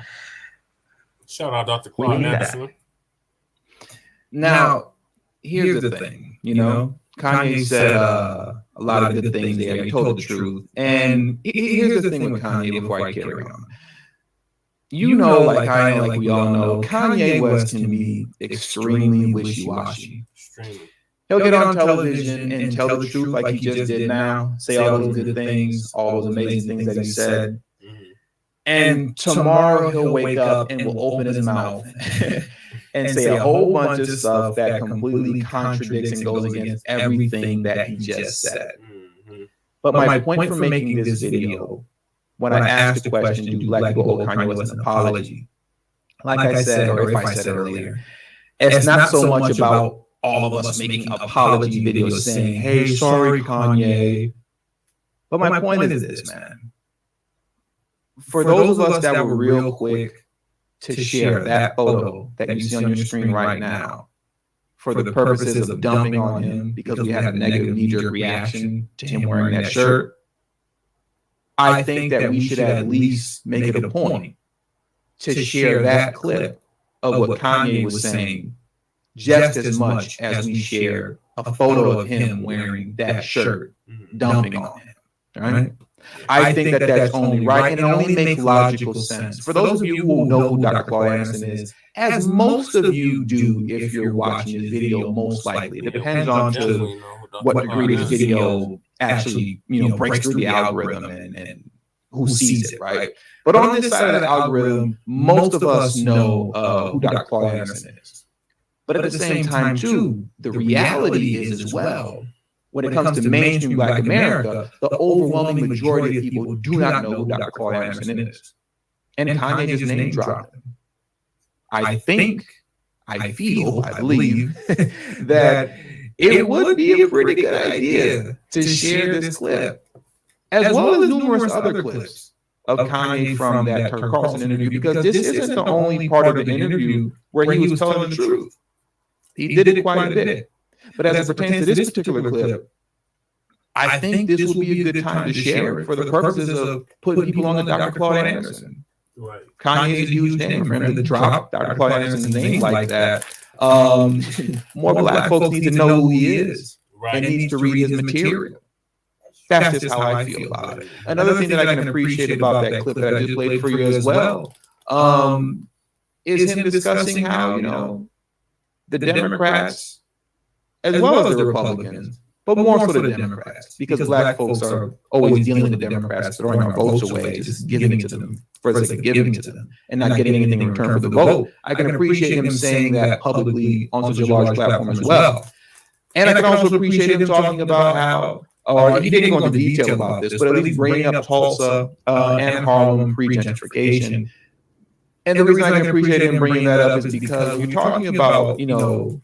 Shout out Dr. Claude Anderson. Now, here's the thing, you know, Kanye said a lot of good things there. He told the truth. And here's the thing with Kanye before I carry on. You know, like Kanye, like we all know, Kanye West can be extremely wishy-washy. He'll get on television and tell the truth like he just did now, say all those good things, all those amazing things that he said. And tomorrow he'll wake up and will open his mouth and say a whole bunch of stuff that completely contradicts and goes against everything that he just said. But my point for making this video, when I asked the question, do Black people owe Kanye West an apology? Like I said, or if I said earlier, it's not so much about all of us making apology videos saying, hey, sorry, Kanye. But my point is this, man. For those of us that were real quick to share that photo that you see on your screen right now, for the purposes of dumping on him because we had a negative knee-jerk reaction to him wearing that shirt, I think that we should at least make it a point to share that clip of what Kanye was saying just as much as we share a photo of him wearing that shirt, dumping on him, right? I think that that's only right, and it only makes logical sense. For those of you who know who Dr. Claude Anderson is, as most of you do if you're watching this video, most likely. It depends on to what degree this video actually, breaks through the algorithm and who sees it, right? But on this side of the algorithm, most of us know who Dr. Claude Anderson is. But at the same time, too, the reality is as well, when it comes to mainstream Black America, the overwhelming majority of people do not know who Dr. Claude Anderson is. and Kanye just name dropped him. I think, I feel, I believe that it would be a pretty good idea to share this clip, as well as numerous other clips of Kanye from that Tucker Carlson interview, because this isn't the only part of the interview where he was telling the truth. He did it quite a bit. But as it pertains to this particular clip, I think this would be a good time to share it for the purposes of putting people on the Dr. Claude Anderson. Right. Kanye is a huge name. For him to drop Dr. Claude Anderson's name like that, more Black folks need to know who he is and needs to read his material. That's just how I feel about it. Another thing that I can appreciate about that clip that I just played for you as well is him discussing how, you know, the Democrats, as well as the Republicans, but more so the Democrats, because Black folks are always dealing with the Democrats, throwing our votes away, just giving it to them for the sake of giving it to them and not getting anything in return for the vote. I can appreciate him saying that publicly on such a large platform as well. And I can also appreciate him talking about how, or he didn't go into detail about this, but at least bringing up Tulsa and Harlem pre-gentrification. And the reason I can appreciate him bringing that up is because when you're talking about, you know,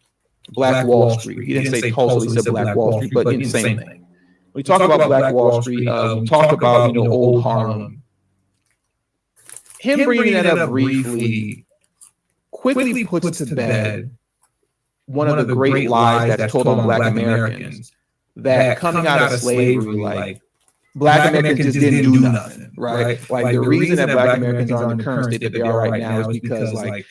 Black Wall Street. He didn't say Tulsa, he said Black Wall Street, but it's the same thing. We talk about Black Wall Street, we talk about, you know, old Harlem. Him bringing that up briefly quickly puts to bed one of the great lies that's told on Black Americans, that coming out of slavery, like, Black Americans just didn't do nothing, right? Like, the reason that Black Americans are in the current state that they are right now is because, like,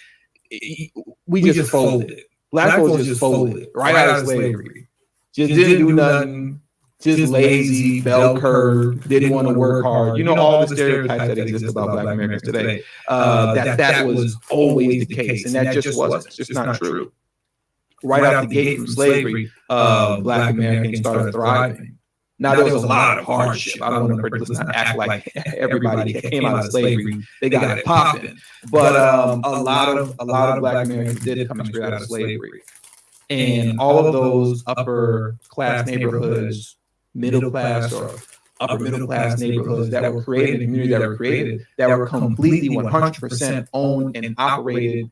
we just folded. Black folks just folded right out of slavery. Just didn't do nothing. Just lazy, bell curve, didn't want to work hard. You know, all the stereotypes that exist about Black Americans today. That was always the case, and that just wasn't. It's just not true. Right out the gate from slavery, Black Americans started thriving. Now, there was a lot of hardship. I don't want to let's not act like everybody that came out of slavery, they got it popping. But a lot of Black Americans did come straight out of slavery. And all of those upper class neighborhoods, middle class or upper middle class neighborhoods that were created, the communities that were created, that were completely 100% owned and operated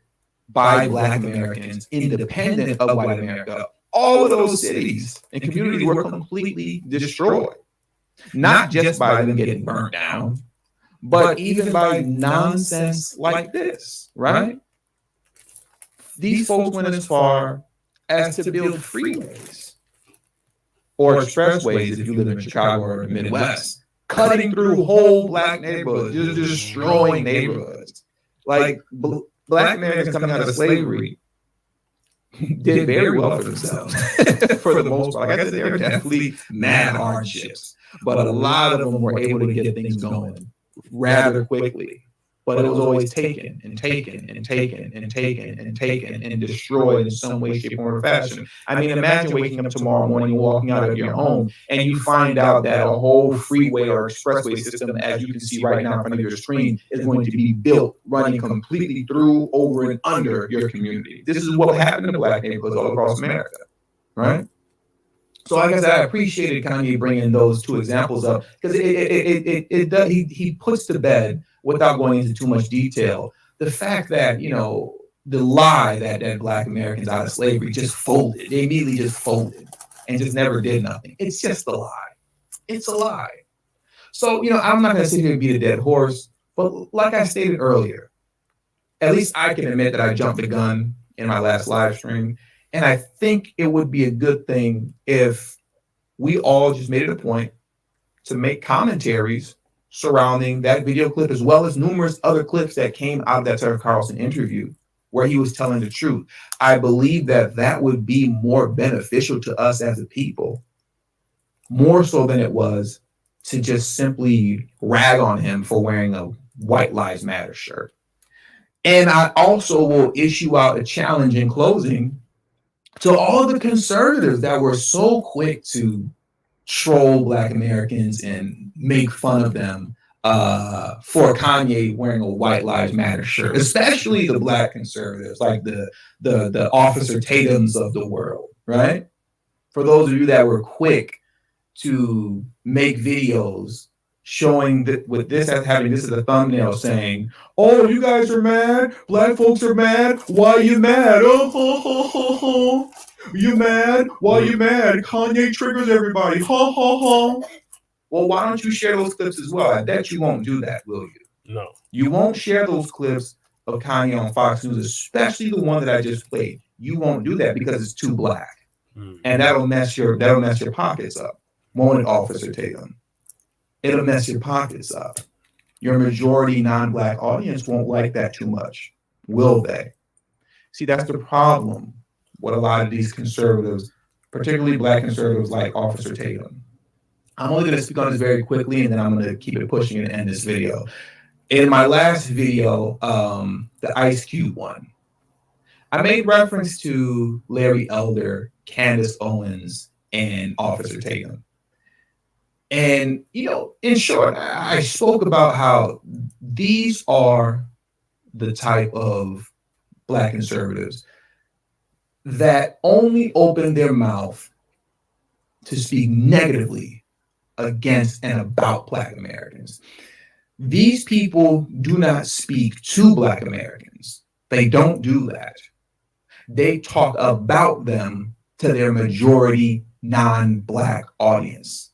by Black Americans, independent of white America. All of those cities and communities were completely destroyed, not just by them getting burnt down, but even by nonsense like this, right? These folks went as far as to build freeways or expressways if you live in Chicago or the Midwest, cutting through whole Black neighborhoods, just destroying neighborhoods. Like, Black Americans coming out of slavery did very well for themselves for the most part. Like I said, there were definitely mad hardships, but a lot of them were able to get things going rather quickly. But it was always taken and taken and taken and taken and taken and destroyed in some way, shape, or fashion. I mean, imagine waking up tomorrow morning, walking out of your home, and you find out that a whole freeway or expressway system, as you can see right now in front of your screen, is going to be built, running completely through, over, and under your community. This is what happened to Black neighborhoods all across America, right? So like I said, I appreciated Kanye bringing those two examples up, because he puts to bed, without going into too much detail, the fact that, you know, the lie that Black Americans out of slavery just folded. They immediately just folded and just never did nothing. It's just a lie. It's a lie. So, you know, I'm not going to sit here and beat a dead horse, but like I stated earlier, at least I can admit that I jumped the gun in my last live stream. And I think it would be a good thing if we all just made it a point to make commentaries surrounding that video clip, as well as numerous other clips that came out of that Tucker Carlson interview where he was telling the truth. I believe that that would be more beneficial to us as a people, more so than it was to just simply rag on him for wearing a White Lives Matter shirt. And I also will issue out a challenge in closing to all the conservatives that were so quick to troll Black Americans and make fun of them for Kanye wearing a White Lives Matter shirt, especially the Black conservatives, like the Officer Tatums of the world, right? For those of you that were quick to make videos showing that with this as having this as a thumbnail saying, "Oh, you guys are mad. Black folks are mad. Why you mad? Oh, ho, ho, ho, ho. You mad? Why you mad? Kanye triggers everybody. Ho, ho, ho." Well, why don't you share those clips as well? I bet you won't do that, will you? No. You won't share those clips of Kanye on Fox News, especially the one that I just played. You won't do that because it's too black, and that'll mess your pockets up. Won't it, Officer Tatum? It'll mess your pockets up. Your majority non-black audience won't like that too much, will they? See, that's the problem with a lot of these conservatives, particularly black conservatives like Officer Tatum. I'm only going to speak on this very quickly, and then I'm going to keep it pushing and end this video. In my last video, the Ice Cube one, I made reference to Larry Elder, Candice Owens, and Officer Tatum. And, you know, in short, I spoke about how these are the type of black conservatives that only open their mouth to speak negatively against and about Black Americans. These people do not speak to Black Americans. They don't do that. They talk about them to their majority non-Black audience.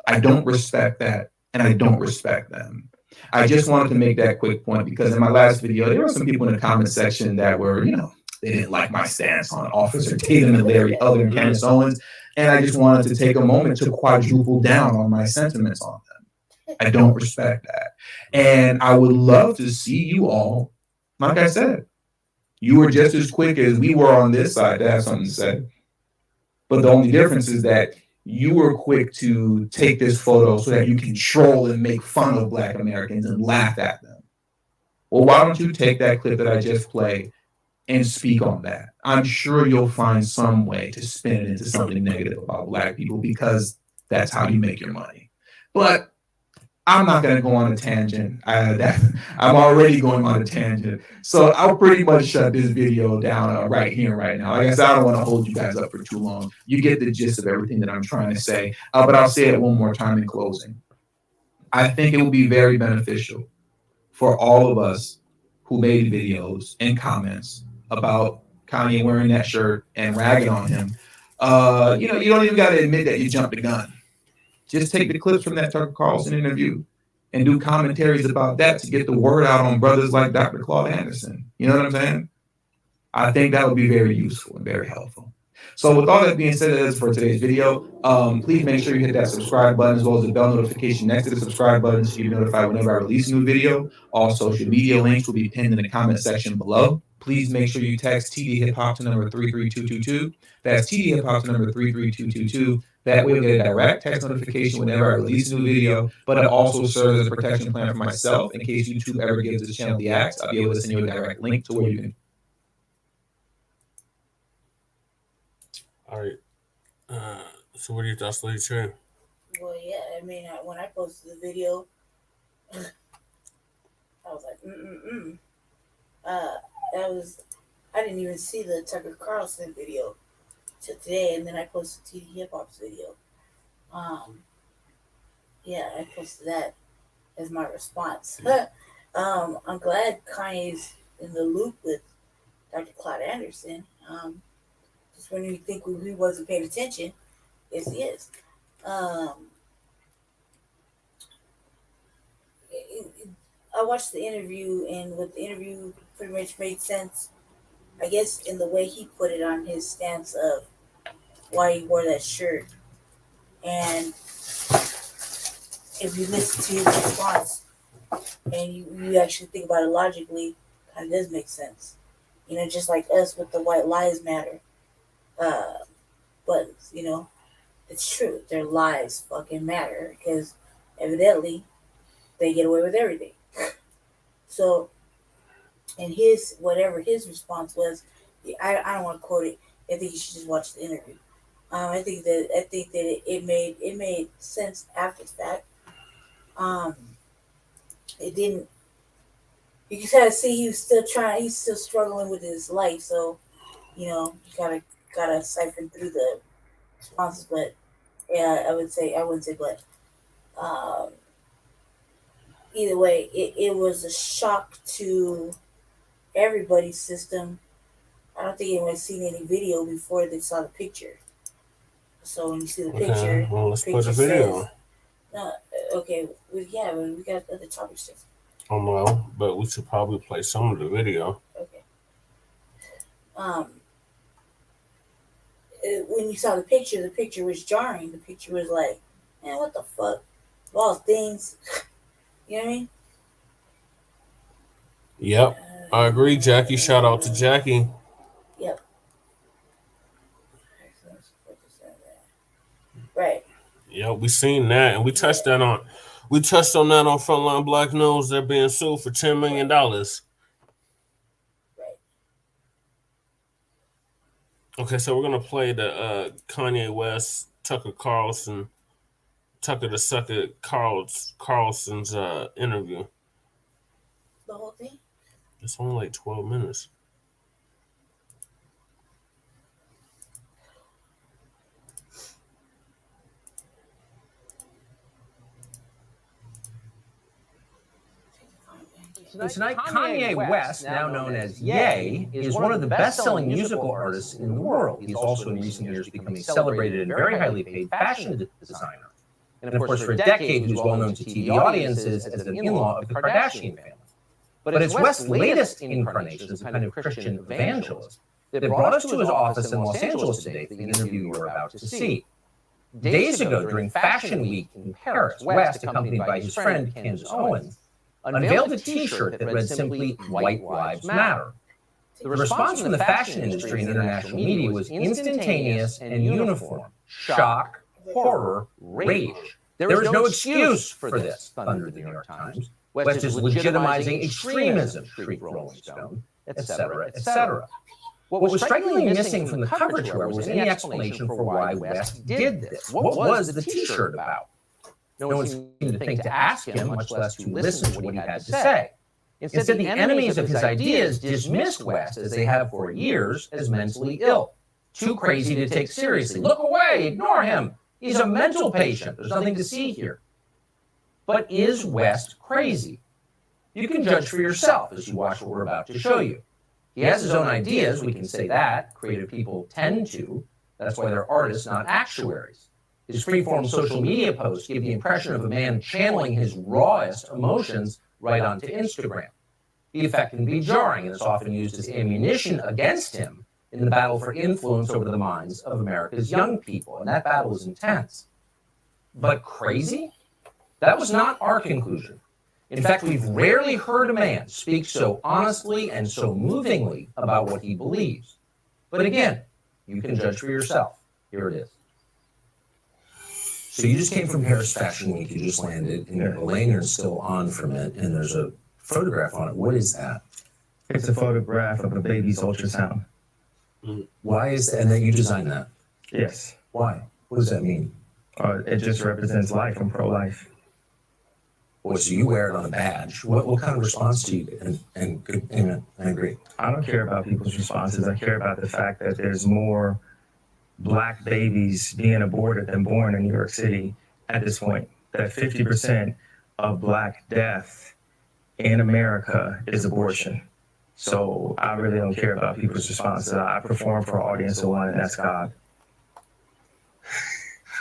I don't respect that, and I don't respect them. I just wanted to make that quick point because in my last video, there were some people in the comment section that were, you know, they didn't like my stance on Officer Tatum and Larry Elder and Candice Owens, and I just wanted to take a moment to quadruple down on my sentiments on them. I don't respect that. And I would love to see you all, like I said, you were just as quick as we were on this side to have something to say. But the only difference is that you were quick to take this photo so that you can troll and make fun of Black Americans and laugh at them. Well, why don't you take that clip that I just played and speak on that? I'm sure you'll find some way to spin it into something negative about Black people because that's how you make your money. But I'm not going to go on a tangent. I'm already going on a tangent. So I'll pretty much shut this video down right here, right now. Like I said, I don't want to hold you guys up for too long. You get the gist of everything that I'm trying to say. But I'll say it one more time in closing. I think it will be very beneficial for all of us who made videos and comments about Kanye wearing that shirt and ragging on him. You know, you don't even got to admit that you jumped the gun. Just take the clips from that Tucker Carlson interview and do commentaries about that to get the word out on brothers like Dr. Claude Anderson. You know what I'm saying? I think that would be very useful and very helpful. So with all that being said, that is for today's video. Please make sure you hit that subscribe button as well as the bell notification next to the subscribe button so you'll be notified whenever I release a new video. All social media links will be pinned in the comment section below. Please make sure you text TD Hip Hop to number 33222. That's TD Hip Hop to number 33222. That way you'll get a direct text notification whenever I release a new video, but it also serves as a protection plan for myself in case YouTube ever gives this channel the axe. I'll be able to send you a direct link to where you can. All right. So what are your thoughts, Lady Trey? Well, yeah, I mean, when I posted the video, I was like, I didn't even see the Tucker Carlson video till today, and then I posted TD Hip Hop's video. Yeah, I posted that as my response. I'm glad Kanye's in the loop with Dr. Claude Anderson. Just when you think he wasn't paying attention, yes, he is. I watched the interview, and what the interview pretty much made sense, I guess, in the way he put it on his stance of why he wore that shirt. And if you listen to his response and you actually think about it logically, it kind of does make sense. You know, just like us with the White Lives Matter buttons, you know, it's true. Their lives fucking matter because evidently they get away with everything. So, and whatever his response was, I don't want to quote it. I think you should just watch the interview. I think that it made sense after the fact. It didn't. You can kind of see he's still struggling with his life. So, you know, you gotta siphon through the responses. But yeah, I wouldn't say, but either way, it was a shock to everybody's system. I don't think anyone's seen any video before they saw the picture. So when you see the Okay, picture, well, let's the play the picture video. says, no, okay, yeah, but we got other topics. Oh no, but we should probably play some of the video. Okay. When you saw the picture was jarring. The picture was like, man, what the fuck? Of all things, you know what I mean? Yep, I agree, Jackie. Shout out to Jackie. Yep. Right. Yep, we seen that, and we touched on that on Front Line Blacc News. They're being sued for $10 million. Right. Okay, so we're gonna play the Kanye West, Tucker the Sucker Carlson's interview. The whole thing. It's only like 12 minutes. Tonight, Kanye West, now known as Ye, is one of the best-selling musical artists in the world. He's also in recent years become a celebrated and very highly paid fashion designer. And of course, for a decade, he was well known to TV audiences as an in-law of the Kardashian family. But as West's latest incarnation is a kind of Christian evangelist that brought us to his office in Los Angeles today for the interview you are about to see. Days ago, during Fashion Week in Paris, West, accompanied by his friend Candice Owens, unveiled a T-shirt that read simply, "White Lives Matter." The response from the fashion industry and international media was instantaneous and uniform. Shock, horror, rage. There is no excuse for this, thundered the New York Times. West is legitimizing extremism, shrieked Rolling Stone, etc., etc. What was strikingly missing from the coverage, however, was any explanation for why West did this. What was the T-shirt about? No one seemed to think to ask him, much less to listen to what he had to say. Instead, the enemies of his ideas dismissed West, as they have for years, as mentally ill. Too crazy to take seriously. Look away, ignore him. He's a mental patient. There's nothing to see here. But is West crazy? You can judge for yourself as you watch what we're about to show you. He has his own ideas, we can say that. Creative people tend to. That's why they're artists, not actuaries. His free-form social media posts give the impression of a man channeling his rawest emotions right onto Instagram. The effect can be jarring and is often used as ammunition against him in the battle for influence over the minds of America's young people, and that battle is intense. But crazy? That was not our conclusion. In fact, we've rarely heard a man speak so honestly and so movingly about what he believes. But again, you can judge for yourself. Here it is. So you just came from Paris Fashion Week. You just landed, and the lanyard's still on from it, and there's a photograph on it. What is that? It's a photograph of a baby's ultrasound. Why is that? And then you designed that? Yes. Why? What does that mean? It just represents life and pro-life. Well, so you wear it on a badge. What kind of response do you get? And good, amen. I agree. I don't care about people's responses. I care about the fact that there's more Black babies being aborted than born in New York City at this point. That 50% of Black death in America is abortion. So I really don't care about people's responses. I perform for an audience of one, and that's God.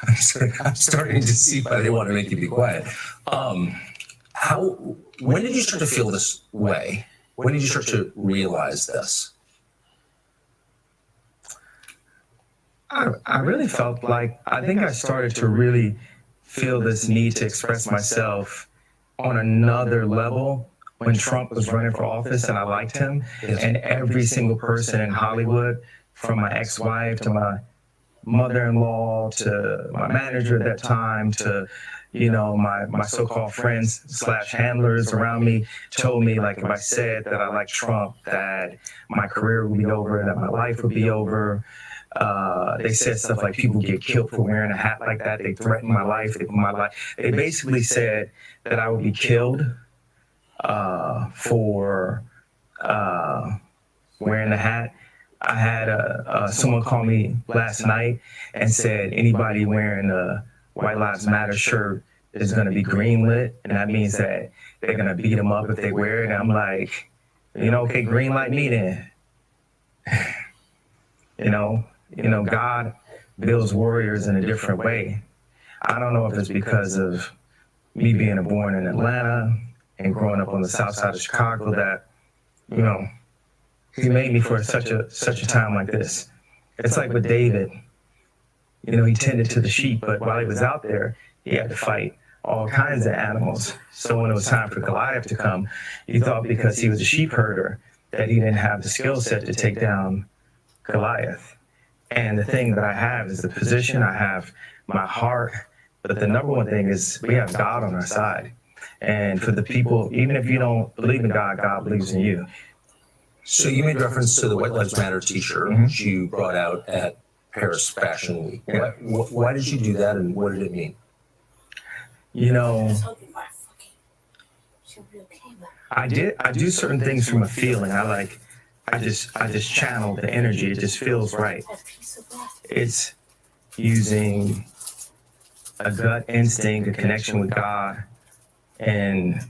I'm starting to see why they want to make you be quiet. When did you start to feel this way? When did you start to realize this? I really felt like, I think I started to really feel this need to express myself on another level when Trump was running for office, and I liked him. And every single person in Hollywood, from my ex-wife to my mother-in-law to my manager at that time to, you know, my so-called friends / handlers around me, told me, like, if I said that I liked Trump, that my career would be over, that my life would be over. They said stuff like people get killed for wearing a hat like that. They threatened my life. They basically said that I would be killed for wearing a hat. I had someone call me last night and said anybody wearing a White Lives Matter shirt is going to be greenlit, and that means that they're going to beat them up if they wear it. And I'm like, okay, green light me then. God builds warriors in a different way. I don't know if it's because of me being born in Atlanta and growing up on the south side of Chicago that, he made me for such a time like this. It's like with David, he tended to the sheep, but while he was out there, he had to fight all kinds of animals. So when it was time for Goliath to come, he thought because he was a sheep herder that he didn't have the skill set to take down Goliath. And the thing that I have is the position, I have my heart, but the number one thing is we have God on our side. And for the people, even if you don't believe in God, God believes in you. So you made reference to the White Lives Matter T-shirt, which you brought out at Paris Fashion Week. Yeah. Why did you do that, and what did it mean? I do certain things from a feeling. I just channel the energy. It just feels right. It's using a gut instinct, a connection with God, and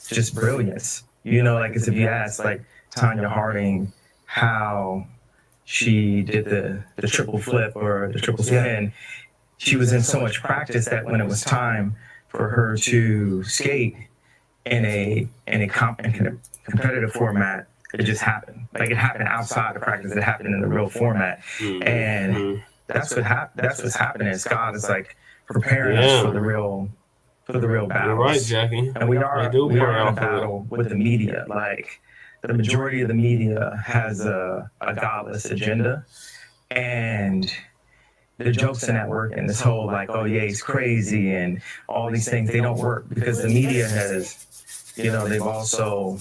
just brilliance. Like as if you ask like Tanya Harding how she did the triple flip or the triple spin, she was in so much practice that when it was time for her to skate in a competitive format, it just happened. Like it happened outside the practice. It happened in the real format, and that's what's happening. Is God is like preparing us for the real battles. You're right, Jackie. And we are in a battle with the media. Like the majority of the media has a godless agenda, and the jokes in that work and this whole like, oh yeah, he's crazy and all these things, they don't work because the media has, they've also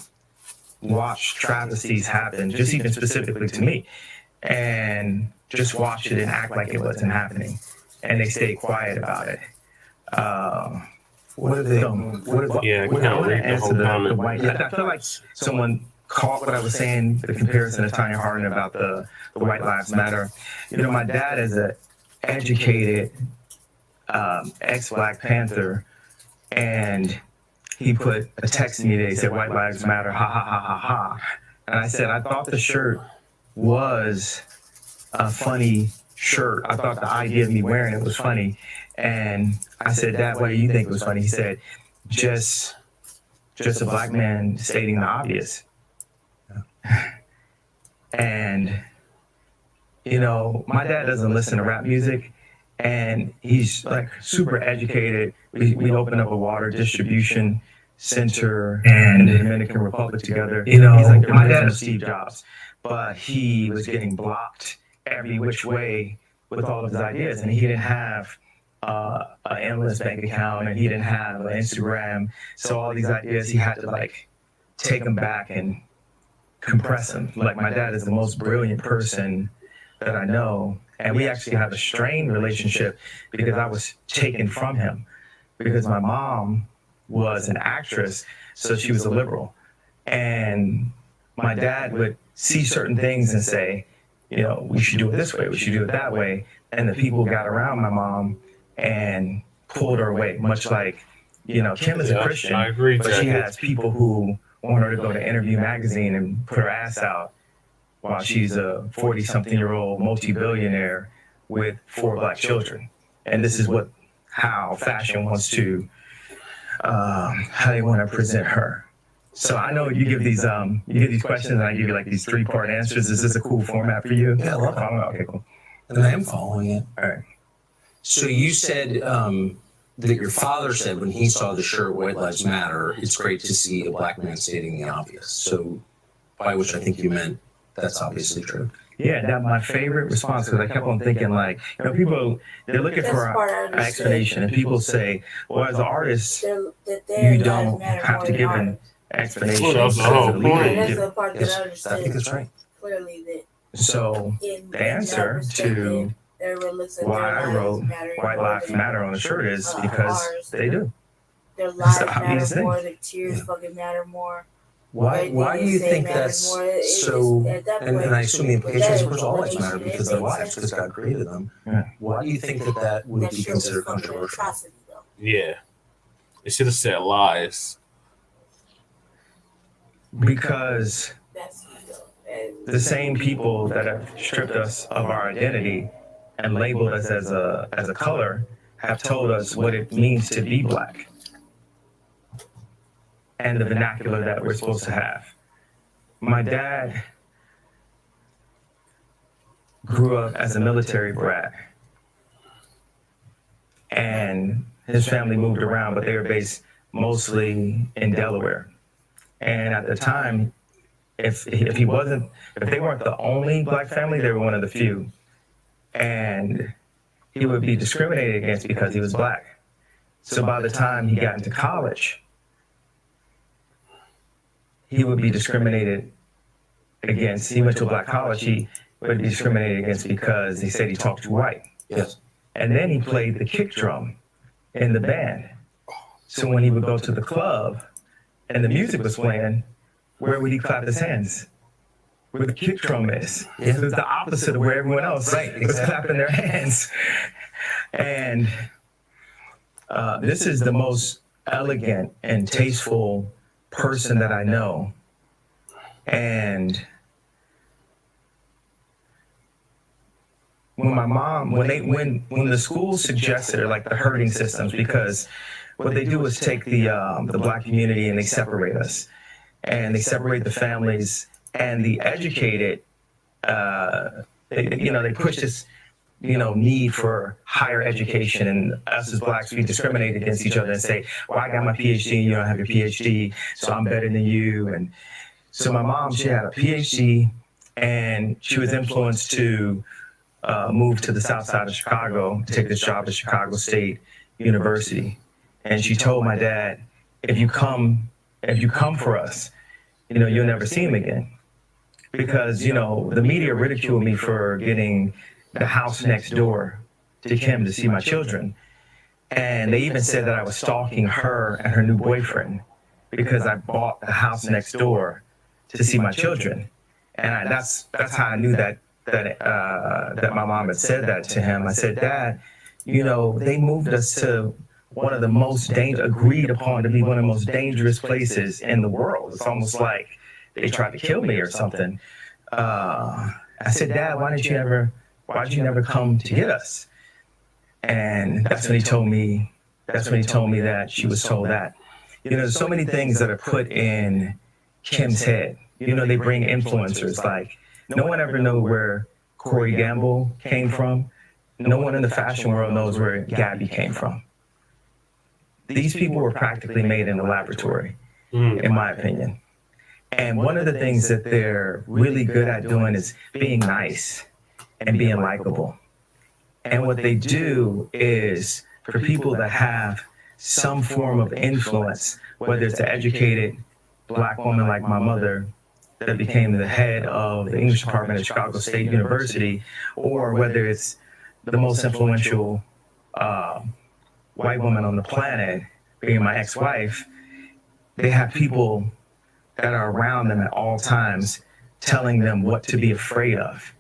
watched travesties happen, just even specifically to me, and just watch it and act like it wasn't happening, and they stay quiet about it. What are they? I want to answer the white. I feel like someone caught what I was saying, the comparison to Tanya Harding about the White Lives Matter. My dad is an educated ex-Black Panther, and he put a text to me that said, "White Lives Matter, ha ha ha ha ha." And I said, I thought the shirt was a funny shirt. I thought the idea of me wearing it was funny. And I said, Dad, what do you think was funny? He said, just a Black man stating the obvious. And, my dad doesn't listen to rap music, and he's like super educated. We opened up a water distribution center in the Dominican Republic together. He's like my dad is Steve Jobs, but he was getting blocked every which way with all of his ideas, and he didn't have an endless bank account, and he didn't have an Instagram. So all these ideas, he had to like take them back and compress them. Like my dad is the most brilliant person that I know, and we actually have a strained relationship because I was taken from him because my mom was an actress, so she was a liberal, and my dad would see certain things and say, we should do it this way, we should do it that way, and the people got around my mom and pulled her away, much like, Kim is a Christian, I agree, but she has people who want her to go to Interview Magazine and put her ass out while she's a 40-something-year-old multi-billionaire with 4 Black children. And this is how fashion wants to, how they want to present her. So I know you give these questions, and I give you like these 3-part answers. Is this a cool format for you? Yeah, I love it. Okay, cool. And I am following it. All right. So you said that your father said when he saw the shirt White Lives Matter, it's great to see a Black man stating the obvious. So by which I think you meant that's obviously true. Yeah, that's my favorite response, because I kept on thinking like, people, they're looking for an explanation, and people say, well, as an artist, you don't have to give an explanation. Well, that's the whole point. That's the part that I I understood. think that's right. Clearly that So in the answer to why I wrote White Lives Matter on the shirt is because they do. Their lives the obvious matter thing. more, their tears fucking matter more. Why do you think that's so? And I assume the implication is, of course, all lives matter because they're lives, because God created them. Yeah. Why do you think that would be considered controversial? Yeah. It should have said lies. Because That's ego. And the same people that have stripped us of our identity and labeled us as a color have told us what it means to be Black and the vernacular that we're supposed to have. My dad grew up as a military brat, and his family moved around, but they were based mostly in Delaware. And at the time, if they weren't the only Black family, they were one of the few. And he would be discriminated against because he was Black. So by the time he got into college, he would be discriminated against. He went to a Black college, he would be discriminated against because they said he talked too white. Yes. And then he played the kick drum in the band. So when he would go to the club and the music was playing, where would he clap his hands? Where the kick drum is. It was the opposite of where everyone else was clapping their hands. And this is the most elegant and tasteful person that I know. And when my mom, when the school suggested, or like the herding systems, because what they do is take the Black community and they separate us, and they separate the families, and the educated, they push this, need for higher education, and us as Blacks, we discriminate against each other and say, well, I got my PhD and you don't have your PhD, so I'm better than you. And so my mom, she had a PhD, and she was influenced to moved to the south side of Chicago to take this job at Chicago State University. And she told my dad, if you come for us, you'll never see him again. Because, the media ridiculed me for getting the house next door to Kim to see my children. And they even said that I was stalking her and her new boyfriend because I bought the house next door to see my children. And that's how I knew that my mom had said that to him. I said, Dad, they moved us to one of the most agreed upon to be one of the most dangerous places in the world. It's almost like they tried to kill me or something. I said, Dad, why did you never come to get us? And that's when he told me that she was told that. There's so many things that are put in Kim's head. They bring influencers, like no one ever knew where Corey Gamble came from. No one in the fashion world knows where Gabby came from. These people were practically made in the laboratory, in my opinion. And one of the things that they're really good at doing is being nice and being likable. And what they do is, for people that have some form of influence, whether it's an educated Black woman like my mother that became the head of the English department at Chicago State University, or whether it's the most influential white woman on the planet, being my ex-wife, they have people that are around them at all times telling them what to be afraid of.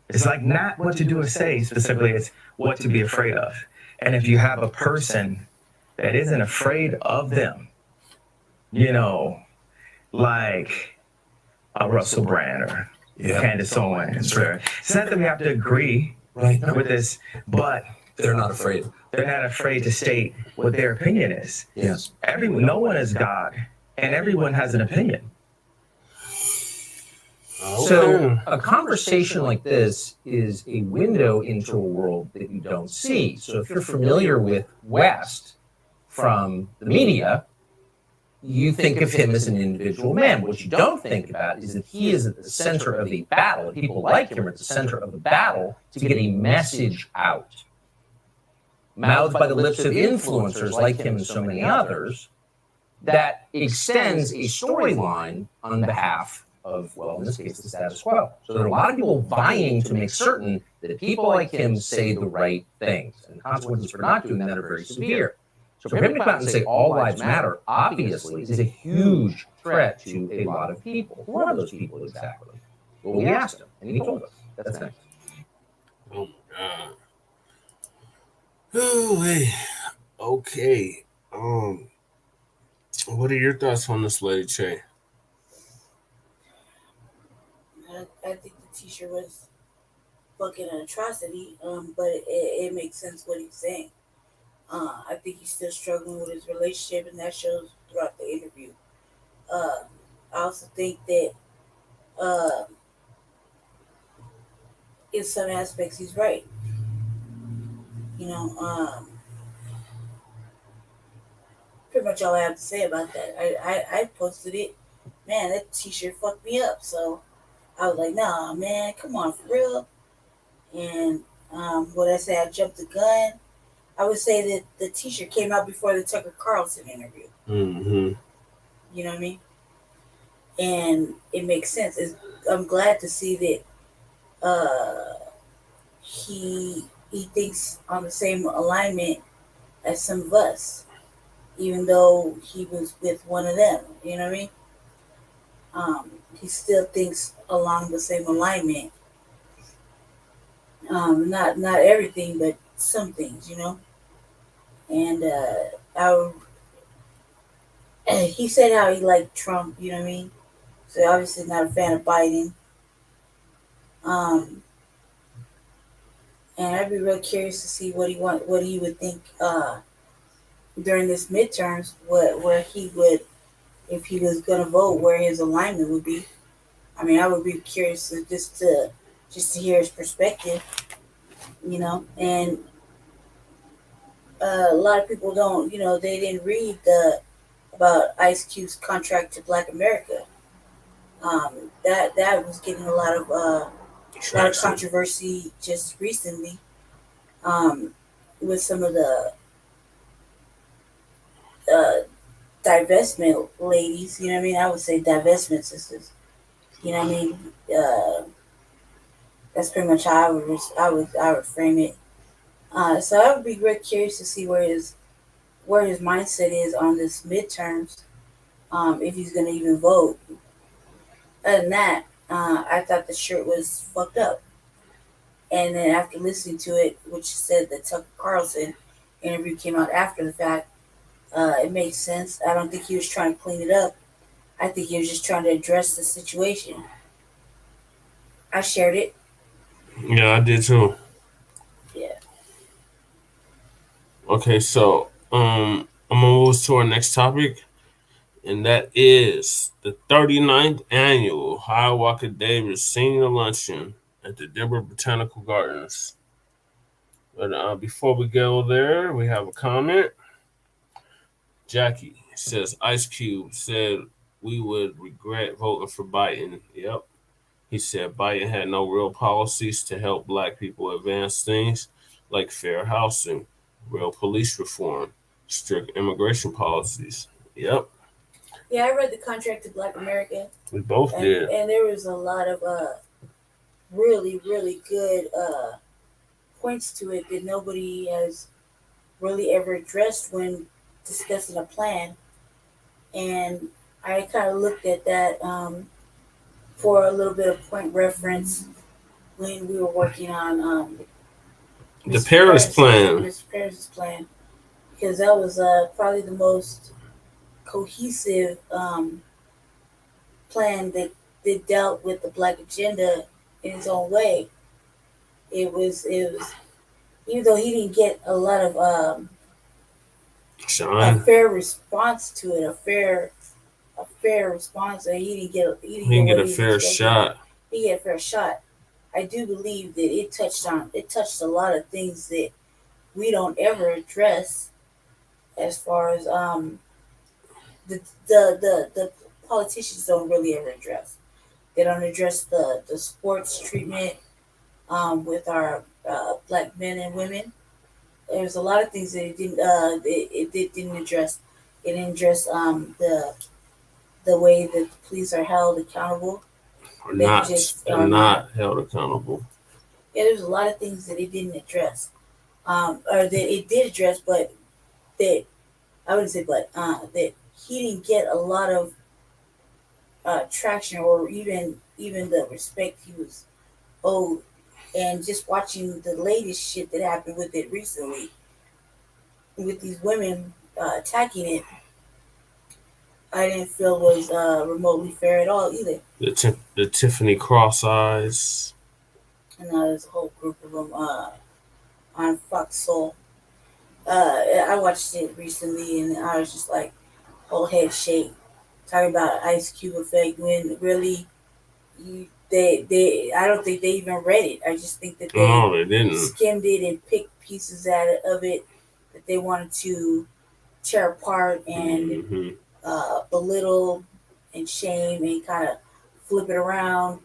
It's like not what to do or say specifically, it's what to be afraid of. And if you have a person that isn't afraid of them, like a Russell Brand or Candice Owens, it's not that we have to agree with this, but They're not afraid. they're not afraid to state what their opinion is. Yes. No one is God, and everyone has an opinion. So a conversation like this is a window into a world that you don't see. So if you're familiar with West from the media, you think of him as an individual man. What you don't think about is that he is at the center of a battle, and people like him are at the center of the battle to get a message out. Mouthed by the lips of influencers like him and so many others, that extends a storyline on behalf of, well, in this case, the status quo. So there are a lot of people vying to make certain that people like him say the right things, and consequences for not doing that are very severe. So for him to come out and say all lives matter, obviously, is a huge threat to a lot of people. One of those people exactly. Well, we asked him, and he told us. That's next. Oh my God. Ooh, okay. What are your thoughts on this, Lady Che? I think the T-shirt was fucking an atrocity. But it makes sense what he's saying. I think he's still struggling with his relationship, and that shows throughout the interview. Uh, I also think that uh, in some aspects he's right. You know, pretty much all I have to say about that. I posted it. Man, that T-shirt fucked me up. So I was like, nah, man, come on, for real. And what I say, I jumped the gun. I would say that the T-shirt came out before the Tucker Carlson interview. Mm-hmm. You know what I mean? And it makes sense. I'm glad to see that he thinks on the same alignment as some of us, even though he was with one of them. You know what I mean? He still thinks along the same alignment. Not everything, but some things, you know. And he said how he liked Trump. You know what I mean? So obviously not a fan of Biden. Um, and I'd be real curious to see what he would think during this midterms, where he would, if he was gonna vote, where his alignment would be. I mean, I would be curious to hear his perspective, you know. And a lot of people don't, you know, they didn't read about Ice Cube's contract to Black America. That was getting a lot of controversy just recently, with some of the uh, divestment ladies. You know what I mean? I would say divestment sisters. You know what I mean? That's pretty much how I would frame it. So I would be very curious to see where his mindset is on this midterms. If he's gonna even vote. Other than that, I thought the shirt was fucked up. And then after listening to it, which said the Tucker Carlson interview came out after the fact, it makes sense. I don't think he was trying to clean it up. I think he was just trying to address the situation. I shared it. Yeah, I did too. Yeah. Okay, so I'm gonna move to our next topic, and that is the 39th annual Hiawatha Davis Senior Luncheon at the Denver Botanical Gardens. But before we go there, we have a comment. Jackie says Ice Cube said we would regret voting for Biden. Yep. He said Biden had no real policies to help black people advance things like fair housing, real police reform, strict immigration policies. Yep. Yeah, I read the contract to Black America. We both did. And there was a lot of really, really good points to it that nobody has really ever addressed when discussing a plan. And I kind of looked at that for a little bit of point reference when we were working on the Paris plan. Mr. Paris's plan, because that was probably the most cohesive plan that dealt with the black agenda in its own way. It was even though he didn't get a lot of a fair response to it, a fair response, and he didn't get a fair shot. He get a fair shot. I do believe that it touched a lot of things that we don't ever address, as far as the politicians don't really ever address. They don't address the sports treatment with our black men and women. There's a lot of things that it didn't address. It didn't address the way that the police are held accountable. They're not held accountable. Yeah, there's a lot of things that it didn't address, or that it did address, but that I wouldn't say, but that he didn't get a lot of traction, or even the respect he was owed. And just watching the latest shit that happened with it recently, with these women attacking it, I didn't feel was remotely fair at all either. The Tiffany Cross Eyes. And there's a whole group of them on Fox Soul. I watched it recently, and I was just like, whole head shake, talking about Ice Cube effect when really I don't think they even read it. I just think that they didn't. skimmed it and picked pieces of it that they wanted to tear apart and belittle and shame and kind of flip it around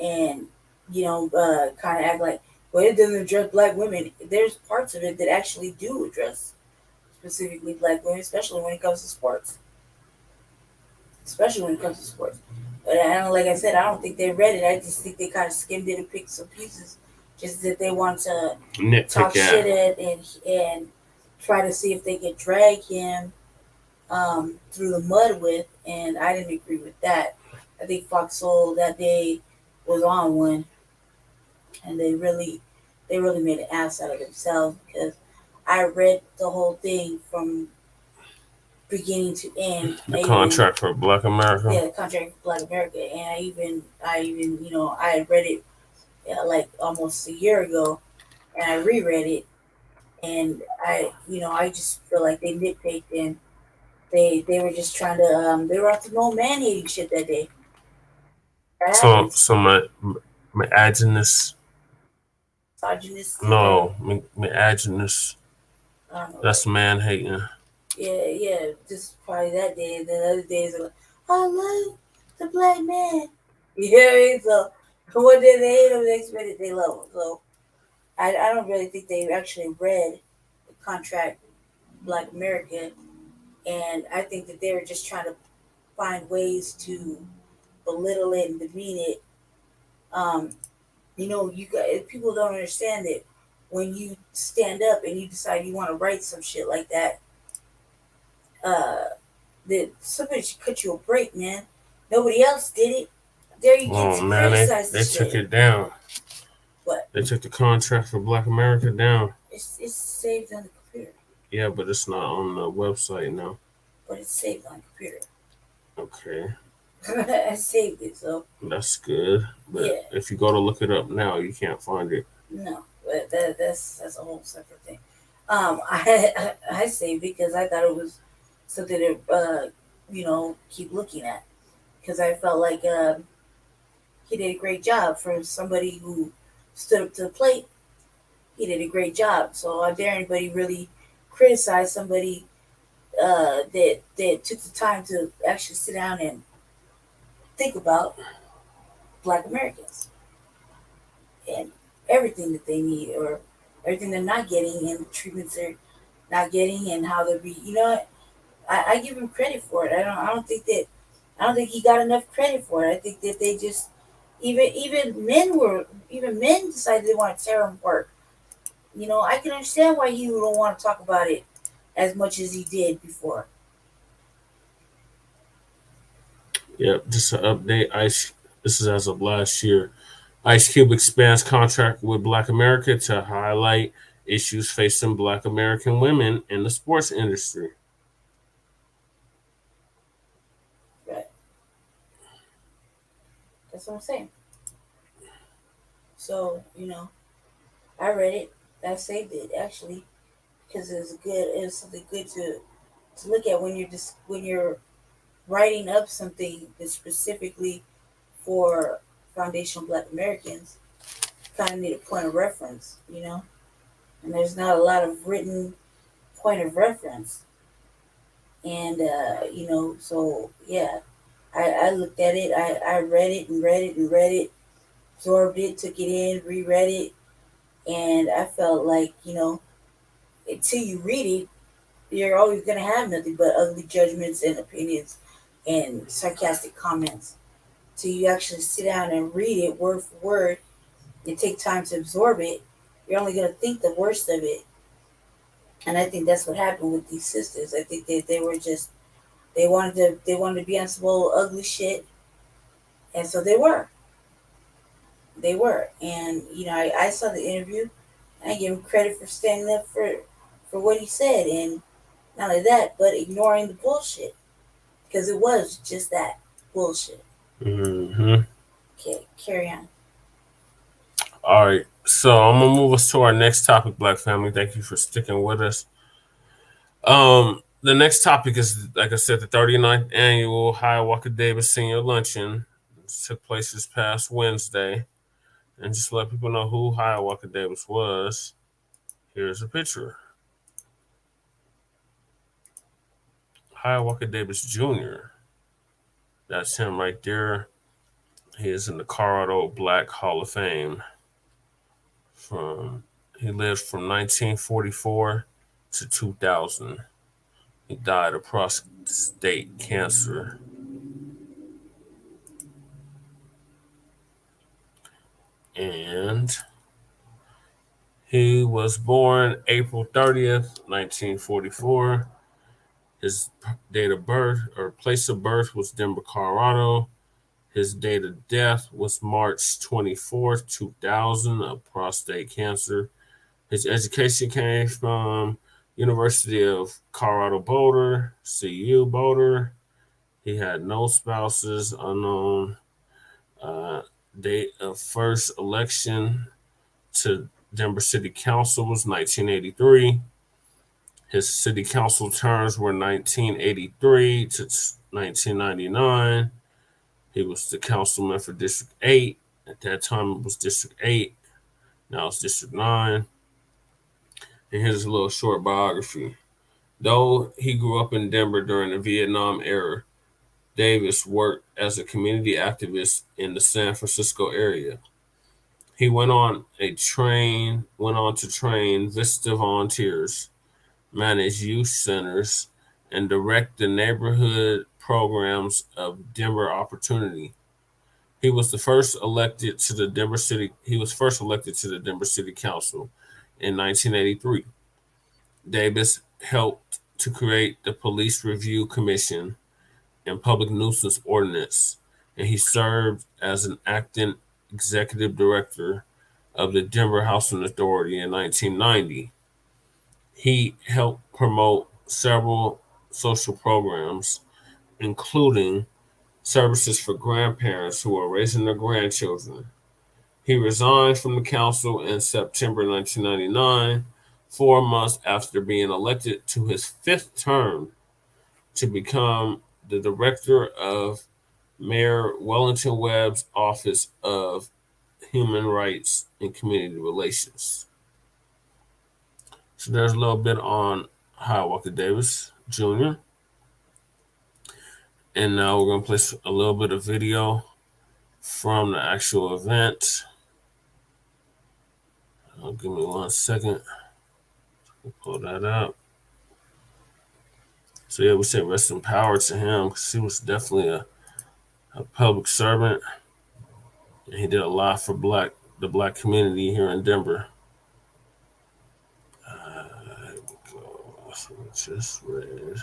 and kind of act like, well, it doesn't address black women. There's parts of it that actually do address specifically black women, especially when it comes to sports. But like I said, I don't think they read it. I just think they kind of skimmed it and picked some pieces, just that they want to talk shit at and try to see if they could drag him through the mud with. And I didn't agree with that. I think Fox Soul that day was on one, and they really made an ass out of themselves, because I read the whole thing from beginning to end. The contract for Black America. Yeah, the contract for Black America, and I even I had read it like almost a year ago, and I reread it, and I just feel like they nitpicked, and they were just trying to they were up to no man hating shit that day. Some misogynist. No, misogynist. That's man hating. Yeah, just probably that day, and then other days are like, I love the black man. You hear me? So one day they hate him, the next minute they love him. So I don't really think they actually read the contract Black America, and I think that they were just trying to find ways to belittle it and demean it. You guys, people don't understand that when you stand up and you decide you want to write some shit like that, that somebody should cut you a break, man. Nobody else did it. There you get to criticize they took it down. What? They took the contract for Black America down. It's saved on the computer. Yeah, but it's not on the website now. But it's saved on the computer. Okay. I saved it, so that's good. But if you go to look it up now, you can't find it. No, but that's a whole separate thing. I saved it because I thought it was something to keep looking at, because I felt like he did a great job for somebody who stood up to the plate. He did a great job. So I dare anybody really criticize somebody that took the time to actually sit down and think about Black Americans and everything that they need, or everything they're not getting, and the treatments they're not getting, and how they're I give him credit for it. I don't think he got enough credit for it. I think that they just even men decided they want to tear him apart. I can understand why he don't want to talk about it as much as he did before. Yep, just an update. This is as of last year. Ice Cube expands contract with Black America to highlight issues facing Black American women in the sports industry. Right. That's what I'm saying. So, I read it. I saved it actually, because it's something good to look at when you're writing up something that's specifically for foundational Black Americans. Kind of need a point of reference, and there's not a lot of written point of reference. And so yeah, I looked at it. I read it and read it and read it, absorbed it, took it in, reread it, and I felt like until you read it, you're always gonna have nothing but ugly judgments and opinions and sarcastic comments. Till you actually sit down and read it word for word and take time to absorb it, you're only gonna think the worst of it. And I think that's what happened with these sisters. I think that they were just they wanted to be on some old ugly shit, and so they were. And I saw the interview. I give him credit for standing up for what he said, and not only that, but ignoring the bullshit. because it was just that bullshit. Mm-hmm. Okay, carry on. All right, so I'm gonna move us to our next topic, Black family. Thank you for sticking with us. The next topic is, like I said, the 39th annual Hiawatha Davis Senior Luncheon. This took place this past Wednesday. And just to let people know who Hiawatha Davis was, here's a picture. Hiawatha Davis Jr. That's him right there. He is in the Colorado Black Hall of Fame. He lived from 1944 to 2000. He died of prostate cancer. And he was born April 30th, 1944. His date of birth or place of birth was Denver, Colorado. His date of death was March 24th, 2000, of prostate cancer. His education came from University of Colorado Boulder, CU Boulder. He had no spouses, unknown. Date of first election to Denver City Council was 1983. His city council terms were 1983 to 1999. He was the councilman for District 8. At that time, it was District 8. Now it's District 9. And here's a little short biography. Though he grew up in Denver during the Vietnam era, Davis worked as a community activist in the San Francisco area. He went on to train Vista volunteers, manage youth centers, and direct the neighborhood programs of Denver Opportunity. He was first elected to the Denver City Council in 1983. Davis helped to create the Police Review Commission and Public Nuisance Ordinance, and he served as an acting executive director of the Denver Housing Authority in 1990. He helped promote several social programs, including services for grandparents who are raising their grandchildren. He resigned from the council in September 1999, 4 months after being elected to his 5th term, to become the director of Mayor Wellington Webb's Office of Human Rights and Community Relations. So there's a little bit on Hiawatha Davis Jr. And now we're going to play a little bit of video from the actual event. Give me 1 second. We'll pull that up. So yeah, we say rest in power to him, because he was definitely a public servant. And he did a lot for the black community here in Denver. Here we go. So we just read.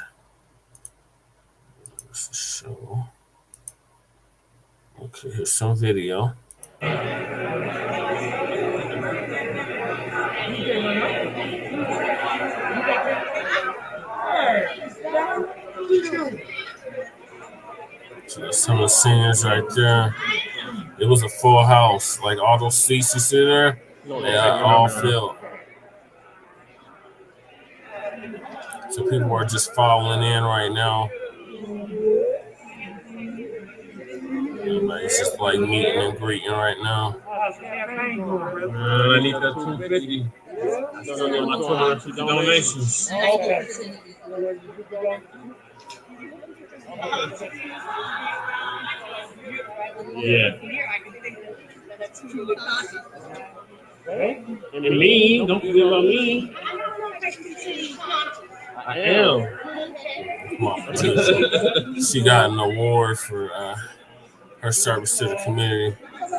Let's show. Okay, here's some video. So there's some of the seniors right there. It was a full house. Like all those seats you see there, they are all filled. So people are just following in right now. Everybody's just like meeting and greeting right now. I need that 250. My donations. Yeah. And me, don't forget about me. I am. She got an award for her service to the community. As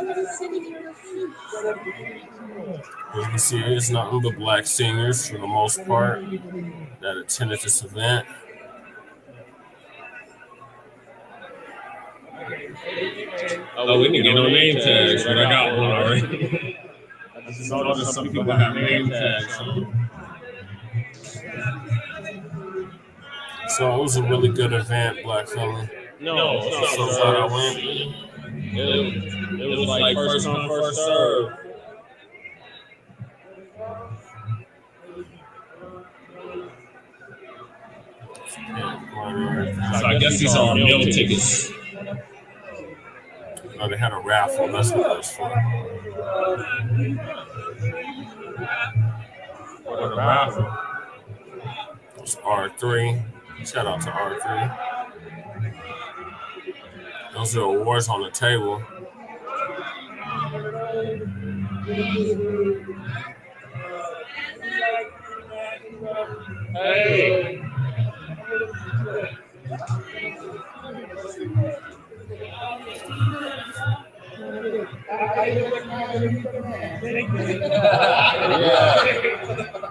you can see, it's nothing but black seniors for the most part that attended this event. Oh, we can get no name tags, but I got one already. I just noticed some people have name tags. So it was a really good event, Black Fella. No, it's not. So glad I went. It was like first come, first serve. So I guess these are meal tickets. Oh, they had a raffle. That's what it was for. What a raffle. It was R3. Shout out to R3. Those are awards on the table. Hey.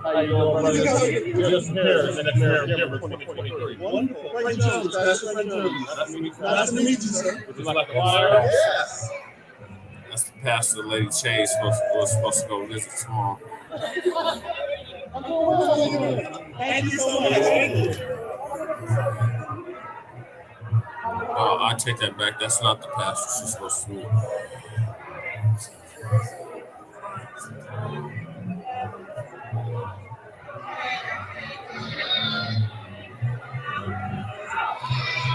How you doing, brother? Just Paris, next mayor of Denver, 2023. Wonderful. Frank Jones, Pastor Frank Jones. Nice to meet you, sir. Would you like a flyer? Yes. That's the pastor Lady Chase was supposed to go visit tomorrow. Thank you so much. Oh, I take that back. That's not the pastor she's supposed to meet.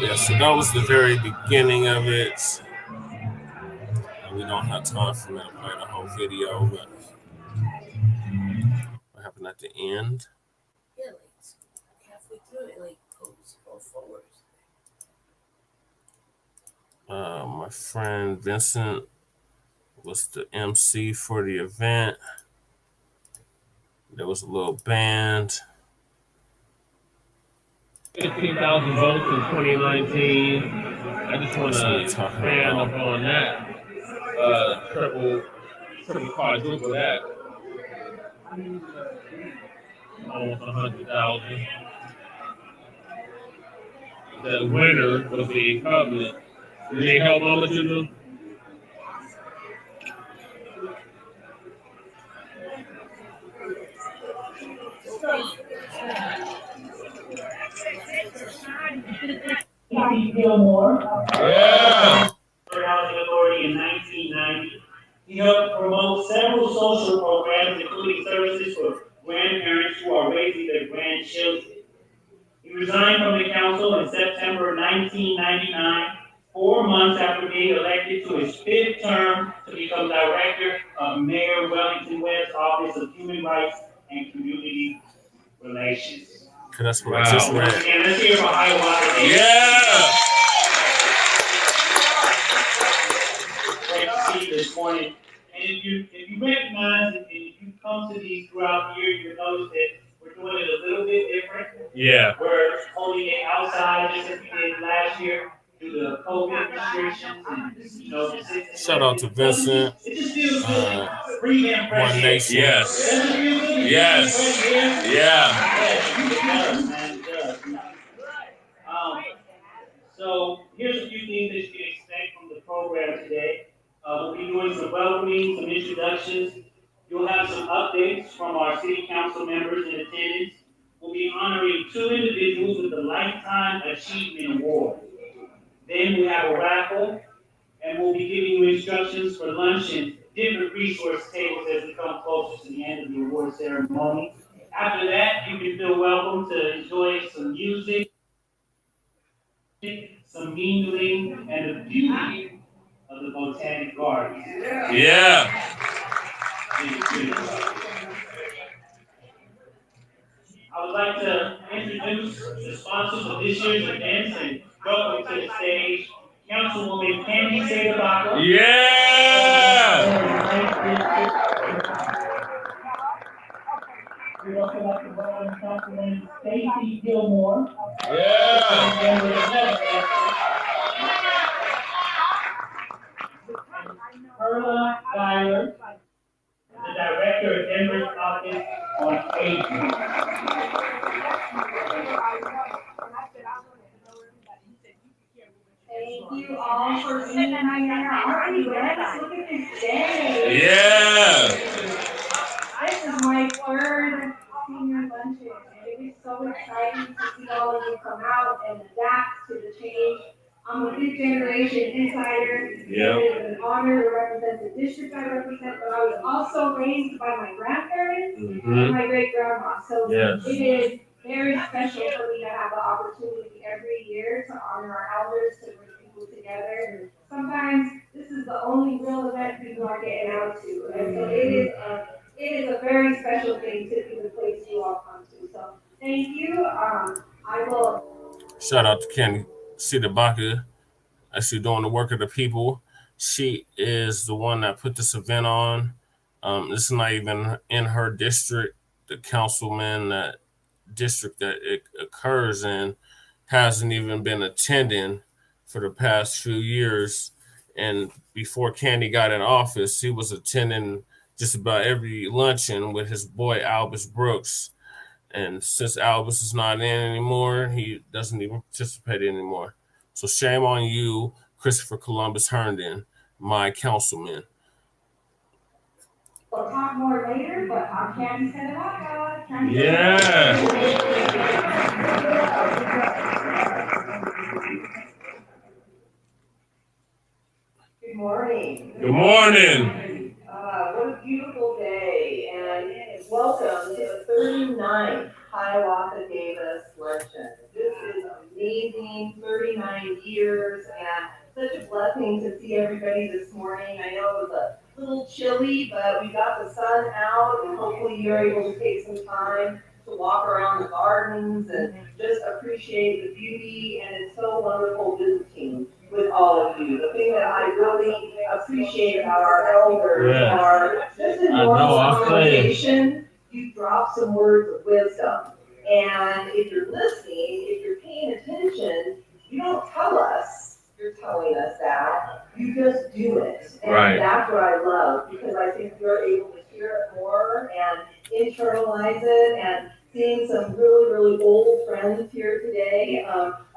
Yeah, so that was the very beginning of it. And we don't have time for me to play the whole video, but what happened at the end? Yeah, like halfway through it, like goes forward. My friend Vincent was the MC for the event. There was a little band. 15,000 votes in 2019. I just want to expand upon that. Triple quadruple that. Almost 100,000. The winner was the incumbent. Did they help Mama to them? Gilmore. Yeah. Housing Authority in 1990. He helped promote several social programs, including services for grandparents who are raising their grandchildren. He resigned from the council in September 1999, 4 months after being elected to his 5th term to become director of Mayor Wellington Webb's Office of Human Rights and Community Relations. Okay, that's what I just read. And let's hear from Hiawatha Davis. Yeah. Great to see you this morning. And if you recognize and if you come to these throughout the year, you'll notice that we're doing it a little bit different. Yeah. We're holding it outside just as we did last year due to COVID restrictions and Shout out to Vincent. It just feels good. Breathe in fresh One air. Nation. Yes. Doesn't it feel good? Yes. Fresh air? Yeah. It does, man. It does. So here's a few things that you can expect from the program today. We'll be doing some welcoming, some introductions. You'll have some updates from our city council members in attendance. We'll be honoring 2 individuals with the Lifetime Achievement Award. Then we have a raffle, and we'll be giving you instructions for lunch and different resource tables as we come closer to the end of the award ceremony. After that, you can feel welcome to enjoy some music, some mingling, and the beauty of the Botanical Gardens. Yeah. I would like to introduce the sponsors of this year's events and welcome to the stage Councilwoman Candice. Yeah. We'd also like to welcome Councilman Stacy Gilmore. Yeah. Perla Geiler, the Director of Denver's Office on Aging. Thank you all for being here. Already, let's look at this day. Yeah. This is my 3rd senior luncheon, and it is so exciting to see all of you come out. attire. Yeah. It is an honor to represent the district I represent, but I was also raised by my grandparents and my great grandma. So Yes. it is very special for me to have the opportunity every year to honor our elders, to bring people together. And sometimes this is the only real event people are getting out to. And so it is a very special thing to be the place you all come to. So thank you. I will. Shout out to Candice Baca, actually doing the work of the people. She is the one that put this event on. This is not even in her district. The councilman that district that it occurs in hasn't even been attending for the past few years. And before Candy got in office, he was attending just about every luncheon with his boy Albus Brooks. And since Albus is not in anymore, he doesn't even participate anymore. So shame on you, Christopher Columbus Herndon, my councilman. We'll talk more later, but I'm Candice Hiawatha. Yeah. Good morning. Good morning. What a beautiful day, and welcome to the 39th Hiawatha Davis Luncheon. This is amazing, 39 years, and such a blessing to see everybody this morning. I know it was a little chilly, but we got the sun out, and hopefully you're able to take some time to walk around the gardens and just appreciate the beauty, and it's so wonderful visiting with all of you. The thing that I really appreciate about our elders are just in normal conversation, you drop some words of wisdom. And if you're listening, if you're paying attention, you don't tell us you're telling us that. You just do it. And that's what I love, because I think you're able to hear it more and internalize it. And seeing some really, really old friends here today.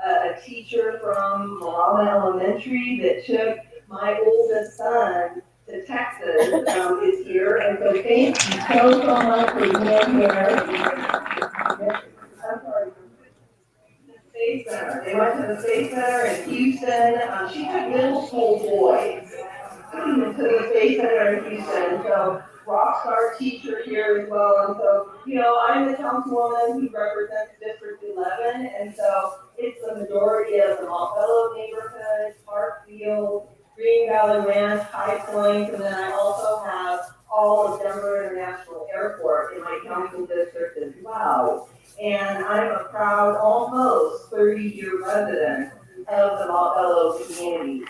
A teacher from Malama Elementary that took my oldest son to Texas is here. And so thank you so much for being here. I'm sorry. The Space Center. They went to the Space Center in Houston. She took middle school boys to the Space Center in Houston. So rock star teacher here as well. And so, I'm the councilwoman who represents District 11, and so it's the majority of the Longfellow neighborhood, Parkfield, Green Valley Ranch, High Point, and then I also have all of Denver International Airport in my council district as well. And I'm a proud, almost 30-year resident of the Longfellow community.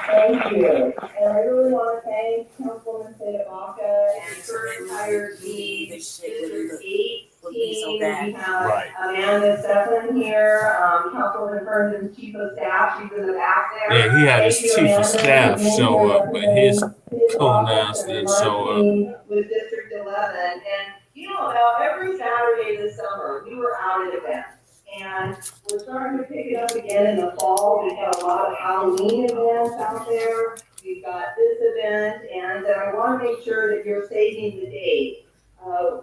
Thank you. And I really want to thank Councilwoman Baca and her entire team, District 18. We have Amanda Stephan here, Councilwoman Herndon's chief of staff. She's in the back there. Yeah, he had his chief of staff show up, but his co-nast didn't show up. With District 11. And, about every Saturday this summer, we were out at events. And we're starting to pick it up again in the fall. We've got a lot of Halloween events out there. We've got this event, and I want to make sure that you're saving the date.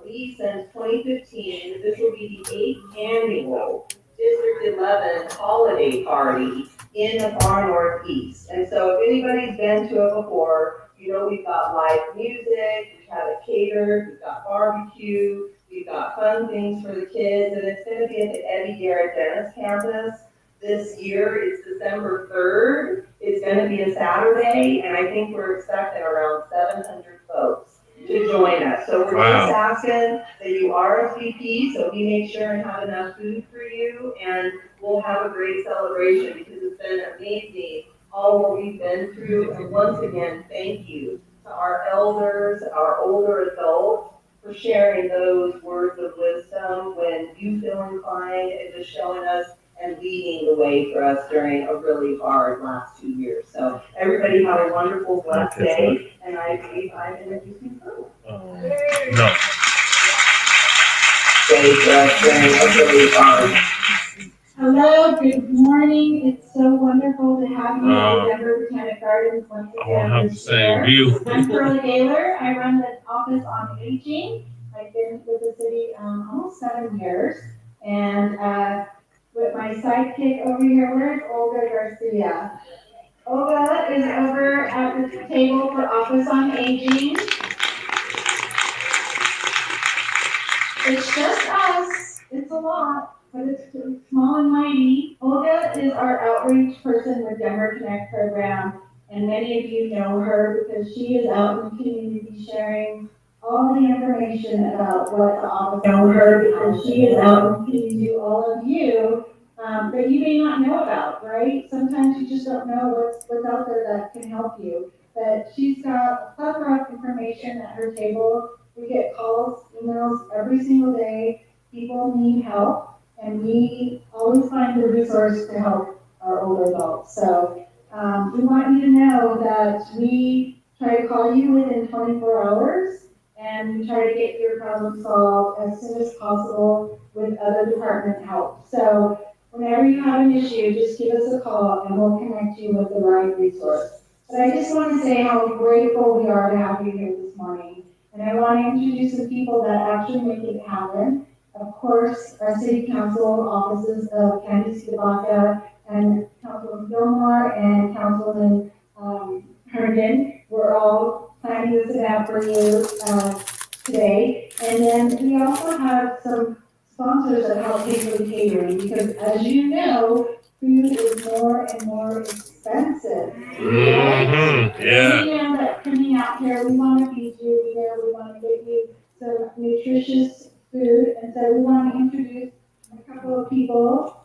We, since 2015, this will be the 8th annual District 11 holiday party in the far northeast. And so if anybody's been to it before, we've got live music, we've had it catered, we've got barbecue, we've got fun things for the kids, and it's going to be at the Eddie Garrett Dennis campus. This year, it's December 3rd. It's going to be a Saturday, and I think we're expecting around 700 folks to join us. So we're just asking that you RSVP, so we make sure and have enough food for you, and we'll have a great celebration, because it's been amazing, all what we've been through. And once again, thank you to our elders, our older adults, for sharing those words of wisdom when you feel inclined, and just showing us and leading the way for us during a really hard last 2 years. So everybody have a wonderful, blessed day, and I believe I'm introducing you. No. Hello, good morning. It's so wonderful to have you at Denver Botanic Gardens once again. I won't have to say you. I'm Shirley Gaylor. I run the Office on Aging. I've been with the city almost 7 years. And with my sidekick over here. Where's Olga Garcia? Olga is over at the table for Office on Aging. It's just us. It's a lot, but it's small and mighty. Olga is our outreach person with Denver Connect program, and many of you know her because she is out in the community sharing all the information about what the office know her because she is out in the community to all of you that you may not know about, right? Sometimes you just don't know what's out there that can help you. But she's got a plethora of information at her table. We get calls, emails every single day. People need help, and we always find a resource to help our older adults. So we want you to know that we try to call you within 24 hours, and we try to get your problem solved as soon as possible with other department help. So whenever you have an issue, just give us a call, and we'll connect you with the right resource. But I just want to say how grateful we are to have you here this morning. And I want to introduce some people that actually make it happen. Of course, our city council offices of Candice and Councilman Gilmore and Councilman Herndon. We're all planning this event for you today. And then we also have some sponsors that help pay for the catering because, as you know, food is more and more expensive. Mm-hmm. Yeah. We know that coming out here, we want to feed you here, we want to get you some nutritious food, and so we want to introduce a couple of people.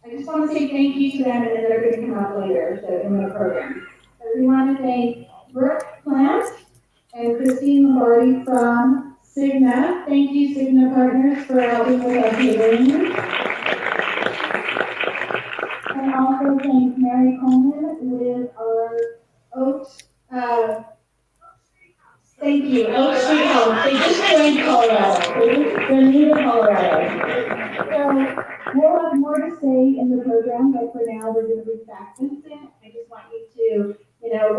I just want to say thank you to them, and then they're going to come out later so in the program. So we want to thank Brooke Plant and Christine Lombardi from Cigna. Thank you, Cigna Partners, for helping with our catering. And also thank Mary Coleman with our Oaks. Thank you, Oak Street Home. They just joined Colorado. They're new to Colorado. So we'll have more to say in the program, but for now we're going to bring back Vincent. I just want you to,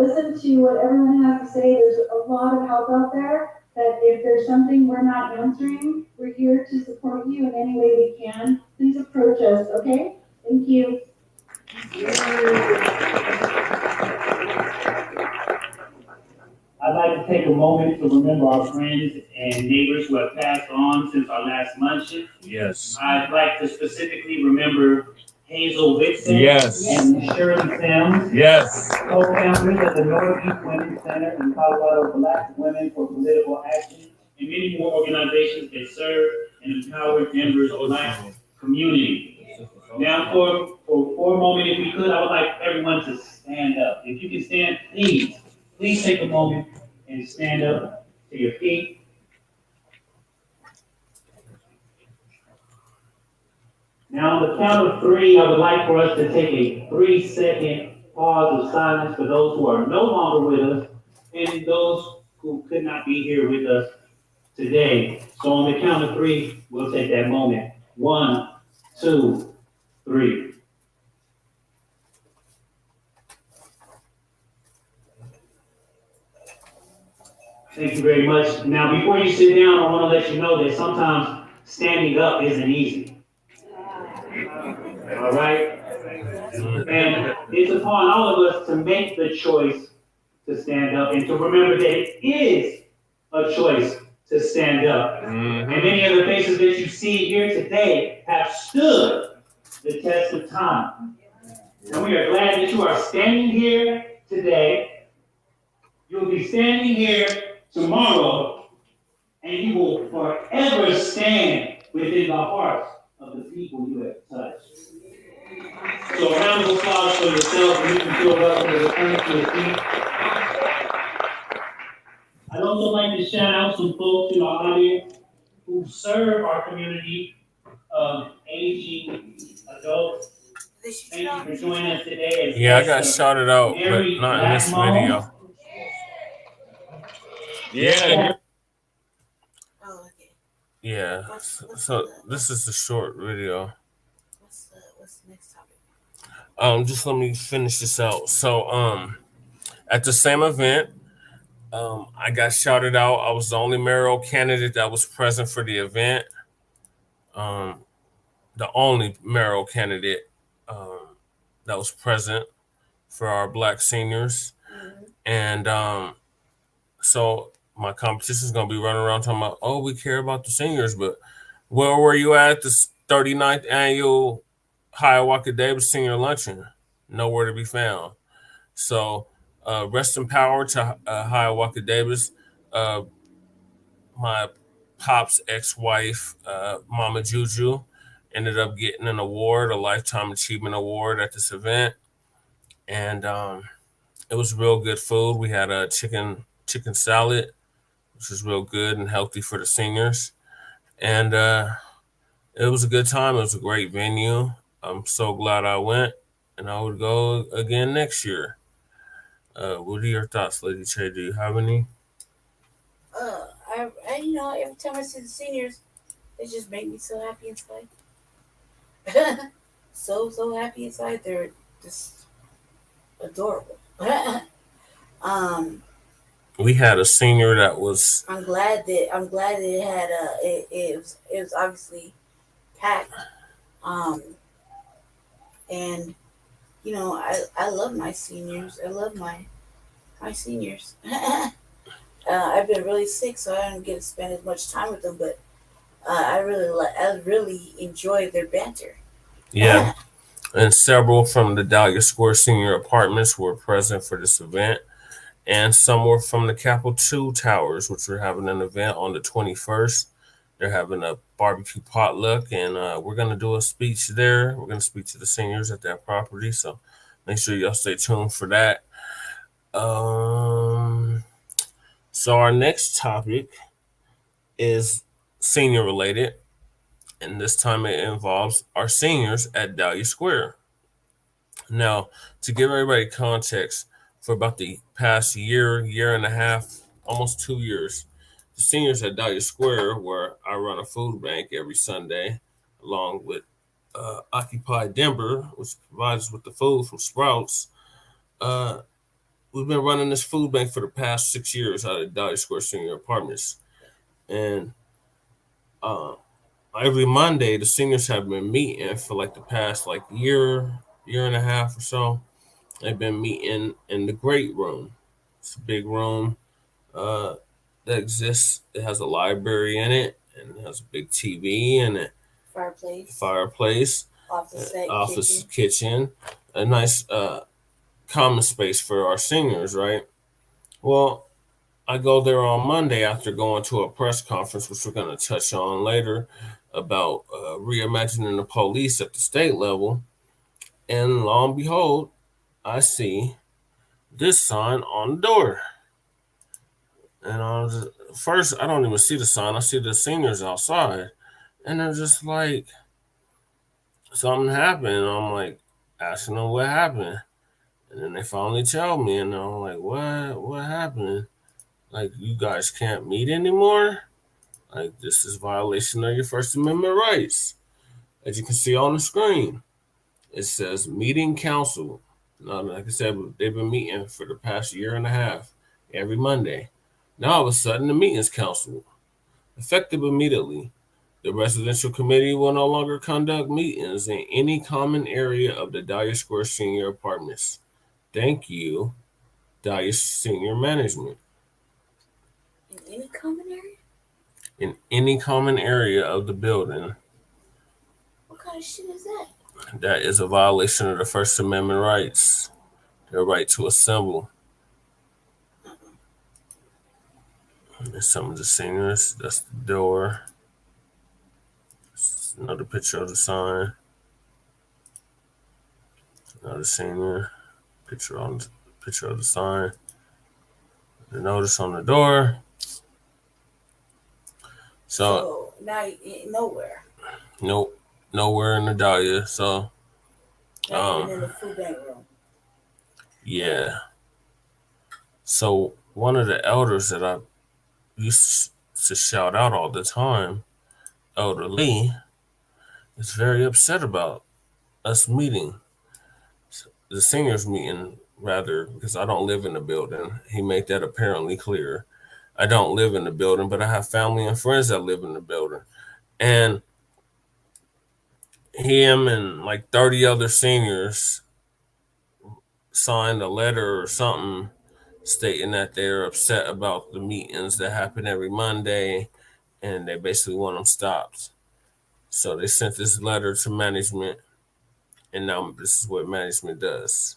listen to what everyone has to say. There's a lot of help out there. That if there's something we're not answering, we're here to support you in any way we can. Please approach us, okay? Thank you. I'd like to take a moment to remember our friends and neighbors who have passed on since our last luncheon. Yes. I'd like to specifically remember Hazel Whitson. Yes. And Shirley Sims. Yes. Co-founders of the Northeast Women's Center and Colorado Black Women for Political Action, and many more organizations that serve and empower Denver's Black community. Now, for a moment, if we could, I would like everyone to stand up. If you can stand, please take a moment and stand up to your feet. Now, on the count of three, I would like for us to take a 3-second pause of silence for those who are no longer with us and those who could not be here with us today. So on the count of three, we'll take that moment. 1, 2, 3. Thank you very much. Now, before you sit down, I want to let you know that sometimes standing up isn't easy. All right? And it's upon all of us to make the choice to stand up and to remember that it is a choice to stand up. And many of the faces that you see here today have stood the test of time. And we are glad that you are standing here today. You'll be standing here tomorrow, and you will forever stand within the hearts of the people you have touched. So a round of applause for yourself, and you can feel welcome to return to your feet. I'd also like to shout out some folks in our audience who serve our community of aging adults. Thank you for joining us today. Yeah, I got shouted out, but not in this video. Yeah. Oh, okay. Yeah. So this is the short video. What's the next topic? Just let me finish this out. So, at the same event, I got shouted out. I was the only mayoral candidate that was present for the event. the only mayoral candidate that was present for our Black seniors. And so my competition is going to be running around talking about, oh, we care about the seniors, but where were you at the 39th annual Hiawatha Davis Senior Luncheon? Nowhere to be found. So rest in power to Hiawatha Davis. My pop's ex-wife, Mama Juju, ended up getting an award, a Lifetime Achievement Award at this event. And it was real good food. We had a chicken salad, which was real good and healthy for the seniors. And it was a good time. It was a great venue. I'm so glad I went, and I would go again next year. What are your thoughts, Lady Che? Do you have any? Every time I see the seniors, it just make me so happy inside. so happy inside. They're just adorable. We had a senior that was. I'm glad that it had it was obviously packed. And I love my seniors. I love my seniors. I've been really sick, so I don't get to spend as much time with them. But I really enjoy their banter. Yeah, and several from the Dahlia Square Senior Apartments were present for this event, and some were from the Capitol 2 Towers, which are having an event on the 21st. They're having a barbecue potluck, and we're going to do a speech there. We're going to speak to the seniors at that property, so make sure y'all stay tuned for that. So our next topic is senior related, and this time it involves our seniors at Dahlia Square. Now, to give everybody context, for about the past year and a half, almost 2 years, the seniors at Dahlia Square, where I run a food bank every Sunday, along with Occupy Denver, which provides us with the food from Sprouts. We've been running this food bank for the past 6 years out of Dahlia Square Senior Apartments. And every Monday, the seniors have been meeting for like the past year and a half or so. They've been meeting in the Great Room. It's a big room that exists. It has a library in it, and it has a big TV in it. Fireplace. Office, kitchen. A nice common space for our seniors, right? Well, I go there on Monday after going to a press conference, which we're going to touch on later, about reimagining the police at the state level. And lo and behold, I see this sign on the door. And first, I don't even see the sign. I see the seniors outside. And they're just like, something happened. And I'm like, asking them what happened. And then they finally tell me, and I'm like, what happened? Like, you guys can't meet anymore? Like, this is violation of your First Amendment rights. As you can see on the screen, it says meeting council. Now, like I said, they've been meeting for the past year and a half, every Monday. Now, all of a sudden, the meetings council, effective immediately. The residential committee will no longer conduct meetings in any common area of the Dahlia Square Senior Apartments. Thank you, Dahlia Senior Management. In any common area? In any common area of the building. What kind of shit is that? That is a violation of the First Amendment rights. Their right to assemble. There's some of the seniors. That's the door. Another picture of the sign. Another senior. Picture of the sign. The notice on the door. So now nowhere. Nope, nowhere in the Dahlia. So, not even in the food bank room. Yeah. So one of the elders that I used to shout out all the time, Elder Lee, is very upset about us meeting, the seniors meeting rather, because I don't live in the building. He made that apparently clear. I don't live in the building, but I have family and friends that live in the building. And him and like 30 other seniors signed a letter or something stating that they're upset about the meetings that happen every Monday and they basically want them stopped. So they sent this letter to management, and now this is what management does.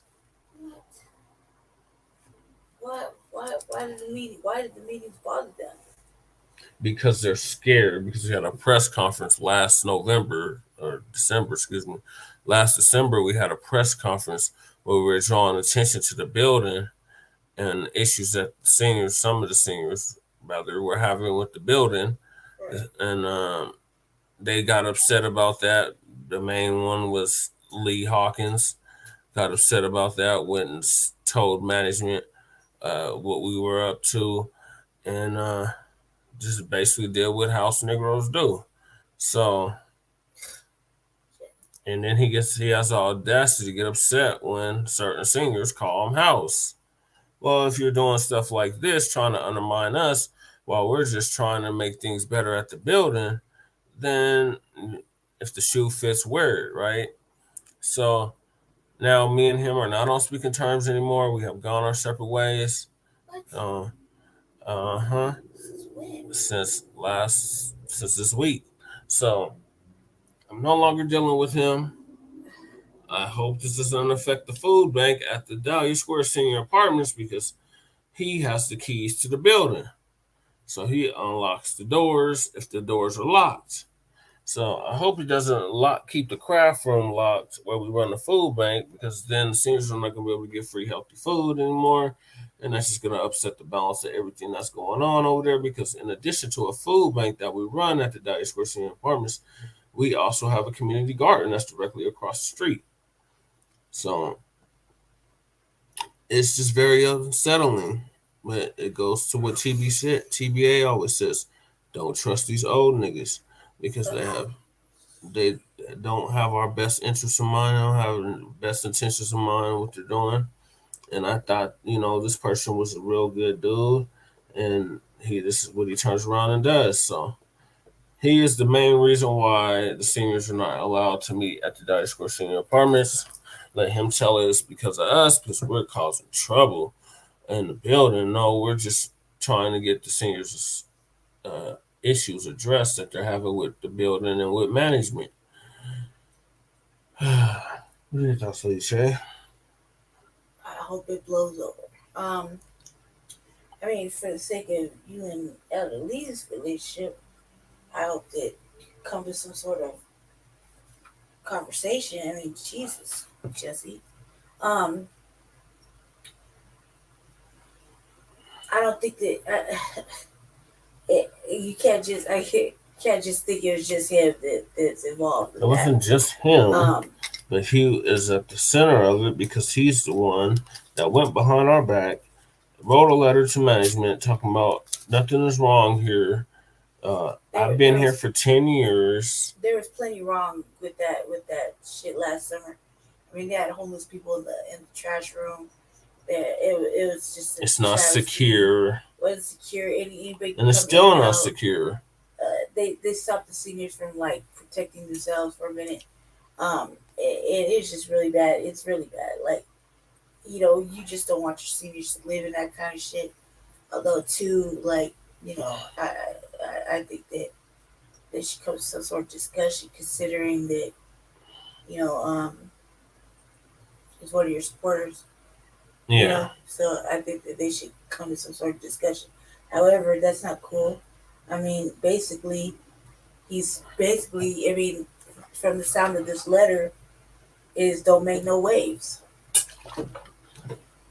Why did the meetings bother them? Because they're scared, because we had a press conference last November or December, excuse me. Last December, we had a press conference where we were drawing attention to the building and issues that some of the seniors, rather, were having with the building. Right. And they got upset about that. The main one was Lee Hawkins. Got upset about that, went and told management what we were up to, and just basically did what house Negroes do. So, and then he has the audacity to get upset when certain seniors call him house. Well, if you're doing stuff like this, trying to undermine us while we're just trying to make things better at the building, then if the shoe fits, wear it, right? So now me and him are not on speaking terms anymore. We have gone our separate ways. Since this week. So I'm no longer dealing with him. I hope this doesn't affect the food bank at the Dahlia Square Senior Apartments because he has the keys to the building. So he unlocks the doors if the doors are locked. So I hope he doesn't keep the craft room locked where we run the food bank, because then the seniors are not going to be able to get free healthy food anymore. And that's just going to upset the balance of everything that's going on over there, because in addition to a food bank that we run at the Dahlia Square Senior Apartments, we also have a community garden that's directly across the street. So it's just very unsettling. But it goes to what TBA always says: don't trust these old niggas, because they don't have our best interests in mind. They don't have the best intentions in mind what they're doing. And I thought, this person was a real good dude, and this is what he turns around and does. So he is the main reason why the seniors are not allowed to meet at the Dahlia Square Senior Apartments. Let him tell us because of us, because we're causing trouble in the building. No, we're just trying to get the seniors' issues addressed that they're having with the building and with management. What do you think, Shay? I hope it blows over. I mean, for the sake of you and Elder Lee's relationship, I hope that come to some sort of conversation. I mean, Jesus, Jesse. I don't think that you can't just. I can't just think it was just him that's involved. It wasn't just him, but he is at the center of it because he's the one that went behind our back, wrote a letter to management talking about nothing is wrong here. I've been here for 10 years. There was plenty wrong with that shit last summer. I mean, they had homeless people in the trash room. It was just. It's not secure. It wasn't secure. And it's still not secure. They stopped the seniors from protecting themselves for a minute. It's just really bad. It's really bad. You just don't want your seniors to live in that kind of shit. Although too, I think that there should come to some sort of discussion, considering that, he's one of your supporters. Yeah. So I think that they should come to some sort of discussion. However, that's not cool. I mean, from the sound of this letter, is don't make no waves.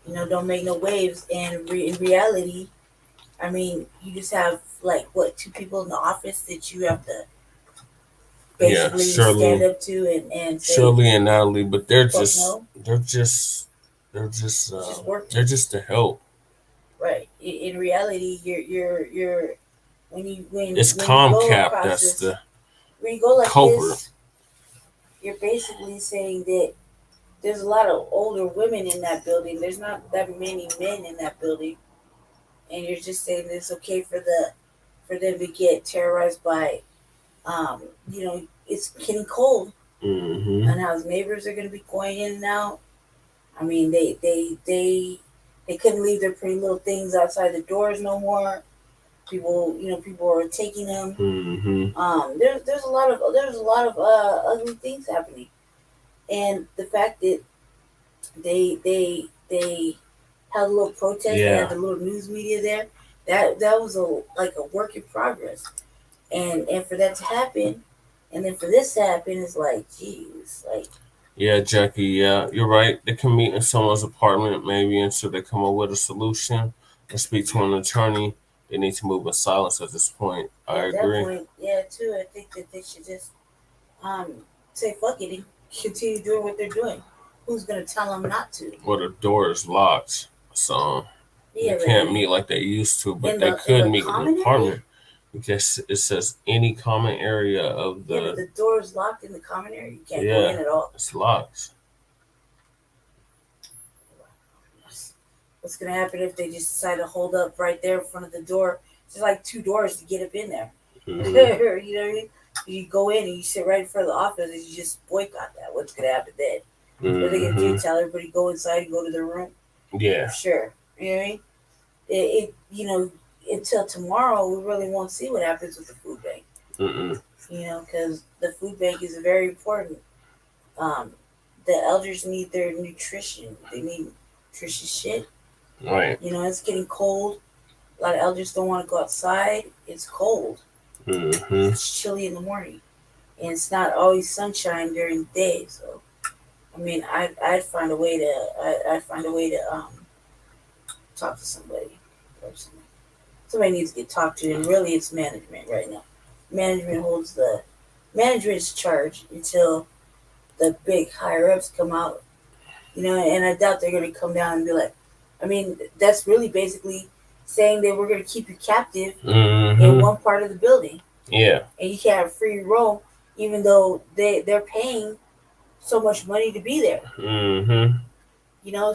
Don't make no waves. And in reality, I mean, you just have two people in the office that you have to basically stand up to and say, Shirley and Natalie, but they're just to help. Right. In reality, you're when it's Comcap that's the when you go like culprit. This, you're basically saying that there's a lot of older women in that building. There's not that many men in that building, and you're just saying that it's okay for them to get terrorized by, it's getting cold. Unhoused neighbors are going to be going in and out. I mean, they couldn't leave their pretty little things outside the doors no more. People are taking them. There's a lot of ugly things happening, and the fact that they had a little protest. They had the little news media there. That was a work in progress, and for that to happen, and then for this to happen, is like, geez, like. Yeah, Jackie. Yeah, you're right. They can meet in someone's apartment maybe until they come up with a solution and speak to an attorney. They need to move in silence at this point. I agree. At that point, yeah, too. I think that they should just say fuck it and continue doing what they're doing. Who's gonna tell them not to? Well, the door is locked, so they can't meet like they used to, but they could meet in the apartment. Because it says any common area of the. Yeah, but the door is locked in the common area. You can't go in at all. It's locked. What's gonna happen if they just decide to hold up right there in front of the door? There's like 2 doors to get up in there. You know what I mean? You go in and you sit right in front of the office and you just boycott that. What's gonna happen then? What are they gonna do? Tell everybody go inside and go to their room? Yeah. Sure. You know what I mean? It until tomorrow, we really won't see what happens with the food bank. Because the food bank is very important. The elders need their nutrition. They need nutritious shit. Right. It's getting cold. A lot of elders don't want to go outside. It's cold. It's chilly in the morning, and it's not always sunshine during the day. So, I mean, I'd find a way to talk to somebody personally. Somebody needs to get talked to, and really it's management right now. Management's charge until the big higher ups come out, and I doubt they're going to come down and be like, I mean, that's really basically saying that we're going to keep you captive in one part of the building. Yeah. And you can't have free roam, even though they're paying so much money to be there.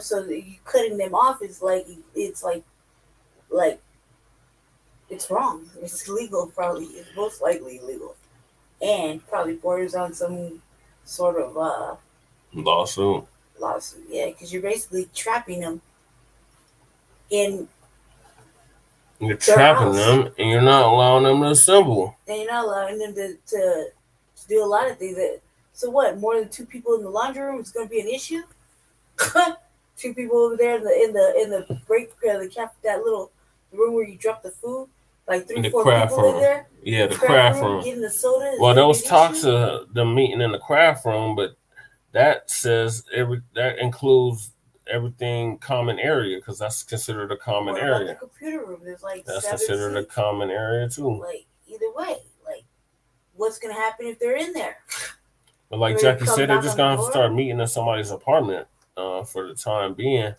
So you cutting them off is like, it's wrong. It's illegal, probably. It's most likely illegal. And probably borders on some sort of lawsuit. Yeah, because you're basically trapping them in. You're trapping them, and you're not allowing them to assemble. And you're not allowing them to do a lot of things. So what? More than 2 people in the laundry room is going to be an issue? 2 people over there in the break, that little room where you drop the food. Like 3-4 people in there. Yeah, the craft room. Getting the soda. Well, there was talks of them meeting in the craft room, but that says that includes everything common area, because that's considered a common area. The computer room, there's that's considered a common area too. Either way, what's gonna happen if they're in there? But like Jackie said, they're just gonna have to start meeting in somebody's apartment for the time being,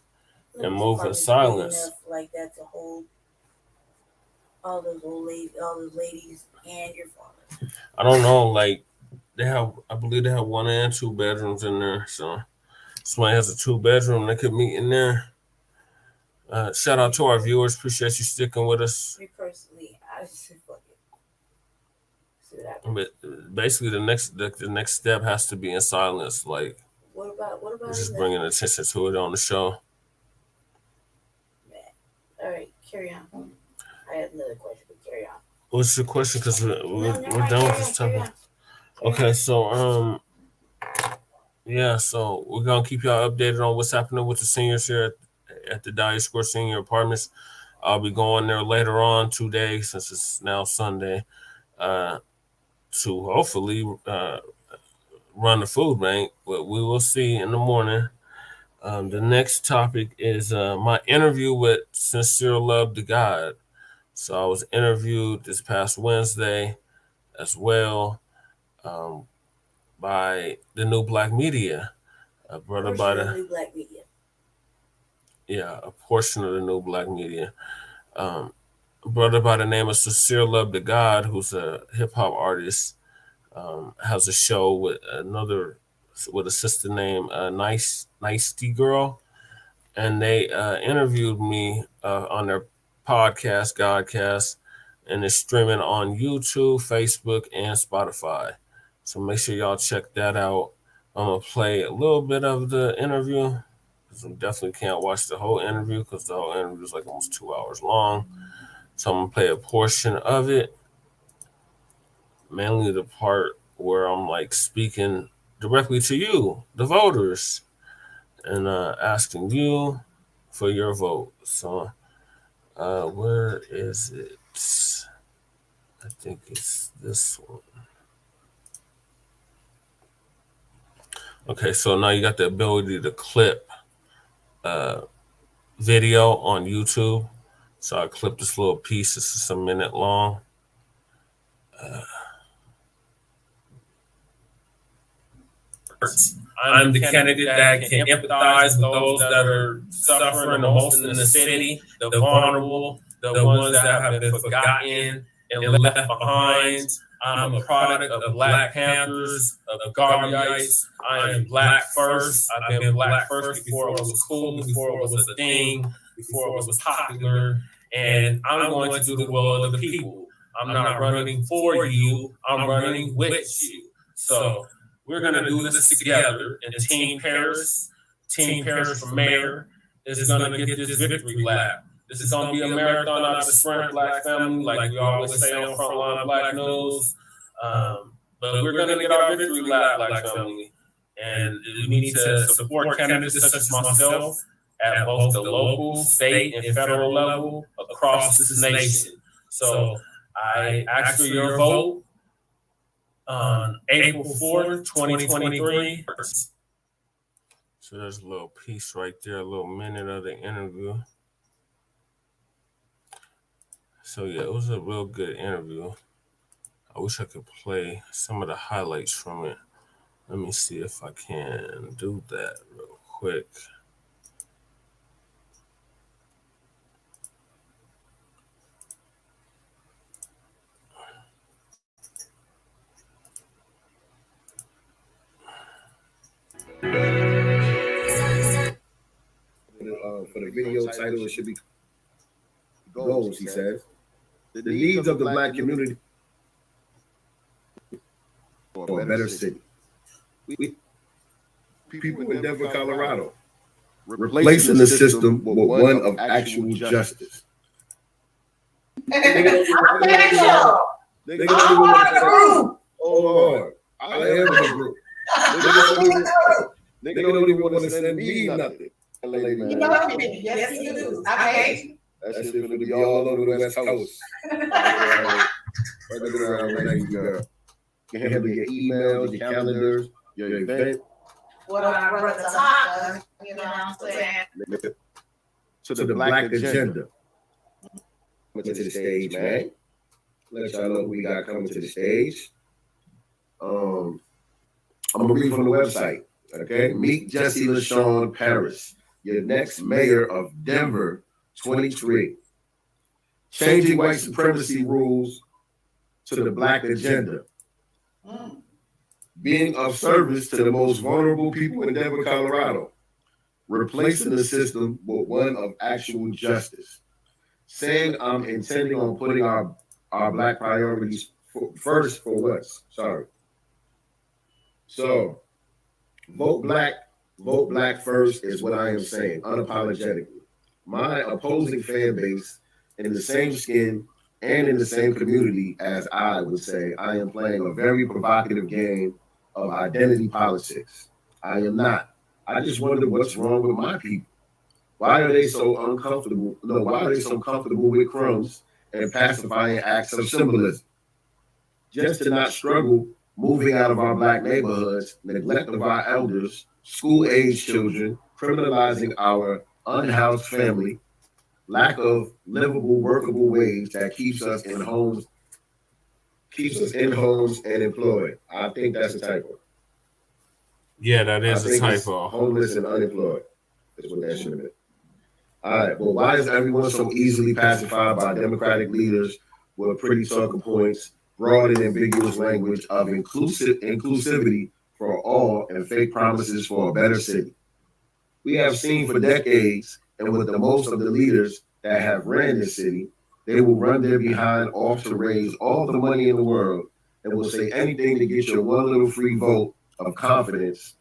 and move in silence. Like that to hold all those ladies and your father. I don't know. Like I believe they have 1 and 2 bedrooms in there. So somebody has a 2-bedroom, they could meet in there. Shout out to our viewers. Appreciate you sticking with us. Me personally, I just fuck it. See what happens. But basically, the next step has to be in silence. Like, what about just bringing attention to it on the show. Man. All right, carry on. I have another question, but carry on. What's your question? Because we're done with this topic. Okay, so so we're gonna keep y'all updated on what's happening with the seniors here at the Dahlia Square Senior Apartments. I'll be going there later on today, since it's now Sunday, to hopefully run the food bank. But we will see in the morning. The next topic is my interview with Sincere Luv Da God. So I was interviewed this past Wednesday as well by the New Black Media, a portion of the New Black Media. Yeah, a portion of the New Black Media. A brother by the name of Sincere Luv Da God, who's a hip hop artist, has a show with a sister named Nicey Girl, and they interviewed me on their podcast, Godcast, and it's streaming on YouTube, Facebook, and Spotify. So make sure y'all check that out. I'm going to play a little bit of the interview, because I definitely can't watch the whole interview, because the whole interview is like almost 2 hours long. So I'm going to play a portion of it, mainly the part where I'm like speaking directly to you, the voters, and asking you for your vote. So where is it? I think it's this one. Okay, so now you got the ability to clip video on YouTube. So I clipped this little piece. This is a minute long. I'm the candidate that can empathize with those that are suffering the most in the city, the vulnerable, the ones that have been forgotten and left behind. I'm a product of Black Panthers, of Garveyites. I am Black first. I've been Black first before it was cool, before it was a thing, before it was popular. And I'm going to do the will of the people. I'm not running for you. I'm running with you. So we're going to do this together. And Team Paris for mayor, is going to get this victory lap. This is going to be a marathon out of the sprint, Black family, like we always say on Front Line Blacc News. But we're going to get our victory lap, Black family. And we need to support candidates such as myself at both the local, state, and federal level across this nation. So I ask for your vote on April 4th, 2023. So there's a little piece right there, a little minute of the interview. So yeah, it was a real good interview. I wish I could play some of the highlights from it. Let me see if I can do that real quick. For the video title, it should be Goals, he says. The needs of the Black community for a better city. People in Denver, Colorado, replacing the system with one of actual justice. They oh Lord, I am the group. Nigga don't even want to send me nothing. Yes, you do. Okay. That shit finna be all over the West Coast. Right around girl. You can handle your emails, your calendars, your event. What I run at the top, you know what I'm saying? To the Black agenda. Coming to the stage, man. Let y'all know who we got coming to the stage. I'm gonna read from the website. Okay, meet Jesse LaShawn Paris, your next mayor of Denver, 23. Changing white supremacy rules to the Black agenda. Being of service to the most vulnerable people in Denver, Colorado. Replacing the system with one of actual justice. Saying I'm intending on putting our Black priorities first for once. Sorry. So, vote black first is what I am saying, unapologetically. My opposing fan base in the same skin and in the same community as I would say, I am playing a very provocative game of identity politics. I am not. I just wonder what's wrong with my people. Why are they so uncomfortable? No, why are they so comfortable with crumbs and pacifying acts of symbolism? Just to not struggle moving out of our Black neighborhoods, neglect of our elders, school-age children, criminalizing our unhoused family, lack of livable, workable wage that keeps us in homes and employed. I think that's a typo. Yeah, that is a typo. Homeless and unemployed is what that should have been. All right, well, why is everyone so easily pacified by Democratic leaders with pretty talking points, broad and ambiguous language of inclusivity for all and fake promises for a better city? We have seen for decades, and with the most of the leaders that have ran this city, they will run their behind off to raise all the money in the world and will say anything to get your one little free vote of confidence.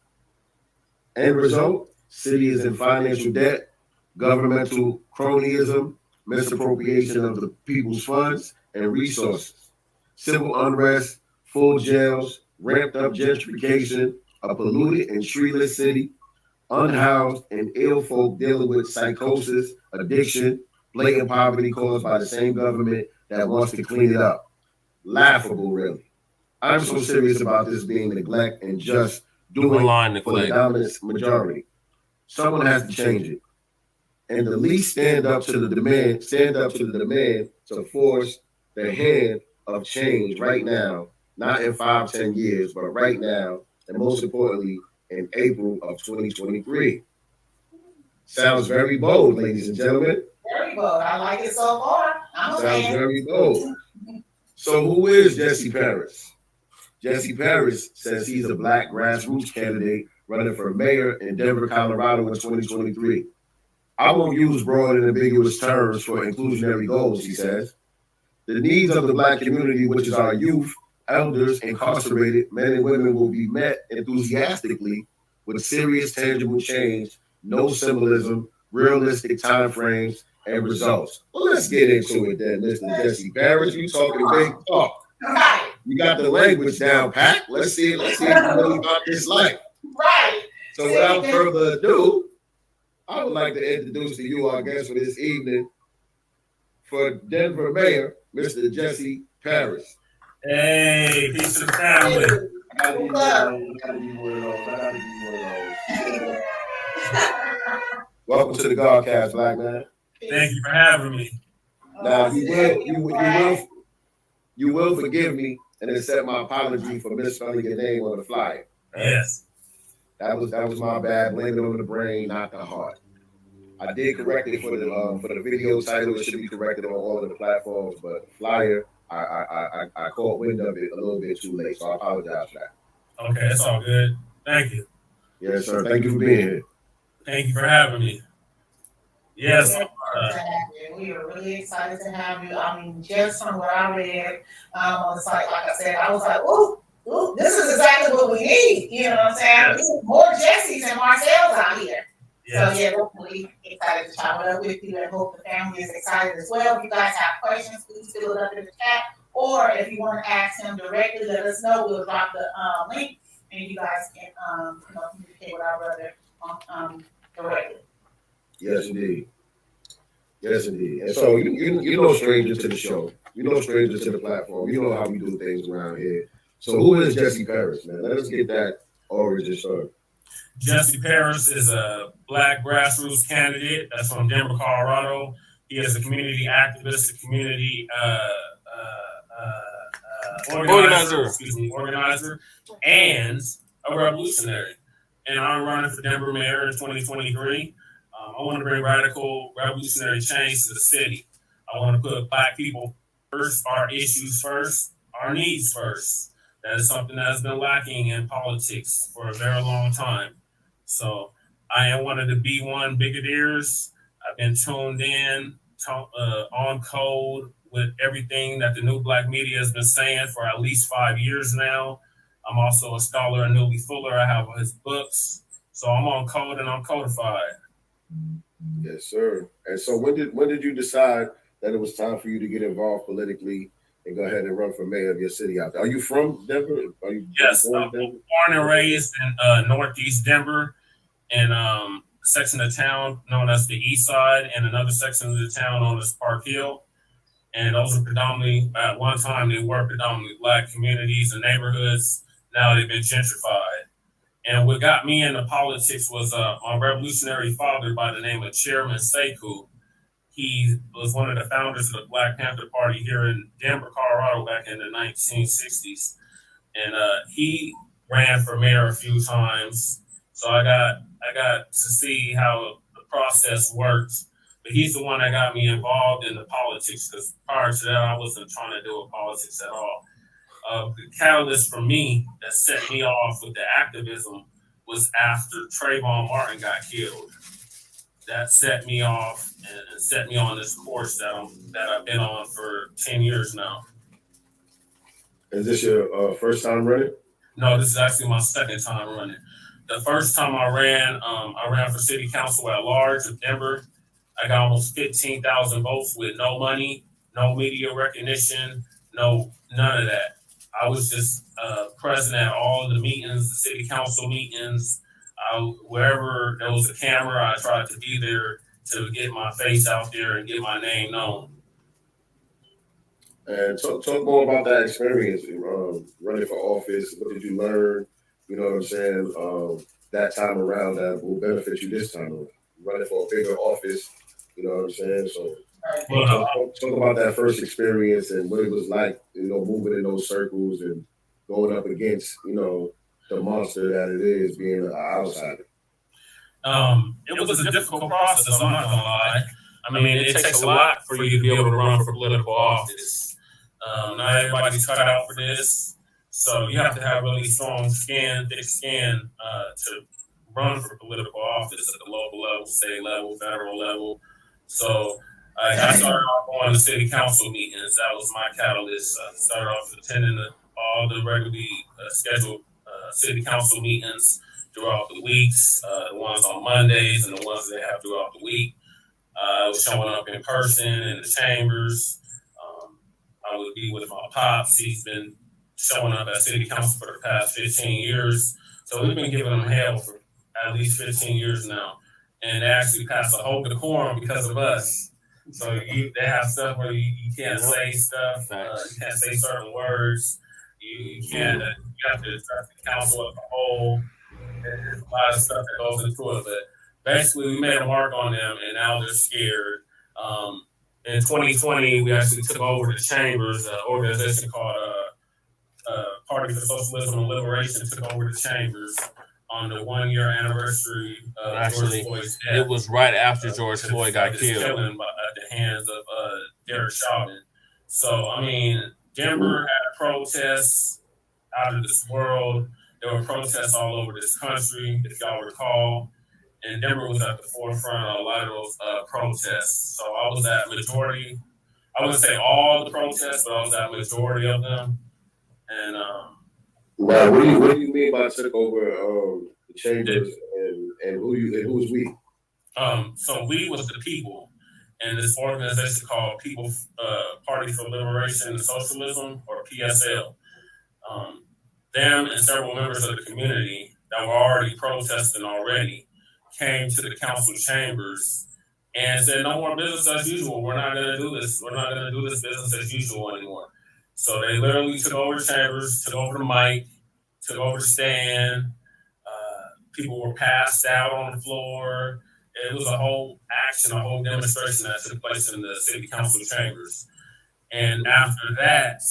End result, city is in financial debt, governmental cronyism, misappropriation of the people's funds and resources, civil unrest, full jails, ramped up gentrification, a polluted and treeless city, unhoused and ill folk dealing with psychosis, addiction, blatant poverty caused by the same government that wants to clean it up. Laughable, really. I'm so serious about this being neglect and just doing for the dominant majority. Someone has to change it. And the least stand up to the demand to force the hand of change right now, not in 5-10 years, but right now, and most importantly, in April of 2023. Sounds very bold, ladies and gentlemen. Very bold. I like it so far. I'm a fan. Sounds very bold. So who is Jesse Paris? Jesse Paris says he's a Black grassroots candidate running for mayor in Denver, Colorado in 2023. I won't use broad and ambiguous terms for inclusionary goals, he says. The needs of the Black community, which is our youth, elders, incarcerated men and women, will be met enthusiastically with serious, tangible change, no symbolism, realistic timeframes, and results. Well, let's get into it then, Mr. Jesse Paris. You talking big talk. Right. You got the language down pat. Let's see if you really about this life. Right. So without further ado, I would like to introduce to you our guest for this evening, for Denver Mayor, Mr. Jesse Paris. Hey, peace to the family. Gotta be one of those. Welcome to the Godcast, Black man. Thank you for having me. Now you will forgive me and accept my apology for misspelling your name on the flyer. Right? Yes. That was my bad. Blame it on the brain, not the heart. I did correct it for the video title. It should be corrected on all of the platforms, but the flyer, I caught wind of it a little bit too late, so I apologize for that. Okay, that's all good. Thank you. Yes, sir. Thank you for being here. Thank you for having me. Yes. We are really excited to have you. I mean, just from what I read on the site, like I said, I was like, ooh, this is exactly what we need. You know what I'm saying? Yes. We need more Jessies and Marcells out here. Yes. So, yeah, we're really excited to chop it up with you and hope the family is excited as well. If you guys have questions, please fill it up in the chat. Or if you want to ask him directly, let us know. We'll drop the link and you guys can communicate with our brother directly. Yes, indeed. Yes, indeed. And so you're no stranger to the show. You're no stranger to the platform. You know how we do things around here. So who is Jesse Paris, man? Let us get that origin story. Jesse Paris is a Black grassroots candidate that's from Denver, Colorado. He is a community activist, a community organizer, and a revolutionary. And I'm running for Denver mayor in 2023. I want to bring radical, revolutionary change to the city. I want to put Black people first, our issues first, our needs first. That is something that has been lacking in politics for a very long time. So I am one of the B1 brigadiers. I've been tuned in, on code with everything that the new Black media has been saying for at least 5 years now. I'm also a scholar in Newly Fuller. I have his books. So I'm on code and I'm codified. Yes, sir. And so when did you decide that it was time for you to get involved politically and go ahead and run for mayor of your city out there? Are you from Denver? Yes, I'm born and raised in Northeast Denver, in a section of town known as the East Side, and another section of the town known as Park Hill. And those are predominantly, at one time, they were predominantly Black communities and neighborhoods. Now they've been gentrified. And what got me into politics was my revolutionary father by the name of Chairman Sekou. He was one of the founders of the Black Panther Party here in Denver, Colorado back in the 1960s. And he ran for mayor a few times. So I got to see how the process works. But he's the one that got me involved in the politics, because prior to that, I wasn't trying to do with politics at all. The catalyst for me that set me off with the activism was after Trayvon Martin got killed. That set me off and set me on this course that I've been on for 10 years now. Is this your first time running? No, this is actually my second time running. The first time I ran for city council at large of Denver. I got almost 15,000 votes with no money, no media recognition, none of that. I was just present at all of the meetings, the city council meetings, wherever there was a camera, I tried to be there to get my face out there and get my name known. And talk more about that experience, running for office. What did you learn? You know what I'm saying? That time around that will benefit you this time around. Running for a bigger office, you know what I'm saying? So talk about that first experience and what it was like, moving in those circles and going up against, the monster that it is being an outsider. It was a difficult process, I'm not gonna lie. I mean, it takes a lot for you to be able to run for political office. Not everybody's cut out for this, so you have to have really strong skin, thick skin, to run for political office at the local level, state level, federal level. So I started off going to city council meetings. That was my catalyst. I started off attending all the regularly scheduled city council meetings throughout the weeks, the ones on Mondays and the ones they have throughout the week. I was showing up in person in the chambers. I would be with my pops. He's been showing up at city council for the past 15 years. So we've been giving him hell for at least 15 years now. And they actually passed a whole decorum because of us. So they have stuff where you can't say stuff, you can't say certain words, you can't, you have to address the council as a whole. There's a lot of stuff that goes into it, but basically we made a mark on them and now they're scared. In 2020, we actually took over the chambers, an organization called Party for Socialism and Liberation took over the chambers on the 1 year anniversary of George Floyd's death. It was right after George Floyd got killed at the hands of Derek Chauvin. So, I mean, Denver had protests out of this world. There were protests all over this country, if y'all recall. And Denver was at the forefront of a lot of those protests. So I was at majority, I wouldn't say all the protests, but I was at majority of them. And right, what do you mean by took over the chambers and who's we? So we was the people, and this organization called People Party for Liberation and Socialism, or PSL. Them and several members of the community that were already protesting already came to the council chambers and said, no more business as usual. We're not going to do this. We're not going to do this business as usual anymore. So they literally took over the chambers, took over the mic, took over the stand. People were passed out on the floor. It was a whole action, a whole demonstration that took place in the city council chambers. And after that,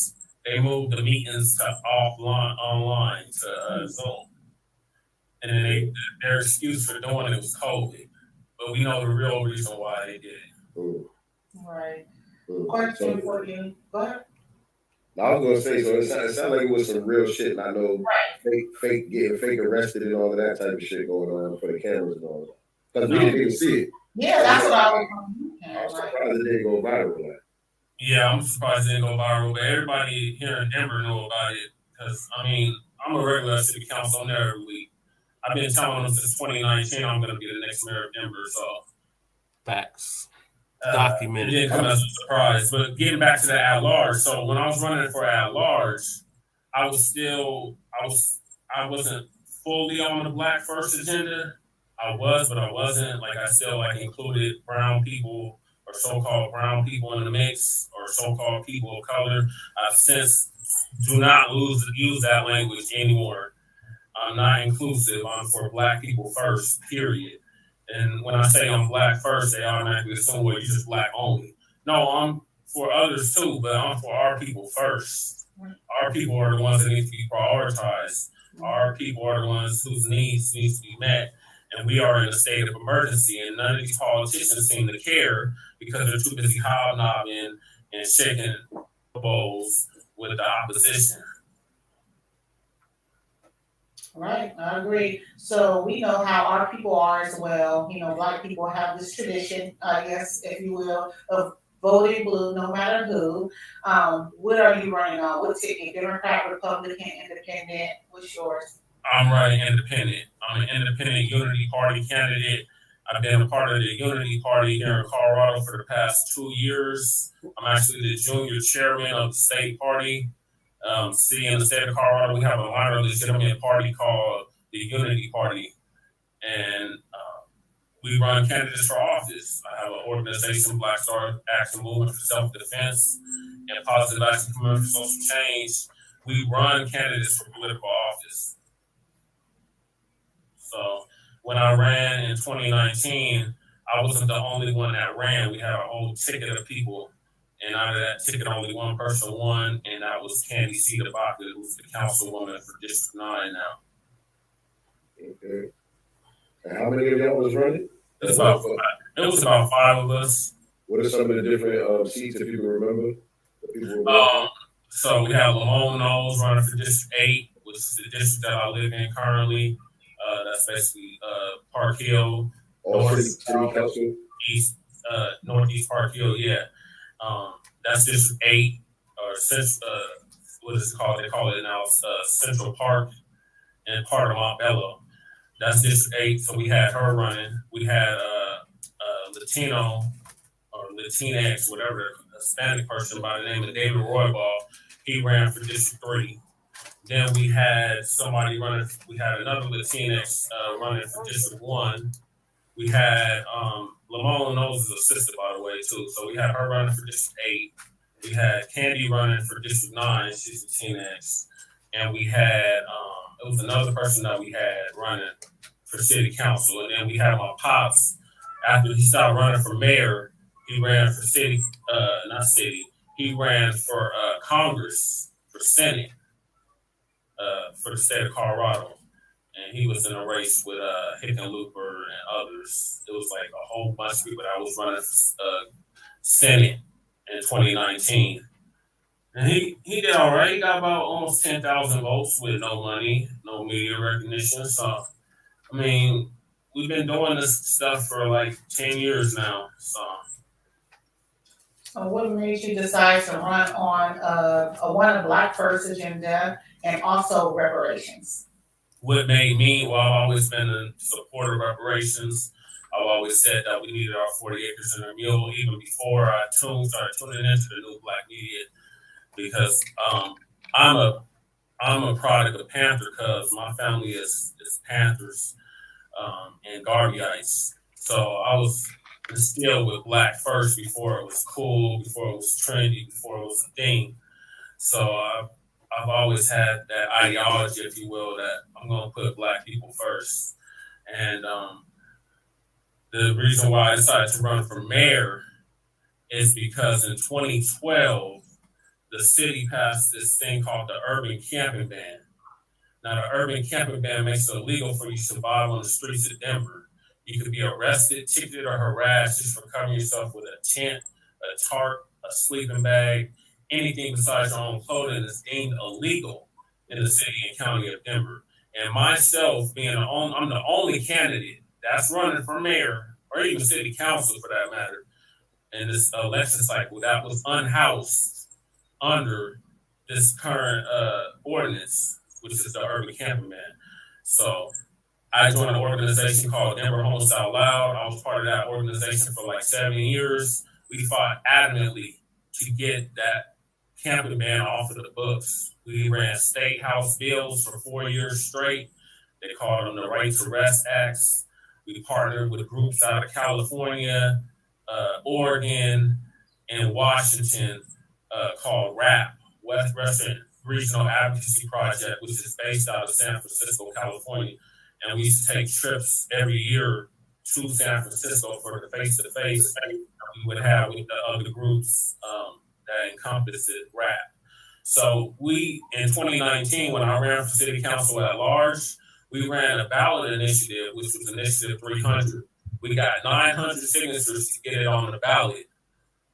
they moved the meetings to online to Zoom. And then their excuse for doing it was COVID. But we know the real reason why they did it. Right. Question for you. Go ahead. I was gonna say, so it sounded like it was some real shit. And I know fake getting fake arrested and all of that type of shit going on for the cameras and all that. Because we didn't even see it. Yeah, that's what I was surprised it didn't go viral. Like. Yeah, I'm surprised it didn't go viral, but everybody here in Denver know about it. Because I mean, I'm a regular city council. I'm there every week. I've been telling them since 2019 I'm going to be the next mayor of Denver. So facts. Documented. It didn't come as a surprise. But getting back to the at large, so when I was running for at large, I wasn't fully on the Black First agenda. I was, but I wasn't. Like I still included brown people or so-called brown people in the mix, or so-called people of color. I've since do not use that language anymore. I'm not inclusive. I'm for Black people first, period. And when I say I'm Black first, they automatically assume, well, you're just Black only. No, I'm for others too, but I'm for our people first. Our people are the ones that need to be prioritized. Our people are the ones whose needs to be met. And we are in a state of emergency, and none of these politicians seem to care because they're too busy hobnobbing and shaking bowls with the opposition. Right, I agree. So we know how our people are as well. You know, Black people have this tradition, I guess, if you will, of voting blue, no matter who. What are you running on? What ticket? Democrat, Republican, Independent? What's yours? I'm running independent. I'm an independent Unity Party candidate. I've been a part of the Unity Party here in Colorado for the past 2 years. I'm actually the junior chairman of the state party. See, in the state of Colorado, we have a minor legitimate party called the Unity Party. And we run candidates for office. I have an organization, Black Star Action Movement for Self-Defense and Positive Action Community for Social Change. We run candidates for political office. So when I ran in 2019, I wasn't the only one that ran. We had a whole ticket of people. And out of that ticket, only one person won, and that was Candice, who's the councilwoman for District 9 now. Okay. And how many of y'all was running? It was about 5 of us. What are some of the different seats, if you can remember? So we have Lamone Knowles running for District 8, which is the district that I live in currently. That's basically Park Hill, City Council, East, Northeast Park Hill. Yeah, that's District 8, or what is it called? They call it now Central Park and part of Montbello. That's District 8. So we had her running. We had Latino or Latinx, whatever, a Hispanic person by the name of David Roybal. He ran for District 3. Then we had somebody running. We had another Latinx running for District 1. We had Lamone Knowles' a sister, by the way, too. So we had her running for District 8. We had Candy running for District 9. She's Latinx. And we had it was another person that we had running for city council. And then we had my pops. After he stopped running for mayor, he ran for city, not city. He ran for Congress, for Senate, for the state of Colorado. And he was in a race with Hickenlooper and others. It was like a whole bunch of people that was running for Senate in 2019. And he did all right. He got about almost 10,000 votes with no money, no media recognition. So, I mean, we've been doing this stuff for like 10 years now. So what made you decide to run on a Black First agenda and also reparations? What made me, well, I've always been a supporter of reparations. I've always said that we needed our 40 acres and a mule even before I started tuning into the new Black media, because I'm a product of Panther, because my family is Panthers and Garveyites. So I was instilled with Black First before it was cool, before it was trendy, before it was a thing. So I've always had that ideology, if you will, that I'm going to put Black people first. And the reason why I decided to run for mayor is because in 2012, the city passed this thing called the urban camping ban. Now, the urban camping ban makes it illegal for you to survive on the streets of Denver. You could be arrested, ticketed, or harassed just for covering yourself with a tent, a tarp, a sleeping bag. Anything besides your own clothing is deemed illegal in the city and county of Denver. And myself, I'm the only candidate that's running for mayor or even city council for that matter in this election cycle that was unhoused under this current ordinance, which is the urban camping ban. So I joined an organization called Denver Homeless Out Loud. I was part of that organization for like 7 years. We fought adamantly to get that camping ban off of the books. We ran state house bills for 4 years straight. They called them the Right to Rest Acts. We partnered with groups out of California, Oregon, and Washington called WRAP, Western Regional Advocacy Project, which is based out of San Francisco, California. And we used to take trips every year to San Francisco for the face-to-face we would have with the other groups that encompass it, WRAP. So we, in 2019, when I ran for city council at large, we ran a ballot initiative, which was Initiative 300. We got 900 signatures to get it on the ballot.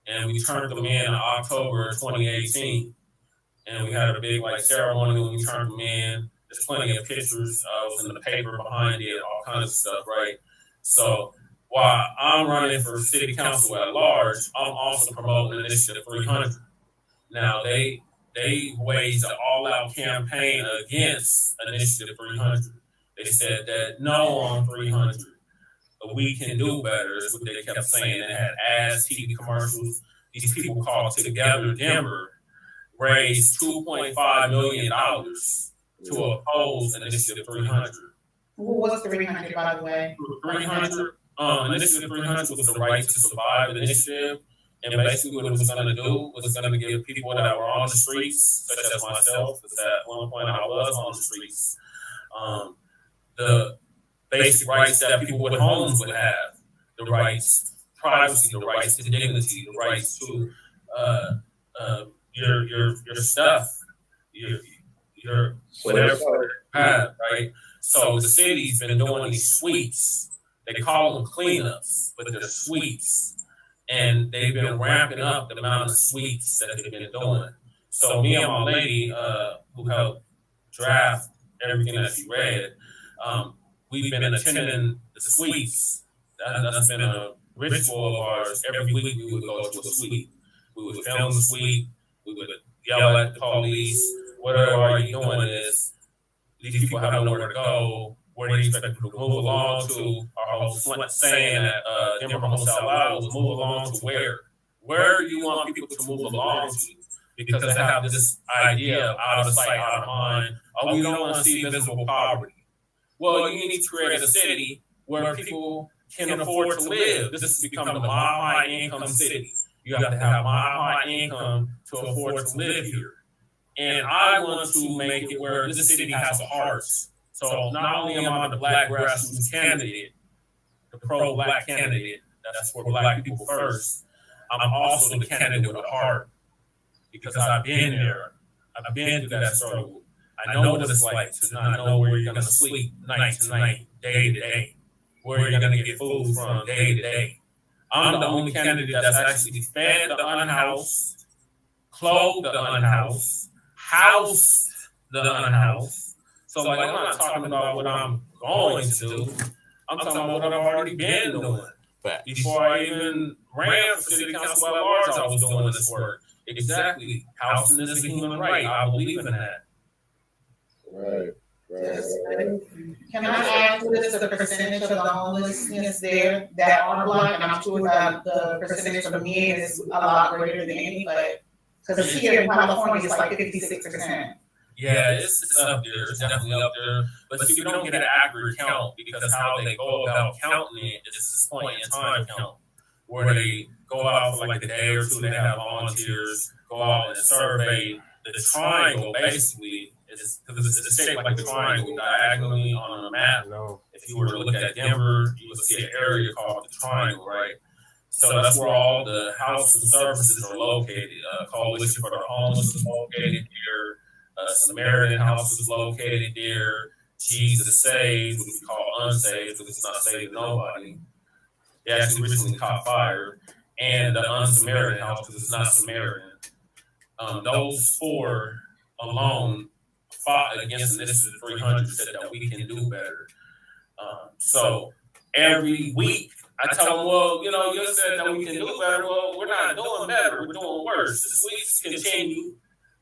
And we turned them in October 2018. And we had a big ceremony when we turned them in. There's plenty of pictures. I was in the paper behind it, all kinds of stuff, right? So while I'm running for city council at large, I'm also promoting Initiative 300. Now, they waged an all-out campaign against Initiative 300. They said that no on 300, but we can do better, is what they kept saying. They had ads, TV commercials. These people called Together Denver, raised $2.5 million to oppose Initiative 300. What was 300, by the way? 300, Initiative 300 was the Right to Survive initiative. And basically what it was going to do was going to give people that were on the streets, such as myself, because at one point I was on the streets, the basic rights that people with homes would have, the rights to privacy, the rights to dignity, the rights to your stuff, your whatever you have, right? So the city's been doing these sweeps. They call them cleanups, but they're sweeps. And they've been ramping up the amount of sweeps that they've been doing. So me and my lady, who helped draft everything that she read, we've been attending the sweeps. That's been a ritual of ours. Every week we would go to a sweep. We would film the sweep. We would yell at the police. Whatever are you doing is, these people have nowhere to go. Where do you expect people to move along to? Our whole saying that Denver Homeless Out Loud was move along to where? Where do you want people to move along to? Because they have this idea of out of sight, out of mind. Oh, we don't want to see visible poverty. Well, you need to create a city where people can afford to live. This has become a high income city. You have to have high income to afford to live here. And I want to make it where this city has a heart. So not only am I the Black grassroots candidate, the pro-Black candidate, that's for Black people first, I'm also the candidate with a heart. Because I've been there. I've been through that struggle. I know what it's like to not know where you're going to sleep night to night, day to day, where you're going to get food from day to day. I'm the only candidate that's actually fed the unhoused, clothed the unhoused, housed the unhoused. So, like, I'm not talking about what I'm going to do. I'm talking about what I've already been doing. Before I even ran for city council at large, I was doing this work. Exactly. Housing is a human right. I believe in that. Right. Can I add to this the percentage of the homelessness there that are Black? And I'm sure that the percentage for me is a lot greater than any, but because here in California it's like 56%. Yeah, it's up there. It's definitely up there. But see, we don't get an accurate count because how they go about counting it is this point in time count, where they go out for like a day or two. They have volunteers go out and survey the triangle. Basically, it's shaped like a triangle diagonally on a map. If you were to look at Denver, you would see an area called the triangle, right? So that's where all the houses and services are located. Coalition for the Homeless is located here. Samaritan House is located there. Jesus Saves, which we call unsaved because it's not saving nobody. They actually recently caught fire. And the Unsamaritan House because it's not Samaritan. Those four alone fought against Initiative 300, said that we can do better. So every week I tell them, well, you said that we can do better. Well, we're not doing better. We're doing worse. The sweeps continue.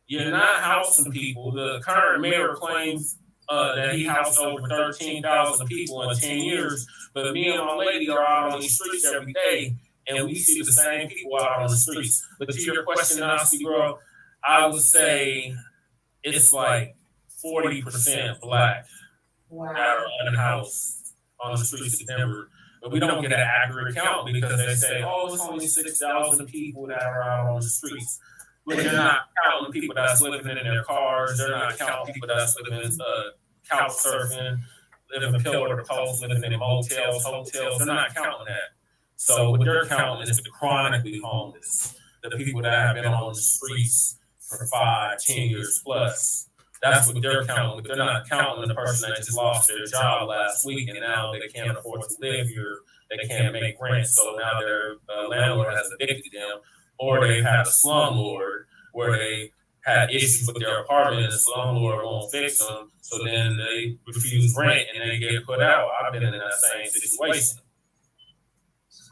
You're not housing people. The current mayor claims that he housed over 13,000 people in 10 years. But me and my lady are out on the streets every day, and we see the same people out on the streets. But to your question, honestly, bro, I would say it's like 40% Black that are unhoused on the streets of Denver. But we don't get an accurate count because they say, oh, it's only 6,000 people that are out on the streets. But they're not counting people that's living in their cars. They're not counting people that's living in couch surfing, living pillar to post, living in motels, hotels. They're not counting that. So what they're counting is the chronically homeless, the people that have been on the streets for 5, 10 years plus. That's what they're counting. But they're not counting the person that just lost their job last week and now they can't afford to live here. They can't make rent. So now their landlord has evicted them. Or they've had a slumlord where they had issues with their apartment and the slumlord won't fix them. So then they refuse rent and they get put out. I've been in that same situation.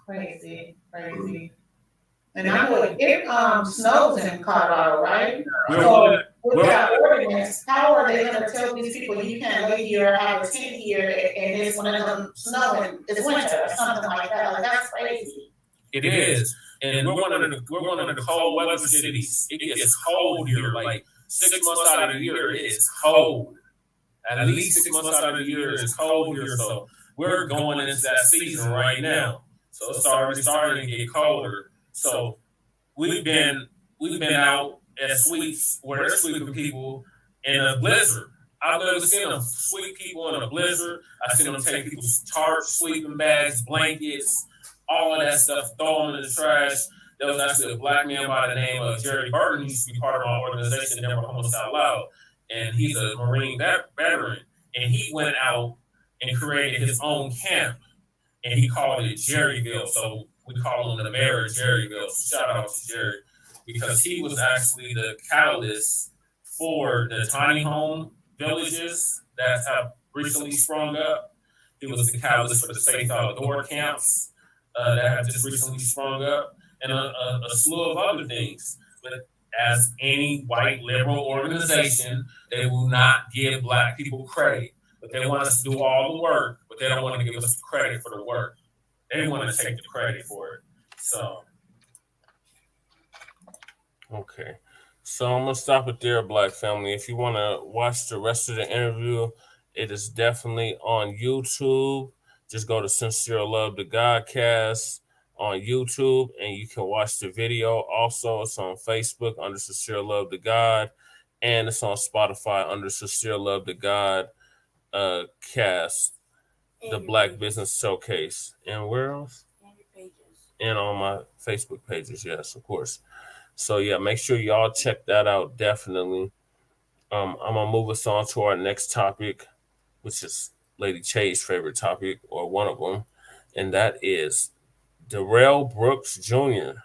Crazy. And I know it snows in Colorado, right? So with that ordinance, how are they going to tell these people you can't lay here or have a tent here and it's one of them snowing, it's winter or something like that? Like, that's crazy. It is. And we're one of the cold weather cities. It gets cold here. Like 6 months out of the year, it is cold. At least 6 months out of the year, it's cold here. So we're going into that season right now. So it's already starting to get colder. So we've been out at sweeps where they're sweeping people in a blizzard. I've never seen them sweep people in a blizzard. I've seen them take people's tarps, sleeping bags, blankets, all of that stuff, throw them in the trash. There was actually a black man by the name of Jerry Burton. He used to be part of my organization, Never Homeless Out Loud. And he's a Marine veteran. And he went out and created his own camp. And he called it Jerryville. So we call him the mayor of Jerryville. So shout out to Jerry. Because he was actually the catalyst for the tiny home villages that have recently sprung up. He was the catalyst for the safe outdoor camps that have just recently sprung up, and a slew of other things. But as any white liberal organization, they will not give Black people credit. But they want us to do all the work, but they don't want to give us the credit for the work. They want to take the credit for it. So, okay. So I'm going to stop it there, Black family. If you want to watch the rest of the interview, it is definitely on YouTube. Just go to Sincere Luv Da God Cast on YouTube, and you can watch the video. Also, it's on Facebook under Sincere Luv Da God, and it's on Spotify under Sincere Luv Da God Cast, the Black Business Showcase. And where else? And your pages. And on my Facebook pages, yes, of course. So yeah, make sure y'all check that out, definitely. I'm gonna move us on to our next topic, which is Lady Che's favorite topic, or one of them, and that is Darrell Brooks Jr.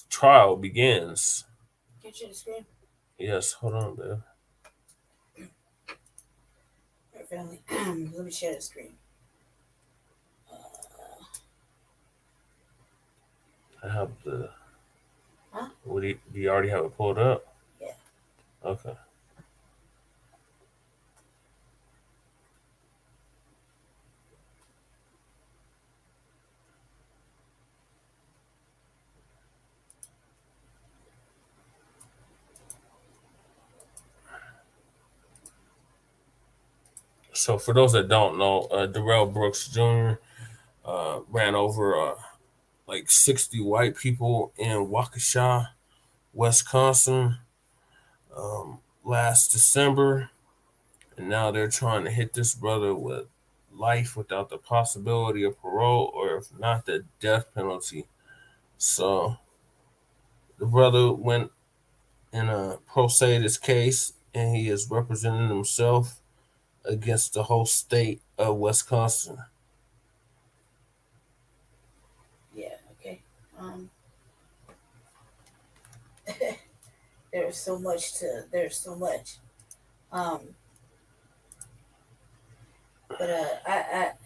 trial begins. Can you share the screen? Yes, hold on, babe. All right, family. Let me share the screen. I have the. Huh? Do you already have it pulled up? Yeah. Okay. So for those that don't know, Darrell Brooks Jr. Ran over like 60 white people in Waukesha, Wisconsin, last December, and now they're trying to hit this brother with life without the possibility of parole, or if not, the death penalty. So the brother went in a pro se this case, and he is representing himself against the whole state of Wisconsin. Yeah, okay. There's so much. But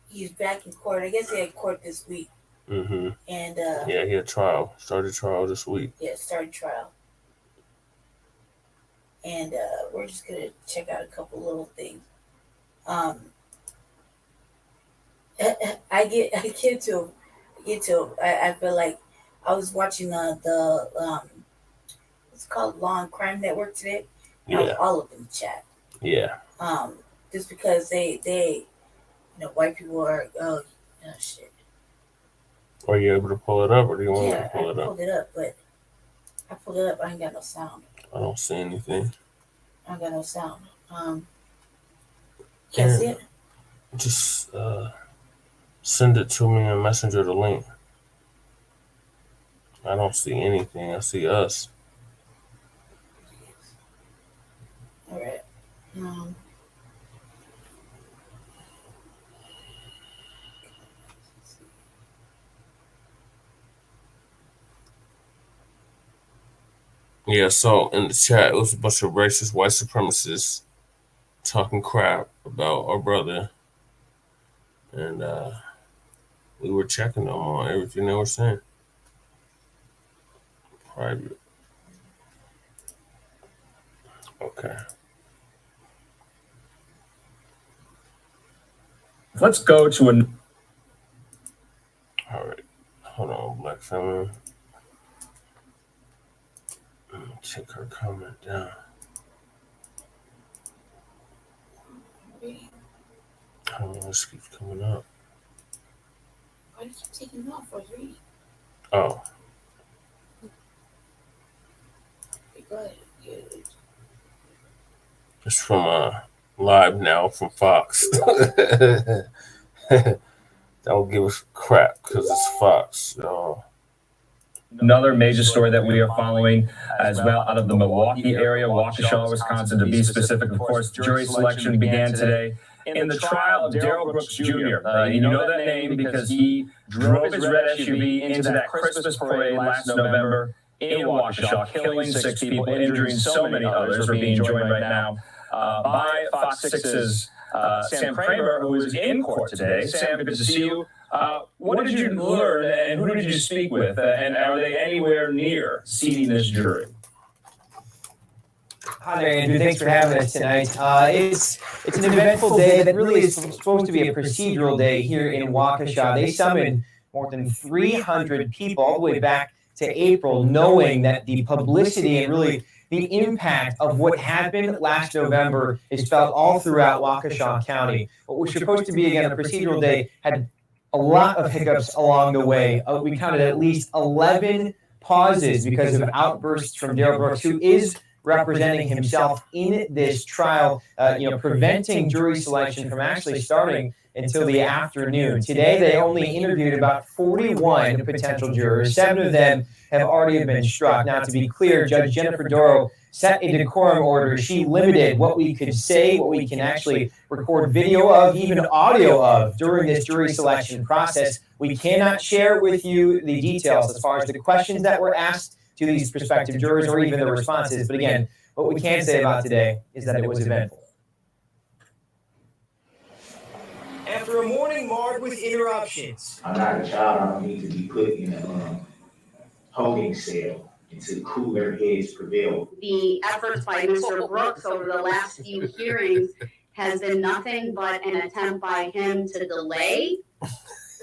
he's back in court. I guess he had court this week. Mm-hmm. And yeah, he had trial. Started trial this week. Yeah, started trial. And we're just gonna check out a couple little things. I feel like I was watching the it's called Law and Crime Network today. Yeah. All of them chat. Yeah. Just because they white people are shit. Are you able to pull it up, or do you want me to I pull it up? pulled it up, but I ain't got no sound. I don't see anything. I ain't got no sound. Can't see it? Just send it to me in Messenger, the link. I don't see anything. I see us. All right. Yeah, so in the chat, it was a bunch of racist white supremacists talking crap about our brother, and we were checking them on everything they were saying. Private. Okay. Let's go to an. All right. Hold on, Black family. Take her comment down. I don't know, this keeps coming up. Why do you keep taking it off? I was reading. Oh. Go ahead. It's from Live Now from Fox. Don't give us crap because it's Fox. Another major story that we are following as well out of the Milwaukee area, Waukesha, Wisconsin, to be specific. Of course, jury selection began today in the trial of Darrell Brooks Jr. You know that name because he drove his red SUV into that Christmas parade last November in Waukesha, killing 6 people, injuring so many others. We're being joined right now by Fox 6's Sam Kramer, who is in court today. Sam, good to see you. What did you learn and who did you speak with? And are they anywhere near seating this jury? Hi there, Andrew. Thanks for having us tonight. It's an eventful day that really is supposed to be a procedural day here in Waukesha. They summoned more than 300 people all the way back to April, knowing that the publicity and really the impact of what happened last November is felt all throughout Waukesha County. What was supposed to be, again, a procedural day had a lot of hiccups along the way. We counted at least 11 pauses because of outbursts from Darrell Brooks, who is representing himself in this trial, preventing jury selection from actually starting until the afternoon. Today, they only interviewed about 41 potential jurors. 7 of them have already been struck. Now, to be clear, Judge Jennifer Doro set a decorum order. She limited what we could say, what we can actually record video of, even audio of during this jury selection process. We cannot share with you the details as far as the questions that were asked to these prospective jurors or even the responses. But again, what we can say about today is that it was eventful. After a morning marred with interruptions. I'm not a child. I don't need to be put in a holding cell until cooler heads prevail. The efforts by Mr. Brooks over the last few hearings has been nothing but an attempt by him to delay,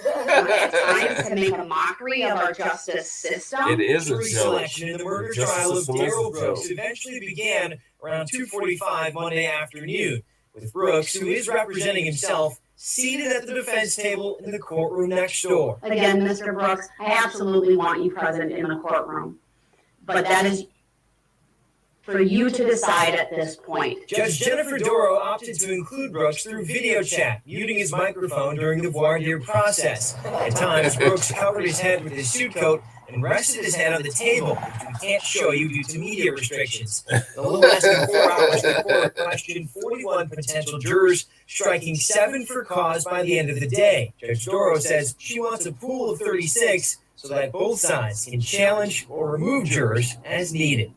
at times to make a mockery of our justice system. It is a Jury joke. selection in the murder trial of Darrell Brooks eventually began around 2:45 Monday afternoon, with Brooks, who is representing himself, seated at the defense table in the courtroom next door. Again, Mr. Brooks, I absolutely want you present in the courtroom, but that is for you to decide at this point. Judge Jennifer Doro opted to include Brooks through video chat, muting his microphone during the voir dire process. At times, Brooks covered his head with his suit coat and rested his head on the table, which we can't show you due to media restrictions. In a little less than 4 hours, the court questioned 41 potential jurors, striking 7 for cause by the end of the day. Judge Doro says she wants a pool of 36 so that both sides can challenge or remove jurors as needed.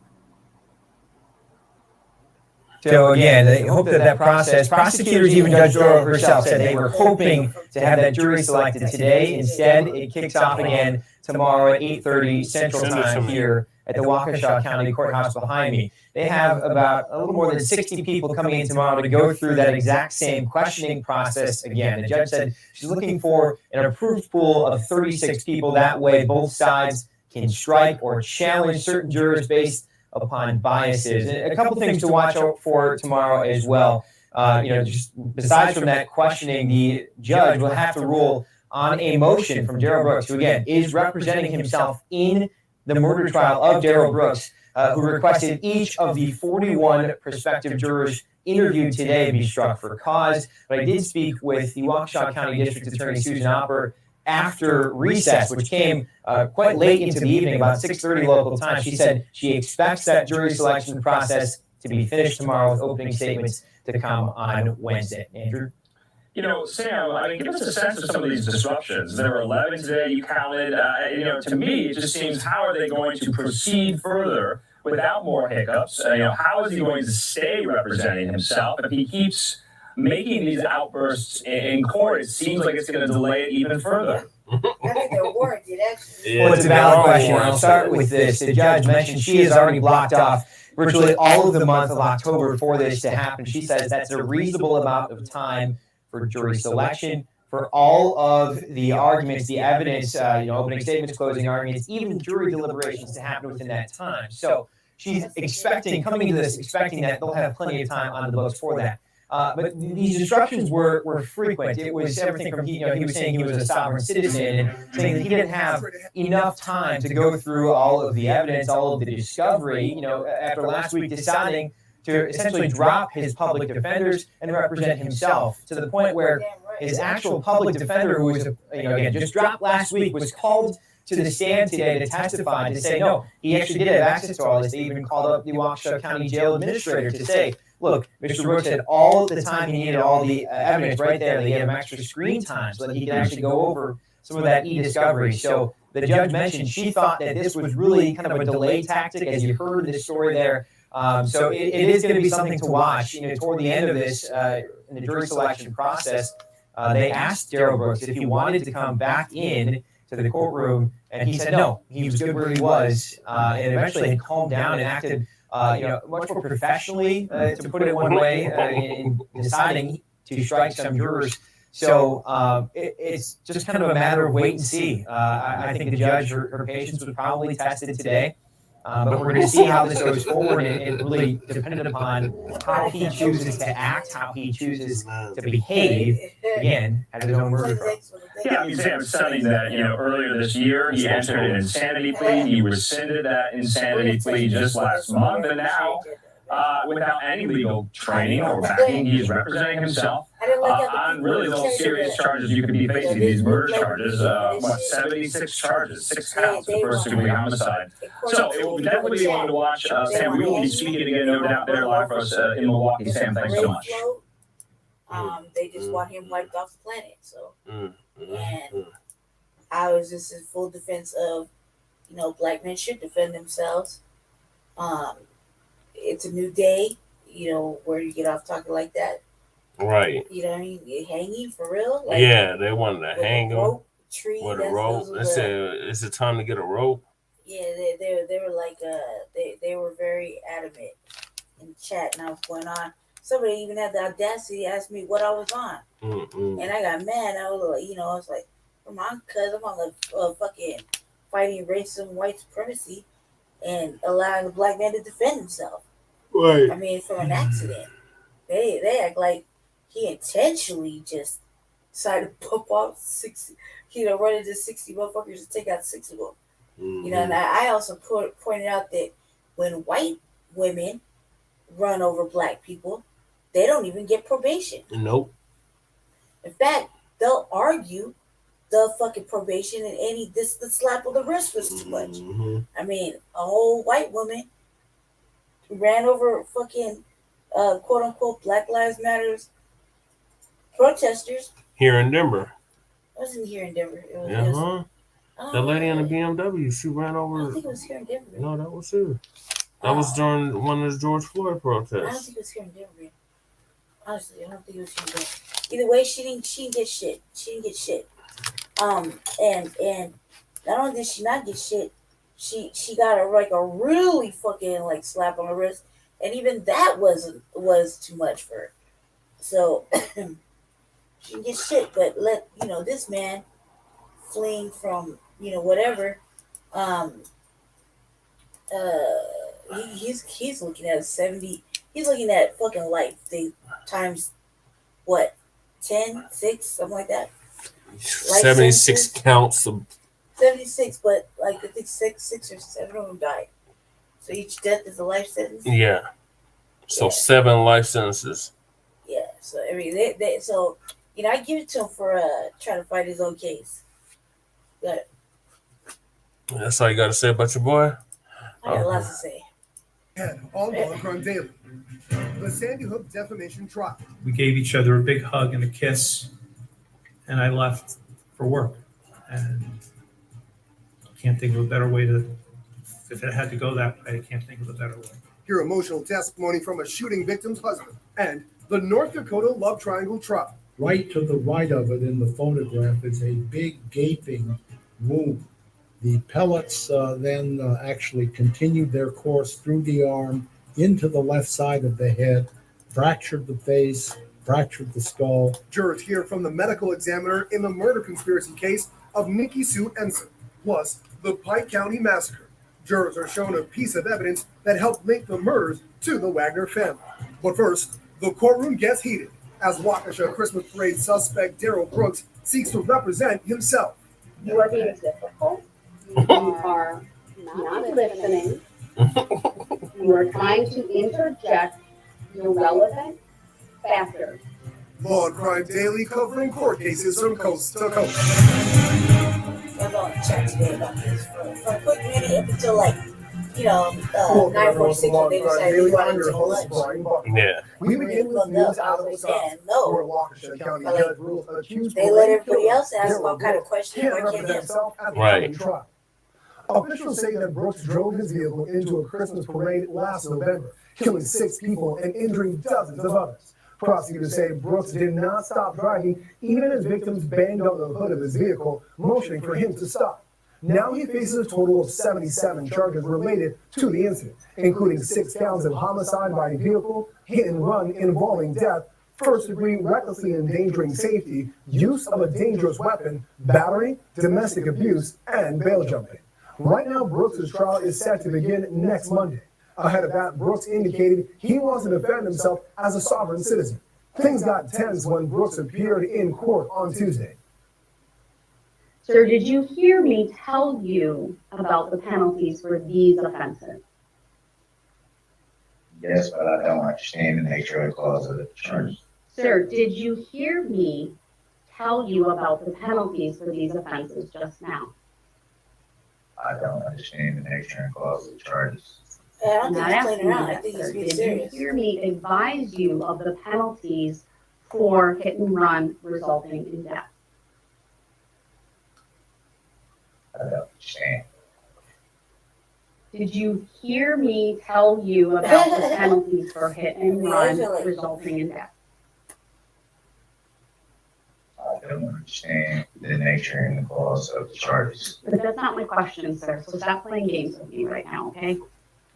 So again, they hope that process, prosecutors, even Judge Doro herself said they were hoping to have that jury selected today. Instead, it kicks off again tomorrow at 8:30 Central Time here at the Waukesha County Courthouse behind me. They have about a little more than 60 people coming in tomorrow to go through that exact same questioning process again. The judge said she's looking for an approved pool of 36 people. That way, both sides can strike or challenge certain jurors based upon biases. And a couple things to watch out for tomorrow as well. Just besides from that questioning, the judge will have to rule on a motion from Darrell Brooks, who again is representing himself in the murder trial of Darrell Brooks, who requested each of the 41 prospective jurors interviewed today be struck for cause. But I did speak with the Waukesha County District Attorney Susan Opper after recess, which came quite late into the evening, about 6:30 local time. She said she expects that jury selection process to be finished tomorrow with opening statements to come on Wednesday. Andrew? Sam, give us a sense of some of these disruptions. There were 11 today, you counted. To me, it just seems, how are they going to proceed further without more hiccups? How is he going to stay representing himself if he keeps making these outbursts in court? It seems like it's going to delay it even further. I think they're warranted, actually. Well, it's a valid question. I'll start with this. The judge mentioned she has already blocked off virtually all of the month of October for this to happen. She says that's a reasonable amount of time for jury selection, for all of the arguments, the evidence, opening statements, closing arguments, even jury deliberations to happen within that time. So she's coming into this, expecting that they'll have plenty of time on the books for that. But these instructions were frequent. It was everything from, he was saying he was a sovereign citizen and saying that he didn't have enough time to go through all of the evidence, all of the discovery, after last week deciding to essentially drop his public defenders and represent himself to the point where his actual public defender, who was, again, just dropped last week, was called to the stand today to testify, to say, no, he actually did have access to all this. They even called up the Waukesha County Jail Administrator to say, look, Mr. Brooks had all the time he needed, all the evidence right there. They gave him extra screen time so that he could actually go over some of that e-discovery. So the judge mentioned she thought that this was really kind of a delay tactic, as you heard the story there. So it is going to be something to watch. Toward the end of this, in the jury selection process, they asked Darrell Brooks if he wanted to come back in to the courtroom, and he said no. He was good where he was, and eventually had calmed down and acted much more professionally, to put it one way, in deciding to strike some jurors. So it's just kind of a matter of wait and see. I think the judge, her patience was probably tested today. But we're going to see how this goes forward, and it really dependent upon how he chooses to act, how he chooses to behave, again, at his own murder trial. Yeah, I'm studying that, earlier this year, he entered an insanity plea. He rescinded that insanity plea just last month, and now, without any legal training or backing, he is representing himself on really the most serious charges you could be facing, these murder charges, 76 charges, 6 counts of first-degree homicide. So it will definitely be one to watch. Sam, we will be speaking again, no doubt, there live for us in Milwaukee. Sam, thanks so much. They just want him wiped off the planet. So, and I was just in full defense of, black men should defend themselves. It's a new day, where you get off talking like that. Right. You know what I mean? You're hanging for real? Yeah, they wanted to hang him with a rope. They They said, is it time to get a rope? Yeah, they were like, they were very adamant in the chat, and I was going on. Somebody even had the audacity to ask me what I was on. And I got mad. I was like, I was like, come on, cuz I'm on the fucking fighting racism, white supremacy, and allowing the black man to defend himself. Right. I mean, from an accident. They act like he intentionally just decided to pump off 60, run into 60 motherfuckers and take out 6 of them. And I also pointed out that when white women run over black people, they don't even get probation. Nope. In fact, they'll argue the fucking probation, and the slap on the wrist was too much. I mean, a whole white woman ran over fucking quote unquote Black Lives Matters protesters. Here in Denver. It wasn't here in Denver. It was, the lady in the BMW, she ran over. I don't think it was here in Denver. No, that was her. That was during one of the George Floyd protests. I don't think it was here in Denver. Honestly, I don't think it was here in Denver. Either way, she didn't get shit. She didn't get shit. And not only did she not get shit, she got a really fucking slap on the wrist, and even that was too much for her. So she didn't get shit, but this man fleeing from whatever, he's looking at 70. He's looking at fucking life. They times what, 10, 6, something like that. 76 counts of 76, but I think 6 or 7 of them died. So each death is a life sentence. Yeah. So 7 life sentences. Yeah. So I mean, so I give it to him for trying to fight his own case. But that's all you got to say about your boy. I got lots to say. All on daily. The Sandy Hook defamation trial. We gave each other a big hug and a kiss, and I left for work. And can't think of a better way to if it had to go that way, I can't think of a better way. Hear emotional testimony from a shooting victim's husband and the North Dakota love triangle trial. Right to the right of it in the photograph is a big gaping wound. The pellets then actually continued their course through the arm into the left side of the head, fractured the face, fractured the skull. Jurors hear from the medical examiner in the murder conspiracy case of Nikki Sue Ensign, plus the Pike County massacre. Jurors are shown a piece of evidence that helped link the murders to the Wagner family. But first, the courtroom gets heated as Waukesha Christmas parade suspect Darrell Brooks seeks to represent himself. You are being difficult. You are not listening. You are trying to interject irrelevant factors. Law and Crime Daily covering court cases from coast to coast. We're going to chat today about this for a quick minute up until 9:46 when they decided to go out and take lunch. Yeah. We begin with news out of the South, where Waukesha County judge rules accused they let everybody else ask all kind of questions. Why can't himself? Right. Officials say that Brooks drove his vehicle into a Christmas parade last November, killing 6 people and injuring dozens of others. Prosecutors say Brooks did not stop driving even as victims banged on the hood of his vehicle, motioning for him to stop. Now he faces a total of 77 charges related to the incident, including 6 counts of homicide by vehicle, hit and run involving death, first-degree recklessly endangering safety, use of a dangerous weapon, battery, domestic abuse, and bail jumping. Right now, Brooks' trial is set to begin next Monday. Ahead of that, Brooks indicated he wants to defend himself as a sovereign citizen. Things got tense when Brooks appeared in court on Tuesday. Sir, did you hear me tell you about the penalties for these offenses? Yes, but I don't understand the nature of the clause of the charges. Sir, did you hear me tell you about the penalties for these offenses just now? I don't understand the nature and clause of the charges. I'm not asking you that, sir. Did you hear me advise you of the penalties for hit and run resulting in death? I don't understand. Did you hear me tell you about the penalties for hit and run resulting in death? I don't understand the nature and the clause of the charges. But that's not my question, sir. So stop playing games with me right now, okay?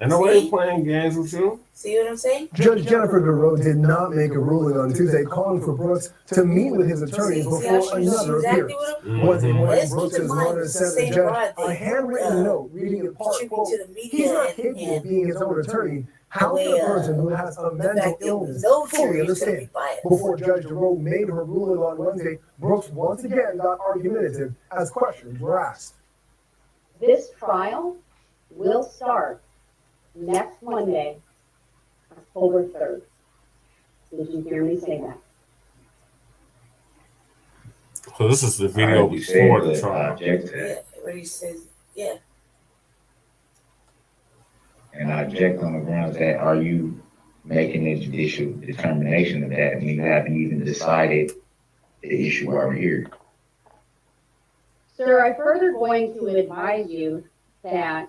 And nobody's playing games with you. See what I'm saying? Judge Jennifer DeRoe did not make a ruling on Tuesday calling for Brooks to meet with his attorneys before another appearance. Once again, Brooks' lawyer sent the judge a handwritten note reading in part, quote, he's not capable of being his own attorney. How can a person who has a mental illness fully understand? Before Judge DeRoe made her ruling on Wednesday, Brooks once again got argumentative as questions were asked. This trial will start next Monday, October 3rd. Did you hear me say that? So this is the video before the trial. Yeah, where he says, yeah. And I object on the grounds that are you making a judicial determination of that when you haven't even decided the issue while we're here? Sir, I'm further going to advise you that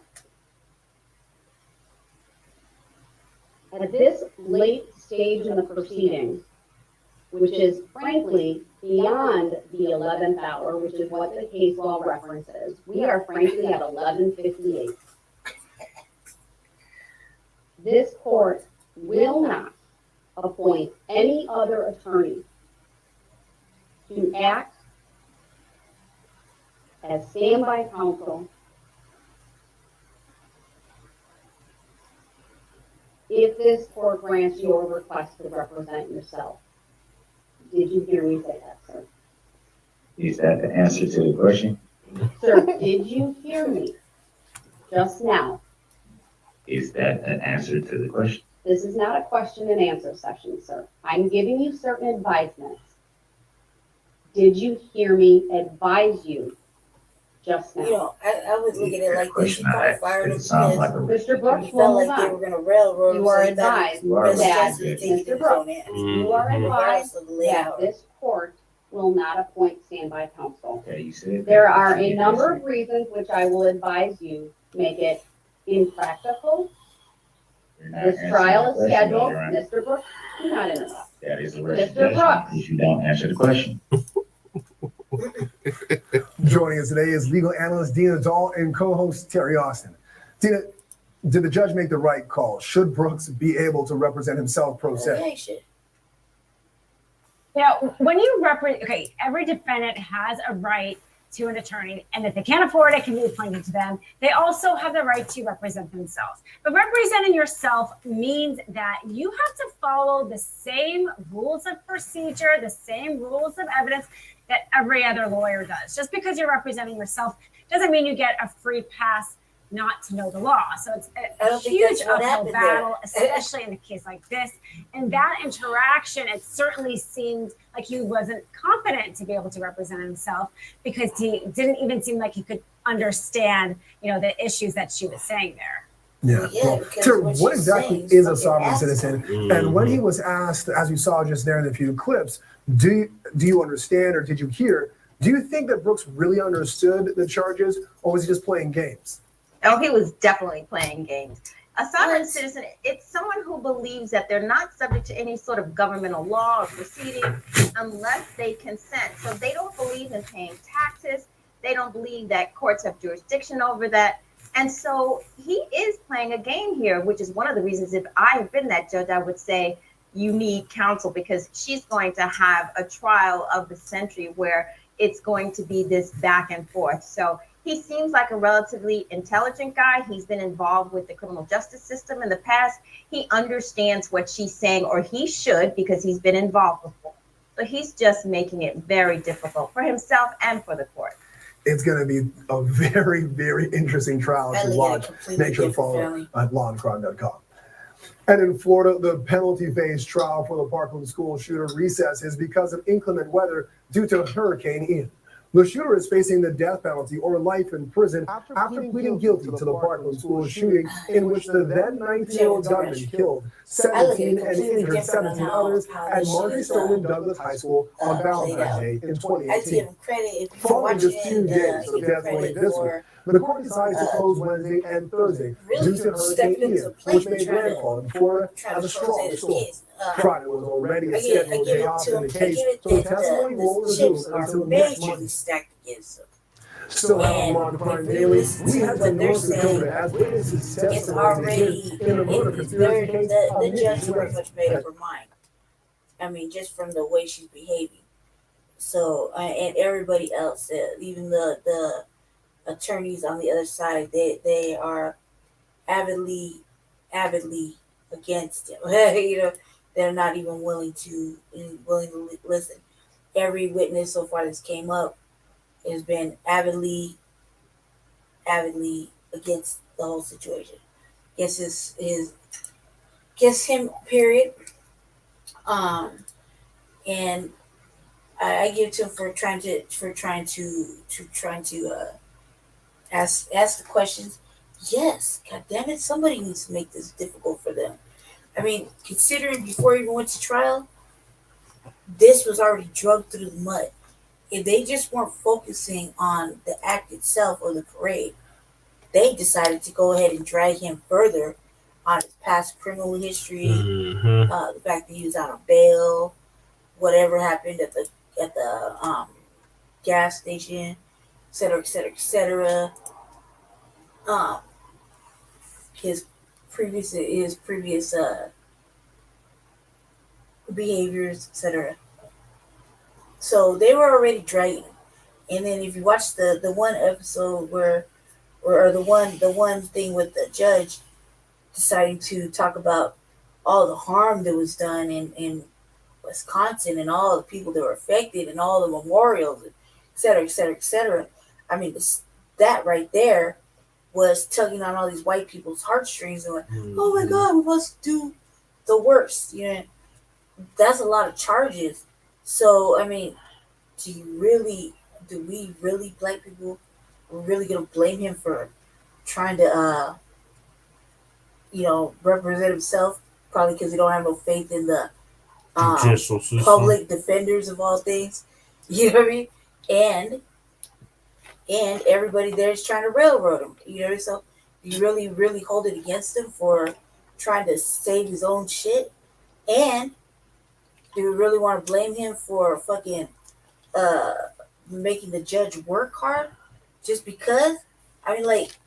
at this late stage in the proceedings, which is frankly beyond the 11th hour, which is what the case law references, we are frankly at 11:58. This court will not appoint any other attorney to act as standby counsel if this court grants your request to represent yourself. Did you hear me say that, sir? Is that the answer to the question? Sir, did you hear me just now? Is that an answer to the question? This is not a question and answer session, sir. I'm giving you certain advisements. Did you hear me advise you just now? You know, I would look at it like this. You probably fired him because Mr. Brooks, he felt like they were going to railroad him. You are so advised that Mr. Brooks, you are advised that this court will not appoint standby counsel. Okay, you said there are a number of reasons which I will advise you make it impractical. You're not This answering trial the is question, scheduled. Your Honor. Mr. Brooks, do not interrupt. That is a Mr. restitution Brooks. if you don't answer the question. Joining us today is legal analyst Dina Dahl and co-host Terry Austin. Dina, did the judge make the right call? Should Brooks be able to represent himself pro se? Yeah, he should. You know, when you represent, okay, every defendant has a right to an attorney, and if they can't afford it, can be appointed to them. They also have the right to represent themselves. But representing yourself means that you have to follow the same rules of procedure, the same rules of evidence that every other lawyer does. Just because you're representing yourself doesn't mean you get a free pass not to know the law. So it's a huge uphill battle, especially in a case like this. And that interaction, it certainly seemed like he wasn't competent to be able to represent himself, because he didn't even seem like he could understand, you know, the issues that she was saying there. Yeah. Well, Terry, what exactly is a sovereign citizen? And when he was asked, as you saw just there in a few clips, do you understand, or did you hear, do you think that Brooks really understood the charges, or was he just playing games? Oh, he was definitely playing games. A sovereign citizen, it's someone who believes that they're not subject to any sort of governmental law or proceeding unless they consent. So they don't believe in paying taxes. They don't believe that courts have jurisdiction over that. And so he is playing a game here, which is one of the reasons, if I had been that judge, I would say you need counsel, because she's going to have a trial of the century where it's going to be this back and forth. So he seems like a relatively intelligent guy. He's been involved with the criminal justice system in the past. He understands what she's saying, or he should, because he's been involved before. So he's just making it very difficult for himself and for the court. It's going to be a very, very interesting trial to watch. Make sure to follow at lawandcrime.com. And in Florida, the penalty phase trial for the Parkland school shooter recesses because of inclement weather due to Hurricane Ian. The shooter is facing the death penalty or life in prison after pleading guilty to the Parkland school shooting, in which the then 19-year-old gunman killed 17 and injured 17 others at Marjory Stoneman Douglas High School on Valentine's Day in 2018. Following just 2 days of death penalty this week, the court decided to close Wednesday and Thursday due to Hurricane Ian, which made landfall in Florida as a strong storm. Friday was already a scheduled day off in the case, so testimony won't resume until next month. Still have them on Crime Daily. We had to North Dakota as witnesses testimony in the murder conspiracy case. The judge pretty much made up her mind. I mean, just from the way she's behaving. So, and everybody else, even the attorneys on the other side, they are avidly against him. You know, they're not even willing to listen. Every witness so far that's came up has been avidly against the whole situation. Against him, period. And I give it to him for trying to ask the questions. Yes, God damn it, somebody needs to make this difficult for them. I mean, considering before he even went to trial, this was already drugged through the mud. If they just weren't focusing on the act itself or the parade, they decided to go ahead and drag him further on his past criminal history, the fact that he was out on bail, whatever happened at the gas station, et cetera, et cetera, et cetera. His previous behaviors, etc. So they were already dragging him. And then if you watch the one episode or the one thing with the judge deciding to talk about all the harm that was done in Wisconsin and all the people that were affected and all the memorials, et cetera, et cetera, et cetera. I mean, that right there was tugging on all these white people's heartstrings and like, oh my God, we must do the worst. You know, that's a lot of charges. So, I mean, do we really, black people, we're really going to blame him for trying to, represent himself? Probably because he don't have no faith in the public defenders of all things. You know what I mean? And everybody there is trying to railroad him. You know, so you really hold it against him for trying to save his own shit? And do you really want to blame him for fucking making the judge work hard just because? I mean, like,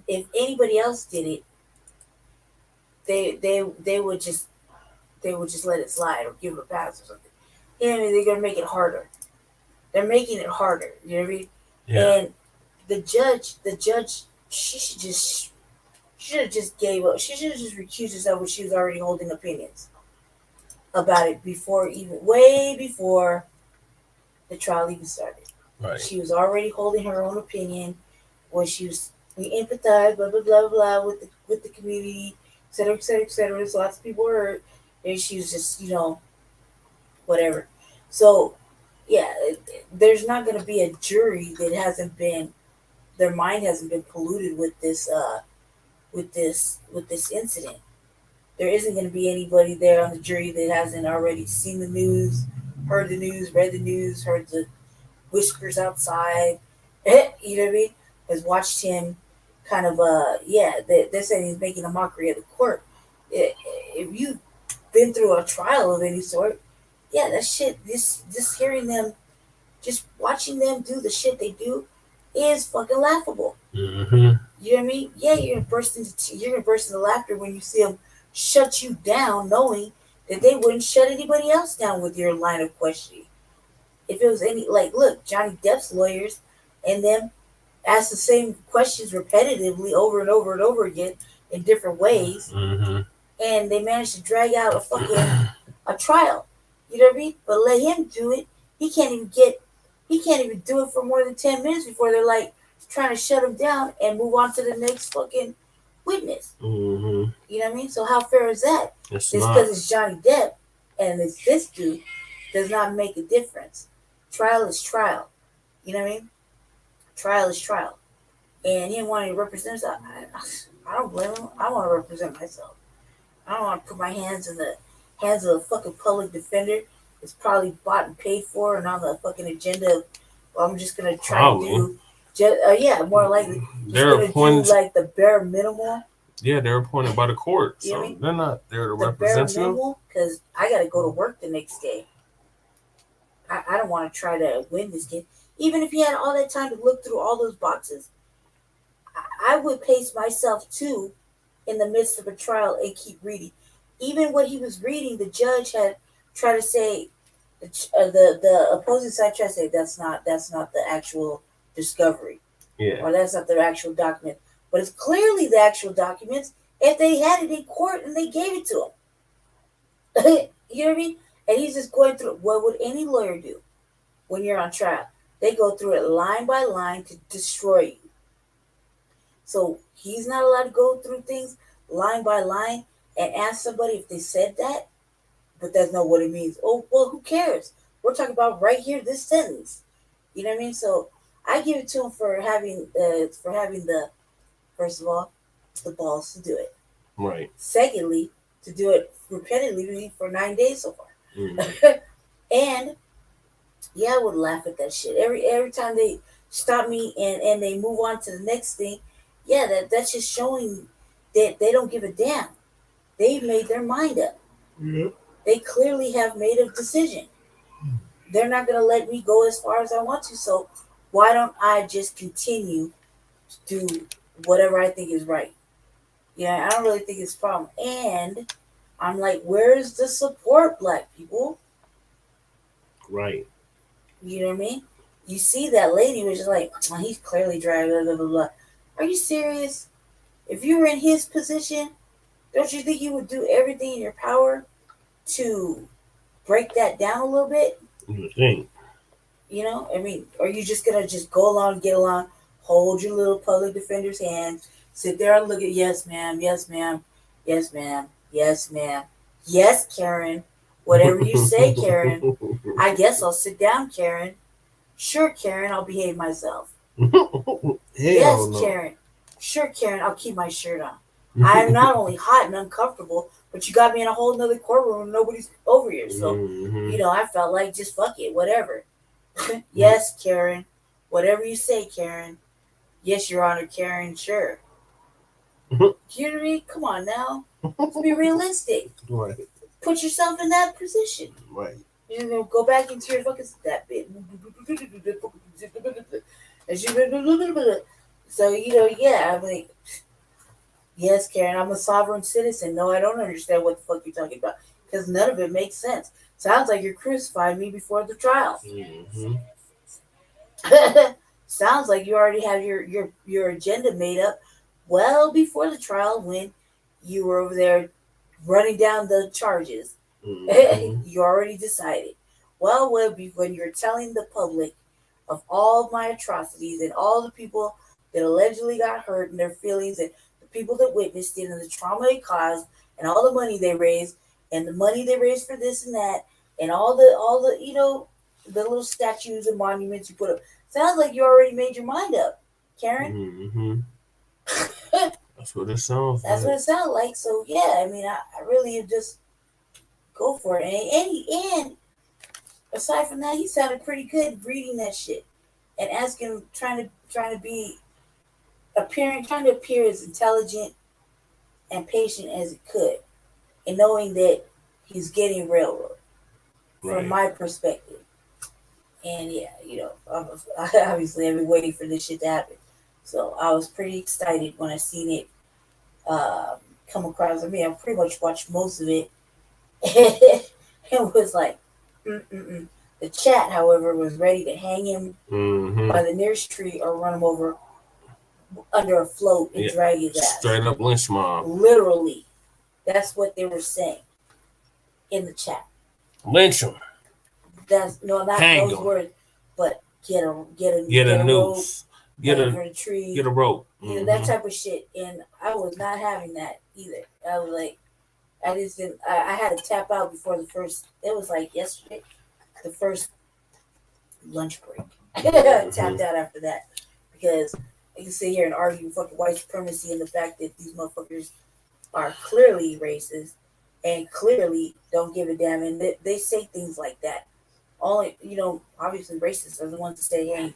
if anybody else did it, they would just let it slide or give it a pass or something. You know what I mean? They're gonna make it harder. They're making it harder. You know what I mean? Yeah. And the judge, she should have just gave up. She should have just recused herself when she was already holding opinions about it way before the trial even started. Right. She was already holding her own opinion when we empathize, blah blah blah blah, with the community, et cetera, et cetera, et cetera. So lots of people were hurt, and she was just, whatever. So yeah, there's not going to be a jury that hasn't been, their mind hasn't been polluted with this incident. There isn't going to be anybody there on the jury that hasn't already seen the news, heard the news, read the news, heard the whispers outside. You know what I mean? Has watched him kind of they're saying he's making a mockery of the court. If you've been through a trial of any sort, yeah, that shit, this hearing them, just watching them do the shit they do is fucking laughable. Mm-hmm. You know what I mean? Yeah, you're gonna burst into laughter when you see them shut you down, knowing that they wouldn't shut anybody else down with your line of questioning. If it was look, Johnny Depp's lawyers and them ask the same questions repetitively over and over and over again in different ways, and they managed to drag out a trial. You know what I mean? But let him do it. He can't even do it for more than 10 minutes before they're like trying to shut him down and move on to the next fucking witness. Mm-hmm. You know what I mean? So how fair is that? It's Just not. because it's Johnny Depp and it's this dude does not make a difference. Trial is trial. You know what I mean? Trial is trial. And him wanting to represent himself, I don't blame him. I want to represent myself. I don't want to put my hands in the hands of a fucking public defender. It's probably bought and paid for and on the fucking agenda of, well, I'm just going to try to do, more likely. They're appointed, do like the bare minimal. Yeah, they're appointed by the court. You know So what I mean? they're not there to The represent bare you. minimal, because I got to go to work the next day. I don't want to try to win this game. Even if you had all that time to look through all those boxes, I would pace myself too in the midst of a trial and keep reading. Even what he was reading, the judge had tried to say, the opposing side tried to say that's not the actual discovery, or that's not the actual document. But it's clearly the actual documents if they had it in court and they gave it to him. You know what I mean? And he's just going through it. What would any lawyer do when you're on trial? They go through it line by line to destroy you. So he's not allowed to go through things line by line and ask somebody if they said that, but that's not what it means. Oh, well, who cares? We're talking about right here, this sentence. You know what I mean? So I give it to him for having the, first of all, the balls to do it. Right. Secondly, to do it repetitively for 9 days so far. And yeah, I would laugh at that shit every time they stop me and they move on to the next thing. Yeah, that's just showing that they don't give a damn. They've made their mind up. Mm-hmm. They clearly have made a decision. They're not going to let me go as far as I want to. So why don't I just continue to do whatever I think is right? Yeah, I don't really think it's a problem. And I'm like, where's the support, black people? Right. You know what I mean? You see that lady was just like, oh, he's clearly driving, blah, blah, blah, blah. Are you serious? If you were in his position, don't you think you would do everything in your power to break that down a little bit? You would think. You know? I mean, are you just going to just go along, get along, hold your little public defender's hand, sit there and look at, yes, ma'am, yes, ma'am, yes, ma'am, yes, ma'am, yes, Karen, whatever you say, Karen. I guess I'll sit down, Karen. Sure, Karen, I'll behave myself. Yes, no. Karen. Sure, Karen, I'll keep my shirt on. I'm not only hot and uncomfortable, but you got me in a whole nother courtroom and nobody's over here. So, you know, I felt like just fuck it, whatever. Yes, Karen. Whatever you say, Karen. Yes, Your Honor, Karen, sure. You know what I mean? Come on now. Let's be realistic. Right. Put yourself in that position. Right. You know, go back into your fucking that bit. So, you know, yeah, I'm like, yes, Karen, I'm a sovereign citizen. No, I don't understand what the fuck you're talking about because none of it makes sense. Sounds like you're crucifying me before the trial. Mm-hmm. Sounds like you already have your agenda made up well before the trial when you were over there running down the charges. Mm-hmm. You already decided. Well, when you're telling the public of all my atrocities and all the people that allegedly got hurt and their feelings and the people that witnessed it and the trauma it caused and all the money they raised and the money they raised for this and that and all the you know the little statues and monuments you put up. Sounds like you already made your mind up, Karen. Mm-hmm. That's what it sounds That's like. what it sounds like. So yeah, I mean, I really just go for it. And aside from that, he sounded pretty good reading that shit and asking, trying to appear as intelligent and patient as it could, and knowing that he's getting railroaded from my perspective. And yeah, you know, obviously I've been waiting for this shit to happen, so I was pretty excited when I seen it come across. I mean, I pretty much watched most of it. It was like, The chat, however, was ready to hang him by the nearest tree or run him over under a float and drag his ass. Straight up lynch mob. Literally, that's what they were saying in the chat. Lynch him. That's not hang those him. words, but get a noose, get a tree, get a rope, you know, that type of shit. And I was not having that either. I was like, I just didn't. I had to tap out before the first. It was like yesterday, the first lunch break. Tapped out after that because you can sit here and argue fucking white supremacy and the fact that these motherfuckers are clearly racist and clearly don't give a damn, and they say things like that. Only, you know, obviously racists are the ones that say, "Hey,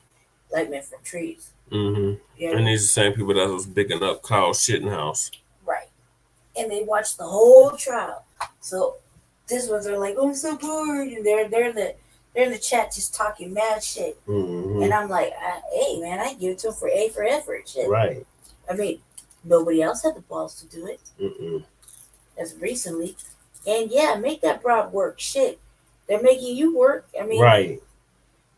black men from trees." Mm-hmm. You know? And these are the same people that was picking up Kyle Shittenhouse. Right. And they watched the whole trial. So this ones are like, "Oh, I'm so bored," and they're in the chat just talking mad shit. Mm-hmm. And I'm like, "Hey, man, I give it to them for A for effort." Shit. Right. I mean, nobody else had the balls to do it. Mm-mm. As recently, and yeah, make that broad work. Shit, they're making you work. I mean, right.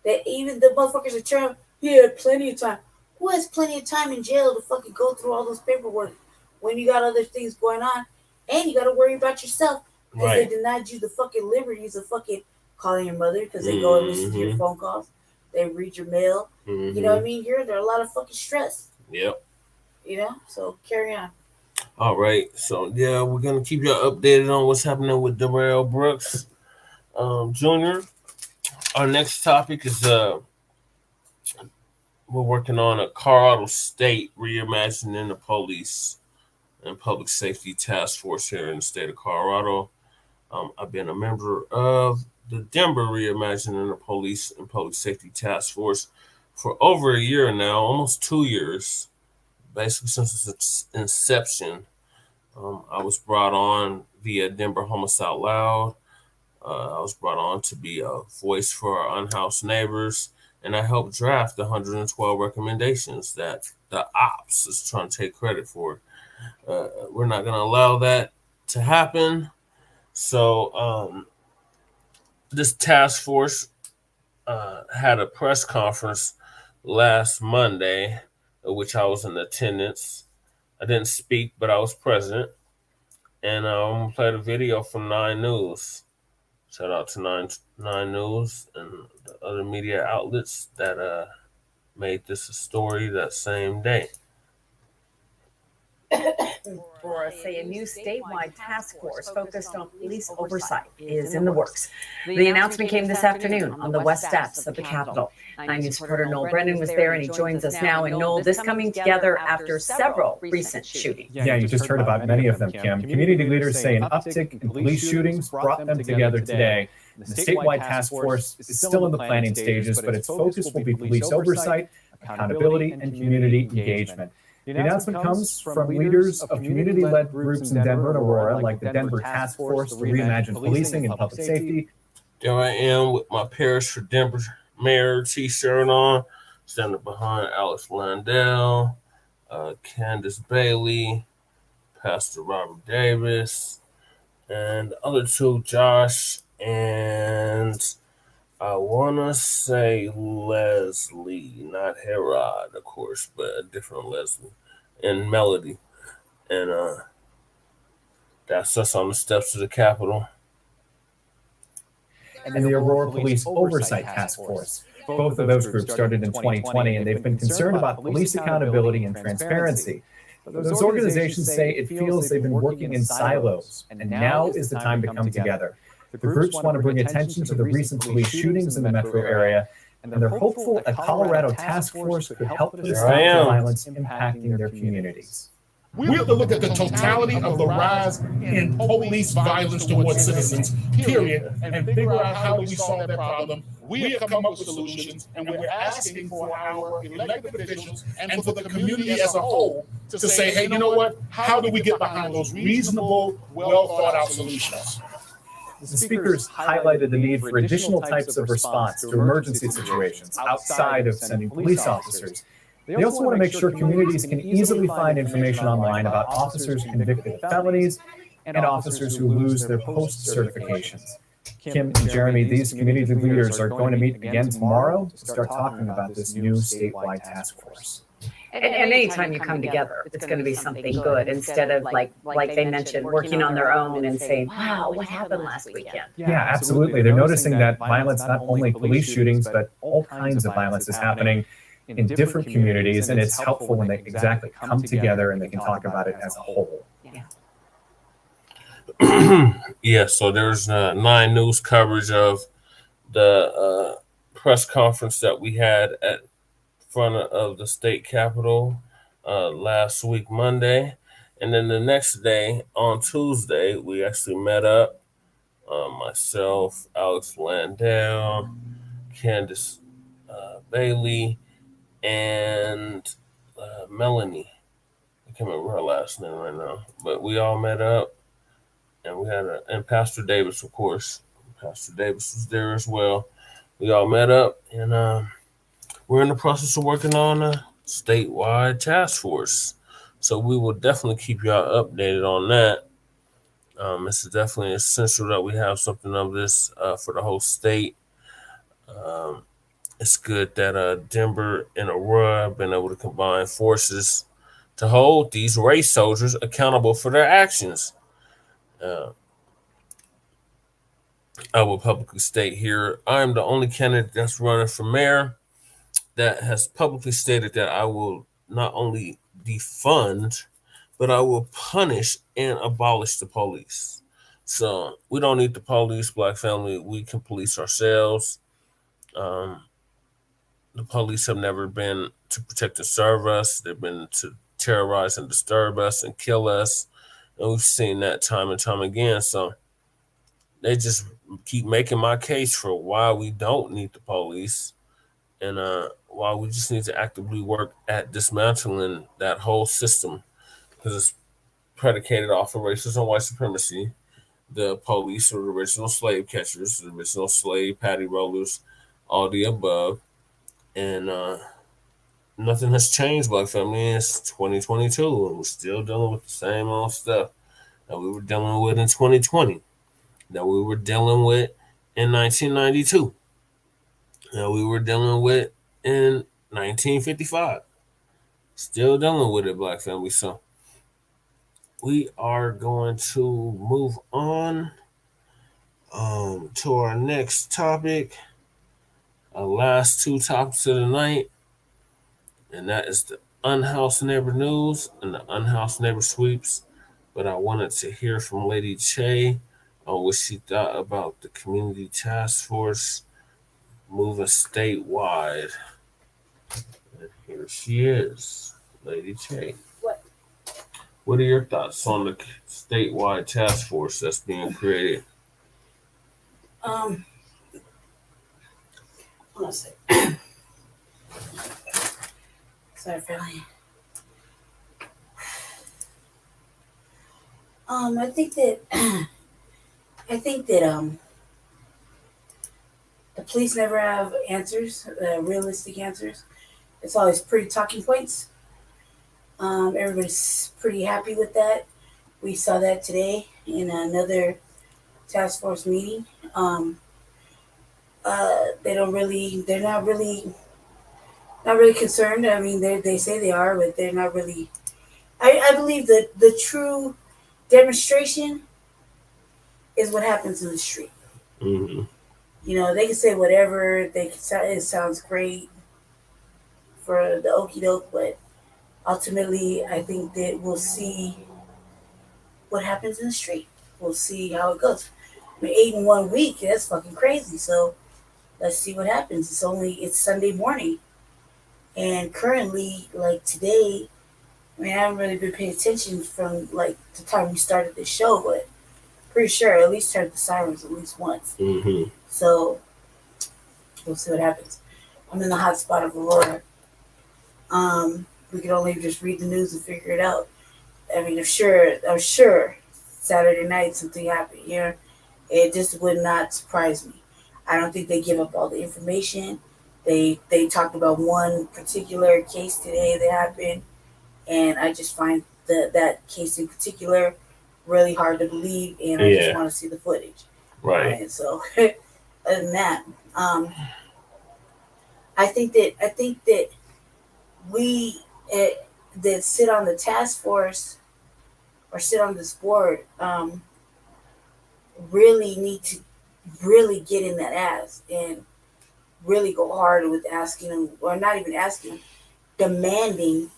That even the motherfuckers are trying. He had plenty of time. Who has plenty of time in jail to fucking go through all those paperwork when you got other things going on, and you got to worry about yourself because they denied you the fucking liberties of fucking calling your mother because they go and listen to your phone calls, they read your mail. You know what I mean? There are a lot of fucking stress. Yep. You know, so carry on. All right, so yeah, we're gonna keep you updated on what's happening with Darrell Brooks Jr. Our next topic is we're working on a Colorado State reimagining the police and public safety task force here in the state of Colorado. I've been a member of the Denver reimagining the police and public safety task force for over a year now, almost 2 years. Basically, since its inception, I was brought on via Denver Homeless Out Loud. I was brought on to be a voice for our unhoused neighbors, and I helped draft the 112 recommendations that the ops is trying to take credit for. We're not going to allow that to happen. So this task force had a press conference last Monday, which I was in attendance. I didn't speak, but I was present. And I'm going to play the video from 9 News. Shout out to 9 News and the other media outlets that made this a story that same day. Say a new statewide task force focused on police oversight is in the works. The announcement came this afternoon on the west steps of the Capitol. 9 News reporter Noel Brennan was there, and he joins us now. And Noel, this coming together after several recent shootings. Yeah, you just heard about many of them, Kim. Community leaders say an uptick in police shootings brought them together today. The statewide task force is still in the planning stages, but its focus will be police oversight, accountability, and community engagement. The announcement comes from leaders of community-led groups in Denver and Aurora, like the Denver Task Force to Reimagine Policing and Public Safety. There I am with my Paris for Denver Mayor t-shirt on, standing behind Alex Landell, Candice Bailey, Pastor Robert Davis, and the other two, Josh and I want to say Leslie, not Herod, of course, but a different Leslie, and Melody. And that's us on the steps of the Capitol. And the Aurora Police Oversight Task Force. Both of those groups started in 2020, and they've been concerned about police accountability and transparency. Those organizations say it feels they've been working in silos, and now is the time to come together. The groups want to bring attention to the recent police shootings in the metro area, and they're hopeful a Colorado task force could help them stop the violence impacting their communities. We have to look at the totality of the rise in police violence towards citizens, period, and figure out how do we solve that problem. We have come up with solutions, and we're asking for our elected officials and for the community as a whole to say, hey, you know what? How do we get behind those reasonable, well-thought-out solutions? The speakers highlighted the need for additional types of response to emergency situations outside of sending police officers. They also want to make sure communities can easily find information online about officers convicted of felonies and officers who lose their post certifications. Kim and Jeremy, these community leaders are going to meet again tomorrow to start talking about this new statewide task force. And anytime you come together, it's going to be something good instead of like they mentioned, working on their own and saying, wow, what happened last weekend? Yeah, absolutely. They're noticing that violence, not only police shootings, but all kinds of violence is happening in different communities, and it's helpful when they exactly come together and they can talk about it as a whole. Yeah, so there's 9 news coverage of the press conference that we had at front of the state capitol last week, Monday. And then the next day, on Tuesday, we actually met up. Myself, Alex Landell, Candice Bailey, and Melanie. I can't remember her last name right now, but we all met up, and we had and Pastor Davis, of course. Pastor Davis was there as well. We all met up, and we're in the process of working on a statewide task force. So we will definitely keep y'all updated on that. It's definitely essential that we have something of this for the whole state. It's good that Denver and Aurora have been able to combine forces to hold these race soldiers accountable for their actions. I will publicly state here, I am the only candidate that's running for mayor that has publicly stated that I will not only defund, but I will punish and abolish the police. So we don't need the police, Black family. We can police ourselves. The police have never been to protect and serve us. They've been to terrorize and disturb us and kill us. And we've seen that time and time again. So they just keep making my case for why we don't need the police and why we just need to actively work at dismantling that whole system, because it's predicated off of racism and white supremacy. The police are the original slave catchers, the original slave patty rollers, all the above. And nothing has changed, Black family. It's 2022, and we're still dealing with the same old stuff that we were dealing with in 2020, that we were dealing with in 1992, that we were dealing with in 1955. Still dealing with it, Black family. So we are going to move on to our next topic. Our last 2 topics of the night, and that is the Unhoused Neighbor News and the Unhoused Neighbor Sweeps. But I wanted to hear from Lady Che on what she thought about the Community Task Force moving statewide. And here she is, Lady Che. What are your thoughts on the statewide task force that's being created? Hold on a second. Sorry, Fairlane. I think that the police never have answers, realistic answers. It's always pretty talking points. Everybody's pretty happy with that. We saw that today in another task force meeting. They're not really concerned. I mean, they say they are, but they're not really. I believe that the true demonstration is what happens in the street. Mm-hmm. You know, they can say whatever. It sounds great for the okie doke, but ultimately, I think that we'll see what happens in the street. We'll see how it goes. I mean, 8 in 1 week, that's fucking crazy. So let's see what happens. It's Sunday morning. And currently, like today, I mean, I haven't really been paying attention from like the time we started this show, but pretty sure I at least heard the sirens at least once. Mm-hmm. So we'll see what happens. I'm in the hot spot of Aurora. We could only just read the news and figure it out. I mean, I'm sure Saturday night something happened here. It just would not surprise me. I don't think they give up all the information. They talked about one particular case today that happened, and I just find that case in particular really hard to believe, and I just want to see the footage. Right. And so, other than that, I think that we that sit on the task force or sit on this board really need to really get in that ass and really go hard with asking them, or not even asking, demanding,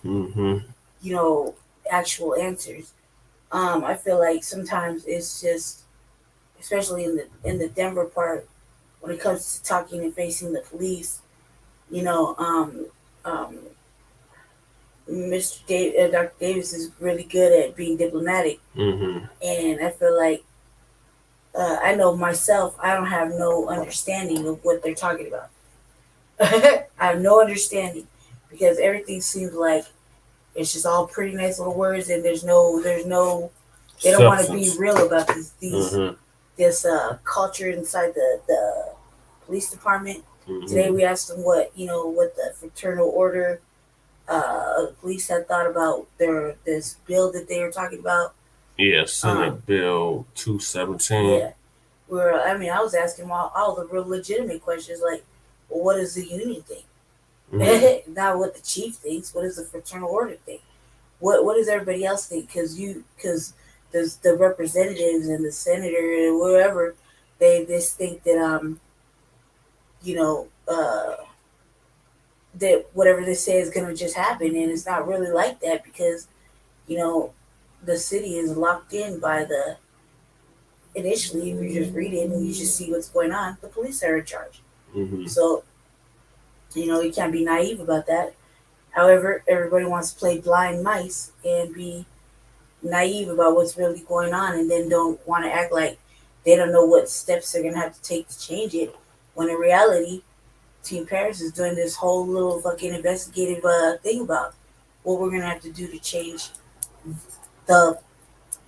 actual answers. I feel like sometimes it's just, especially in the Denver part, when it comes to talking and facing the police, Dr. Davis is really good at being diplomatic, and I feel like I know myself, I don't have no understanding of what they're talking about. I have no understanding because everything seems like it's just all pretty nice little words, and there's no they don't want to be real about this culture inside the police department. Today we asked them what the fraternal order police had thought about this bill that they were talking about. Yeah, Senate Bill 217. Yeah, I was asking all the real legitimate questions, like, well, what does the union think? Not what the chief thinks. What does the fraternal order think? What does everybody else think? Because the representatives and the senator and whatever, they just think that that whatever they say is gonna just happen, and it's not really like that because the city is locked in by initially, if you just read it and you just see what's going on, the police are in charge. So, you can't be naive about that. However, everybody wants to play blind mice and be naive about what's really going on, and then don't want to act like they don't know what steps they're going to have to take to change it, when in reality, Team Paris is doing this whole little fucking investigative thing about what we're going to have to do to change the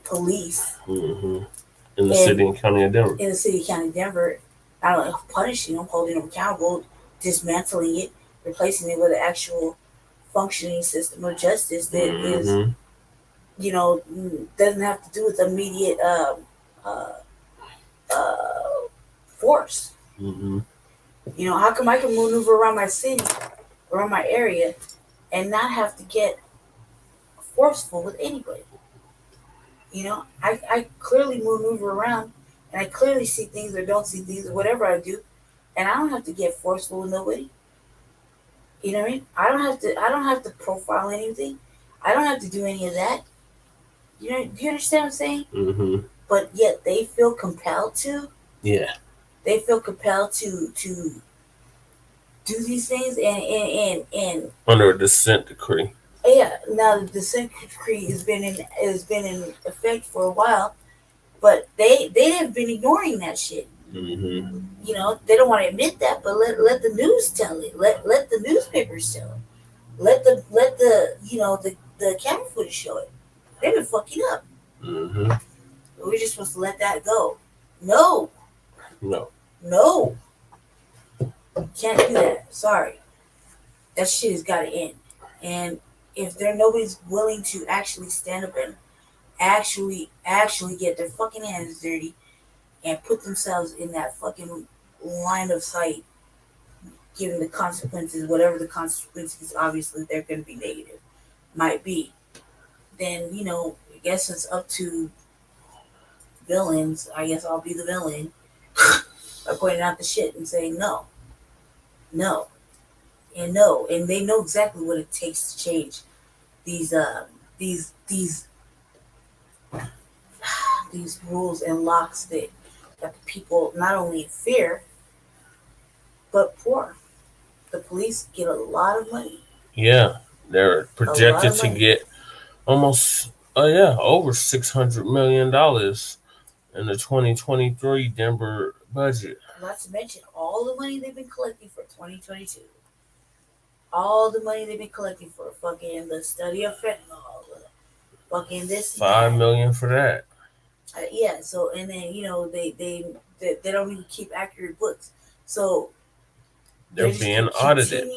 police in the city and county of Denver. In the city and county of Denver, not only punishing them, holding them accountable, dismantling it, replacing it with an actual functioning system of justice that is, doesn't have to do with immediate force. How come I can maneuver around my city, around my area, and not have to get forceful with anybody? I clearly maneuver around, and I clearly see things or don't see things or whatever I do, and I don't have to get forceful with nobody. You know what I mean? I don't have to profile anything. I don't have to do any of that. Do you understand what I'm saying? But yet they feel compelled to. Yeah. They feel compelled to do these things and under a dissent decree. Yeah, now the dissent decree has been in effect for a while, but they have been ignoring that shit. They don't want to admit that, but let the news tell it. Let the newspapers tell it. Let the camera footage show it. They've been fucking up. We're just supposed to let that go. No. No. No. Can't do that. Sorry. That shit has got to end. And if nobody's willing to actually stand up and actually get their fucking hands dirty and put themselves in that fucking line of sight, given the consequences, whatever the consequences, obviously they're going to be negative, might be, then, I guess it's up to villains. I guess I'll be the villain by pointing out the shit and saying no, and no, and they know exactly what it takes to change these rules and locks that the people not only fear but poor. The police get a lot of money. Yeah, they're projected to get almost over $600 million in the 2023 Denver budget. Not to mention all the money they've been collecting for 2022. All the money they've been collecting for fucking the study of fentanyl, fucking this. $5 million for that. Yeah. So and then they don't even keep accurate books. So they're being audited.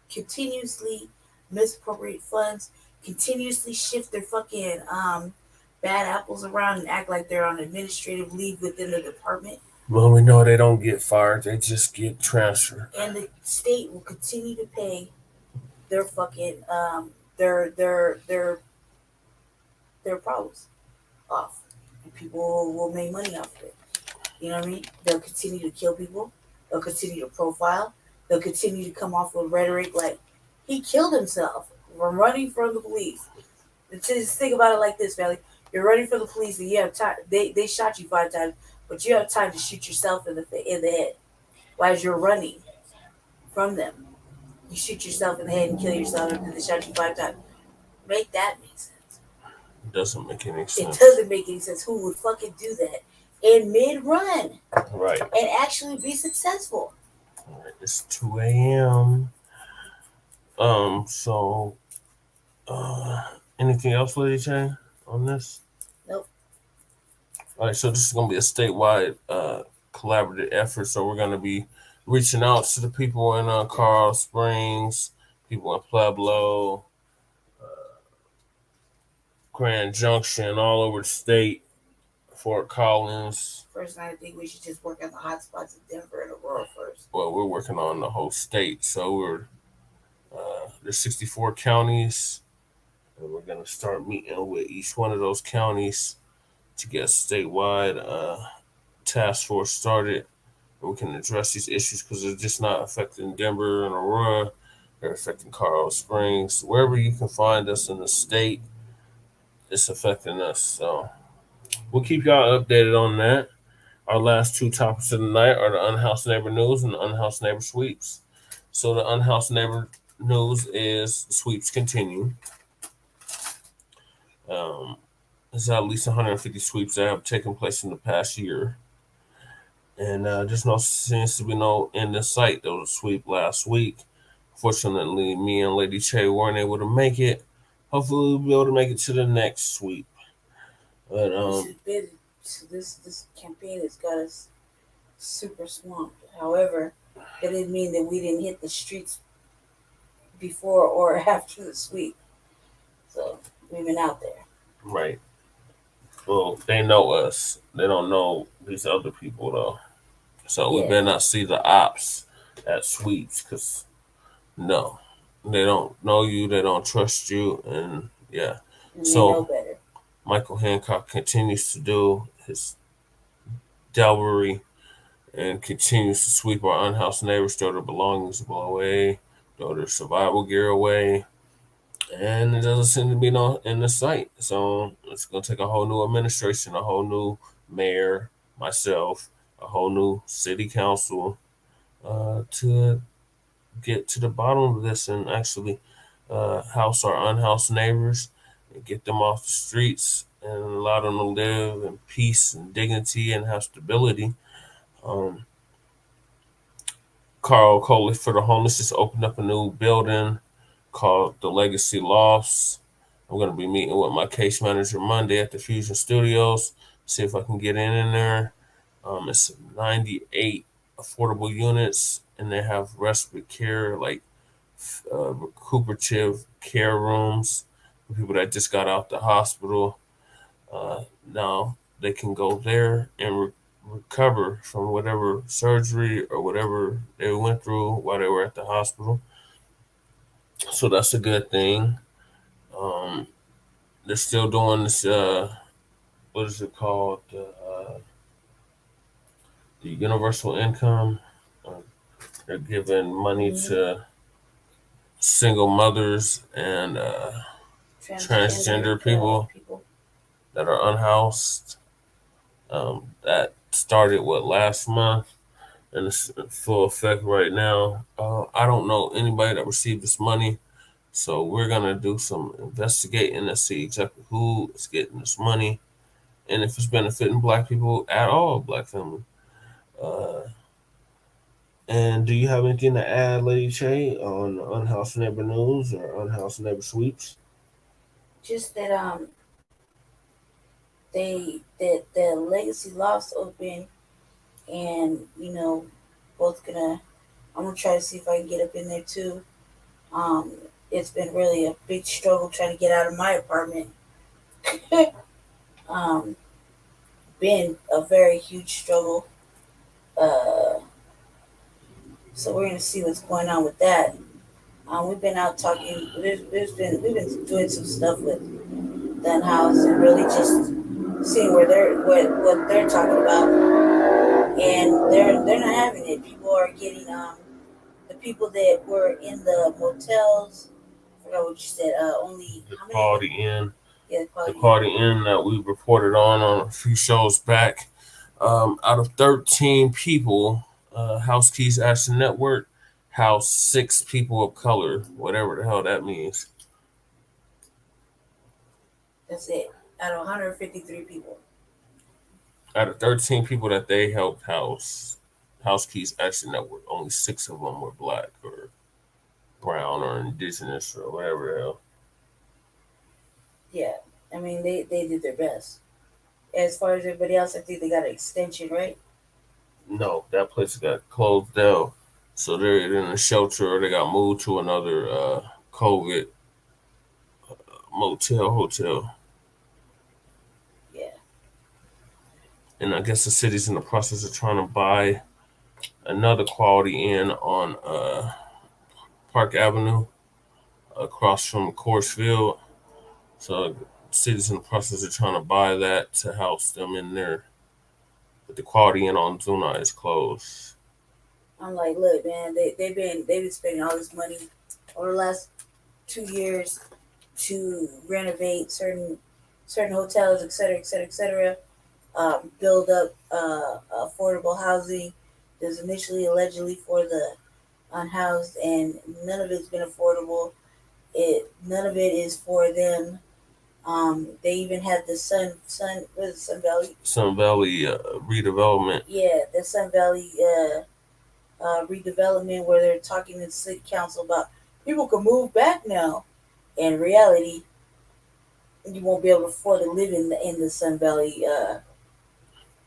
Continuously misappropriate funds. Continuously shift their fucking bad apples around and act like they're on administrative leave within the department. Well, we know they don't get fired; they just get transferred. And the state will continue to pay their fucking their problems off, and people will make money off of it. You know what I mean? They'll continue to kill people. They'll continue to profile. They'll continue to come off with rhetoric like he killed himself from running from the police. Just think about it like this, Valley. You're running from the police and you have time. They shot you 5 times, but you have time to shoot yourself in the head while you're running from them. You shoot yourself in the head and kill yourself after they shot you 5 times. Make that make sense. It doesn't make any sense. It doesn't make any sense. Who would fucking do that in mid-run? Right. And actually be successful. All right, it's 2 a.m. So, anything else, Lady Chain, on this? Nope. All right, so this is going to be a statewide collaborative effort. So we're going to be reaching out to the people in Carl Springs, people in Pueblo, Grand Junction, all over the state, Fort Collins. First, I think we should just work on the hot spots in Denver and Aurora first. Well, we're working on the whole state. So there's 64 counties, and we're going to start meeting with each one of those counties to get a statewide task force started. And we can address these issues because they're just not affecting Denver and Aurora. They're affecting Colorado Springs. Wherever you can find us in the state, it's affecting us. So we'll keep y'all updated on that. Our last 2 topics of the night are the Unhoused Neighbor News and the Unhoused Neighbor Sweeps. So the Unhoused Neighbor News is the sweeps continue. There's at least 150 sweeps that have taken place in the past year. And seems to be no end in sight. There was a sweep last week. Fortunately, me and Lady Che weren't able to make it. Hopefully, we'll be able to make it to the next sweep. But this campaign has got us super swamped. However, that didn't mean that we didn't hit the streets before or after the sweep. So we've been out there. Right. Well, they know us. They don't know these other people though. So we better not see the ops at sweeps because no, they don't know you. They don't trust you, and yeah. And so they know better. Michael Hancock continues to do his delvery and continues to sweep our unhoused neighbors, throw their belongings away, throw their survival gear away, and it doesn't seem to be no in the sight. So it's going to take a whole new administration, a whole new mayor, myself, a whole new city council to get to the bottom of this and actually house our unhoused neighbors and get them off the streets and allow them to live in peace and dignity and have stability. Carl Coley for the Homeless just opened up a new building called the Legacy Lofts. I'm going to be meeting with my case manager Monday at the Fusion Studios, see if I can get in there. It's 98 affordable units, and they have respite care, like recuperative care rooms for people that just got out the hospital. Now they can go there and recover from whatever surgery or whatever they went through while they were at the hospital. So that's a good thing. They're still doing this. What is it called? The universal income. They're giving money to single mothers and transgender people that are unhoused. That started last month, and it's in full effect right now. I don't know anybody that received this money, so we're gonna do some investigating to see exactly who is getting this money and if it's benefiting Black people at all, Black family. And do you have anything to add, Lady Che, on Unhoused Neighbor News or Unhoused Neighbor Sweeps? Just that the legacy lofts open, and both I'm gonna try to see if I can get up in there too. It's been really a big struggle trying to get out of my apartment. Been a very huge struggle. So we're gonna see what's going on with that. We've been out talking. We've been doing some stuff with the Unhoused and really just seeing what they're talking about, and they're not having it. People are getting the people that were in the motels. I forgot what you said. Only The how many? Quality Inn. Yeah, The Quality Inn that we reported on a few shows back. Out of 13 people, House Keys Action Network housed 6 people of color, whatever the hell that means. That's it. Out of 153 people. Out of 13 people that they helped house Keys Action Network, only 6 of them were Black or brown or indigenous or whatever the hell. Yeah, I mean they did their best. As far as everybody else, I think they got an extension, right? No, that place got closed down. So they're in a shelter or they got moved to another COVID hotel. Yeah. And I guess the city's in the process of trying to buy another Quality Inn on Park Avenue across from Coors Field. So the city's in the process of trying to buy that to house them in there. But the Quality Inn on Zuna is closed. I'm like, look, man, they've been spending all this money over the last 2 years to renovate certain hotels, et cetera, et cetera, et cetera. Build up affordable housing. It was initially allegedly for the unhoused, and none of it's been affordable. None of it is for them. They even had the what is it, Sun Valley? Sun Valley redevelopment. Yeah, the Sun Valley redevelopment where they're talking to the city council about people can move back now. In reality, you won't be able to afford to live in the Sun Valley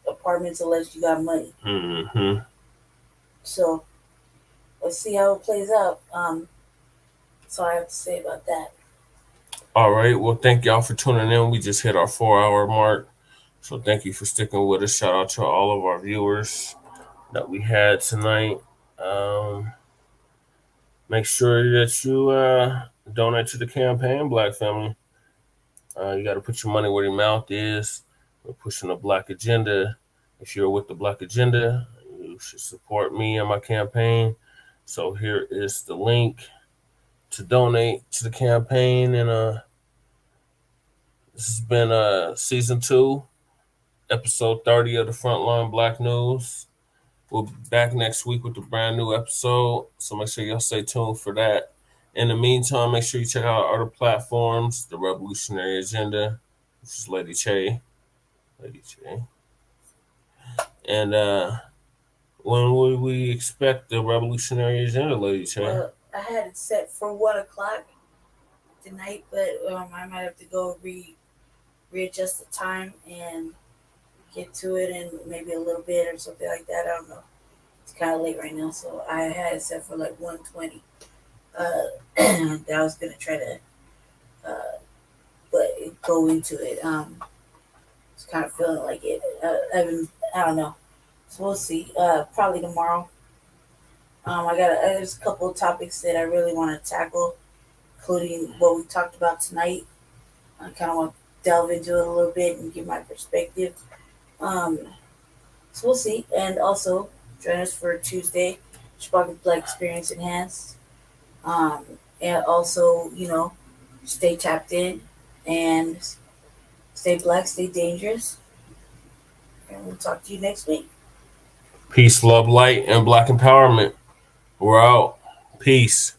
apartments unless you got money. Mm-hmm. So let's see how it plays out. That's all I have to say about that. All right. Well, thank y'all for tuning in. We just hit our 4-hour mark. So thank you for sticking with us. Shout out to all of our viewers that we had tonight. Make sure that you donate to the campaign, Black family. You got to put your money where your mouth is. We're pushing the Black agenda. If you're with the Black agenda, you should support me and my campaign. So here is the link to donate to the campaign. And this has been season 2, episode 30 of the Front Line Blacc News. We'll be back next week with a brand new episode. So make sure y'all stay tuned for that. In the meantime, make sure you check out our other platforms, The Revolutionary Agenda, which is Lady Che. And when would we expect the Revolutionary Agenda, Lady Che? Well, I had it set for 1 o'clock. tonight, but I might have to go readjust the time and get to it in maybe a little bit or something like that. I don't know. It's kind of late right now, so I had it set for like 1:20. That I was gonna try to, but go into it. It's kind of feeling like it. I don't know. So we'll see. Probably tomorrow. There's a couple of topics that I really want to tackle, including what we talked about tonight. I kind of want to delve into it a little bit and give my perspective. So we'll see. And also join us for Tuesday, Chicago Black Experience Enhanced. And also, stay tapped in and stay black, stay dangerous. And we'll talk to you next week. Peace, love, light, and black empowerment. We're out. Peace.